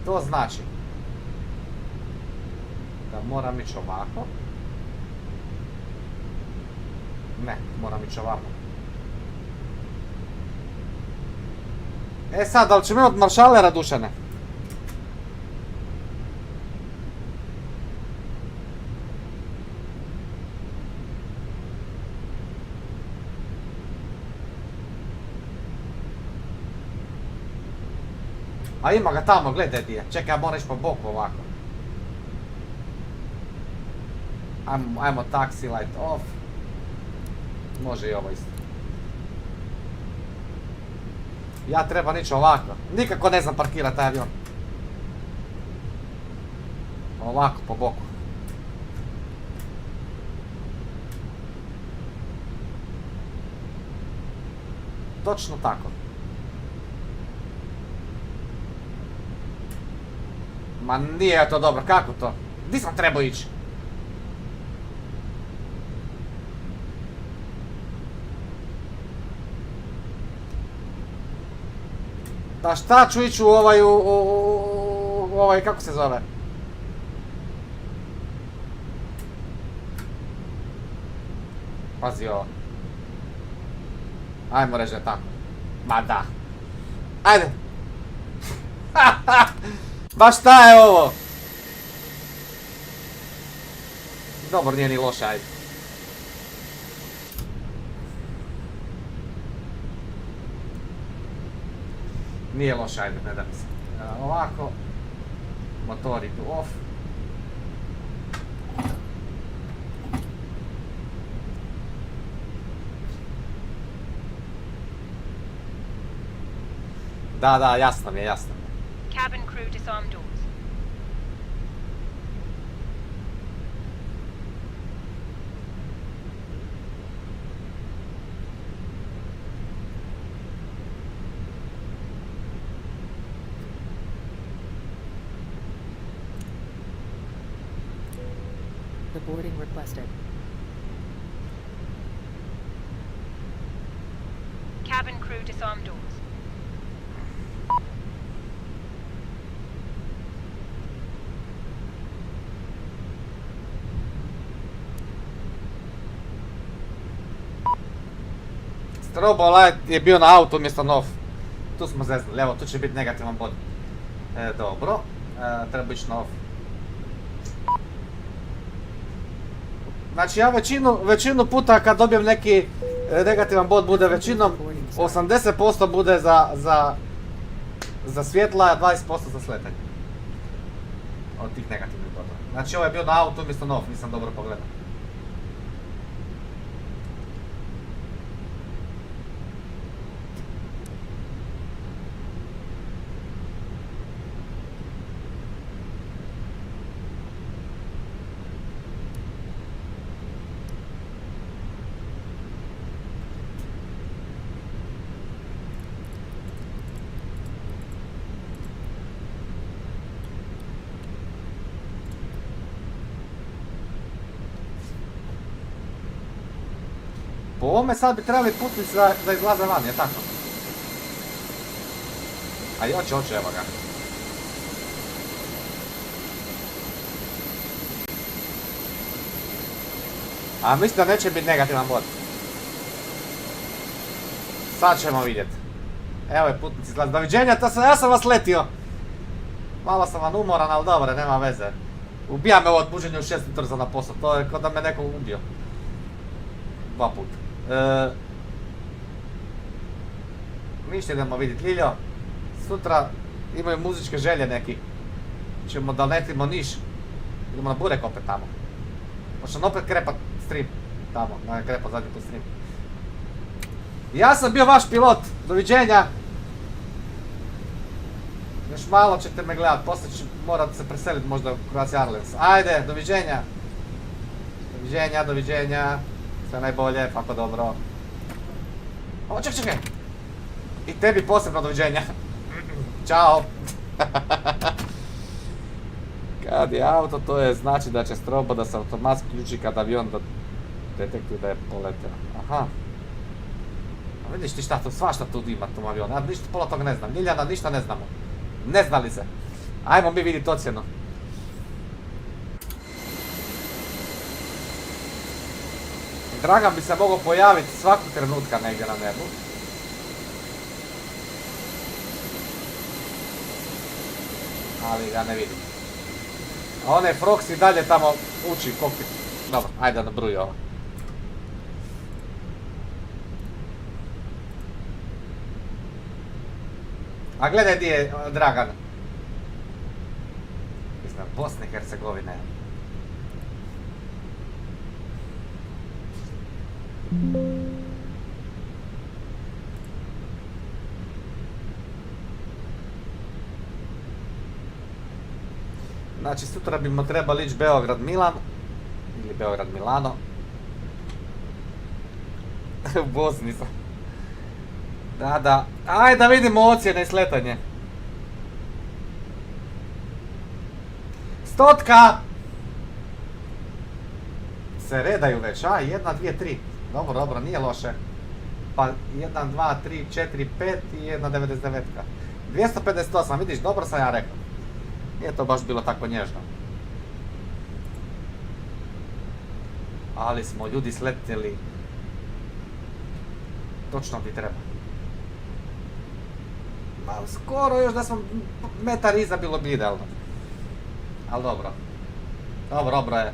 To znači da moram ići ovako. Ne, moram ići ovako. E sad, da li ćemo imati maršalera, Dušane? A ima ga tamo, gledaj di je. Čekaj, ja moram ići po boku ovako. Ajmo taxi light off. Može i ovo isto. Ja trebam ići ovako. Nikako ne znam parkirati taj avion. Ovako, po boku. Točno tako. Ma nije to dobro, kako to? Gdje sam trebao ići? Da šta ću ići u ovaj, kako se zove? Pazi ovo. Ajmo reći da je tako. Ma da. Ajde. Ba šta je ovo? Dobro, nije ni loše, ajde. Nije loše, ajde, ne da mi se. Ovako. Motor idu off. Da, jasno mi je. Cabin crew disarm doors. The boarding requested. Cabin crew disarm doors. Strobo light je bio na auto umjesto nov. Tu smo zeznuli, evo tu će biti negativan bod. Dobro, treba ići nov. Znači ja većinu puta kad dobijem neki negativan bod bude većinom 80% bude za svjetla, a 20% za sletanje. Od tih negativnih bodova. Znači ovo je bio na auto umjesto nov, nisam dobro pogledao. Po ovome sad bi trebali putnici da izlaze van, je tako? A i hoće, evo ga. A mislim da neće biti negativan bod. Sad ćemo vidjeti. Evo je putnici izlazi. Doviđenja, ja sam vas letio. Malo sam vam umoran, ali dobro, nema veze. Ubija me ovo buđenje u 6 utrza na posao, to je kao da me neko ubio. 2 puta. Ništa idemo vidjeti, Ljiljo. Sutra imaju muzičke želje neki. Ćemo da letimo Niš. Idemo na Burek opet tamo. Možemo opet krepat stream. Tamo, da je krepat zadnji put stream. Ja sam bio vaš pilot, doviđenja. Još malo ćete me gledat, poslije ću morat se preseliti možda u Croatia Airlines. Ajde, doviđenja. Doviđenja, doviđenja. Sve najbolje, tako dobro. O, čekaj. I tebi posebno doviđenja. Ćao. Kad je auto, to je znači da će strobo da se automatski ključi kad avion detektuje da je poletio. Aha. A vidiš ti šta tu, svašta tu ima u tom avionu. Ja ništa pola toga ne znam. Ljiljana, ništa ne znamo. Ne znali se. Ajmo mi vidjeti ocjenu. Dragan bi se mogao pojaviti svakog trenutka negdje na nebu. Ali ga ne vidim. A onaj Froxy dalje tamo uči kokpit. Dobro, ajde da bruji ovo. A gledaj gdje je Dragan. Mislim, Bosne i Hercegovine. Znači, sutra bi mu trebali ići Beograd-Milan. Ili Beograd-Milano. U Bosni sam. Da. Ajde da vidimo ocjene i sletanje. 100 se redaju već, a? 1, 2, 3. Dobro, nije loše. Pa 1, 2, 3, 4, 5 i 1,99. 258, vidiš, dobro sam ja rekao. Nije to baš bilo tako nježno. Ali smo ljudi sletjeli točno ti treba. Skoro još da smo metar iza bilo bi idealno. Ali dobro. Dobro je.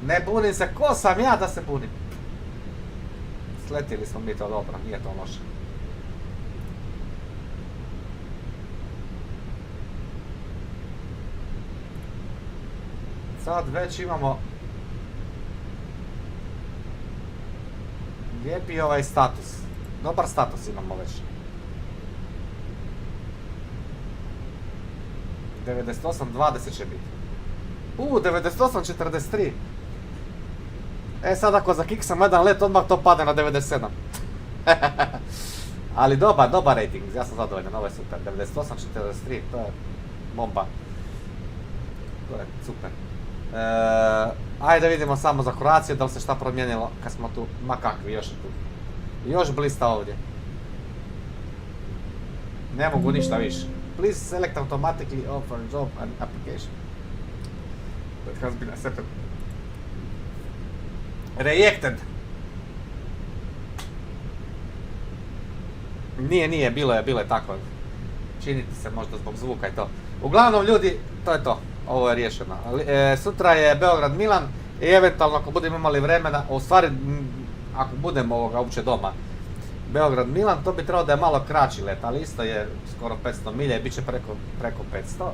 Ne bunim se, ko sam ja da se bunim? Sletjeli smo mi to dobro, nije to loše. Sad već imamo lijepi ovaj status. Dobar status imamo već. 98.20 će biti. 98.43. Sad ako zakiksam jedan let, odmah to pade na 97. Ali dobar rating, ja sam zadovoljan, ovo je super. 98.43, to je bomba. To je super. Ajde vidimo samo za Croaciju, da li se šta promijenilo kad smo tu, ma kakvi, još je tu. Još blista ovdje. Ne mogu ništa više. Please select automatically offer job and application. That has been accepted. Rejected. Nije, bilo je tako. Činiti se možda zbog zvuka i to. Uglavnom ljudi, to je to. Ovo je riješeno. Sutra je Beograd-Milan i eventualno ako budemo imali vremena, u stvari ako budemo uopće doma, Beograd-Milan, to bi trebalo da je malo kraći let, ali isto je skoro 500 milja i bit će preko 500.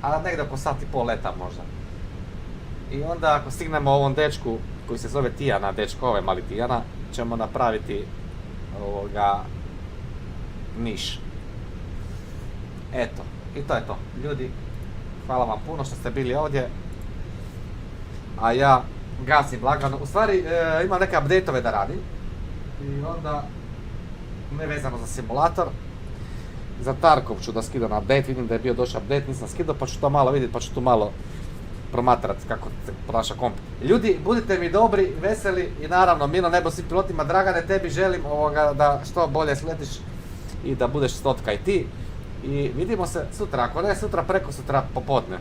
A negdje oko sat i pol leta možda. I onda ako stignemo ovom dečku koji se zove Tijana, dečko ove mali Tijana, ćemo napraviti Niš. Eto, i to je to. Ljudi, hvala vam puno što ste bili ovdje. A ja gasim lagano. U stvari imam neke update-ove da radim. I onda, ne vezano za simulator, za Tarkov ću da skidam update, vidim da je bio došao update, nisam skidao, pa ću to malo vidjeti, pa ću tu malo promatrati kako se ponaša komp. Ljudi, budite mi dobri, veseli i naravno, milo nebo svim pilotima. Dragane, tebi želim da što bolje sletiš i da budeš 100 i ti. I vidimo se sutra, ako ne sutra, preko sutra popodne.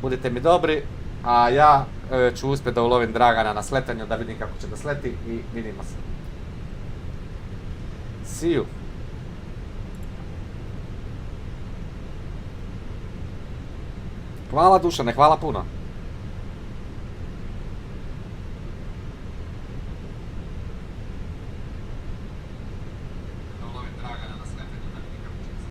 Budite mi dobri, a ja ću uspjeti da ulovim Dragana na sletanju, da vidim kako će da sleti i vidimo se. See you. Hvala Dušane, hvala puno.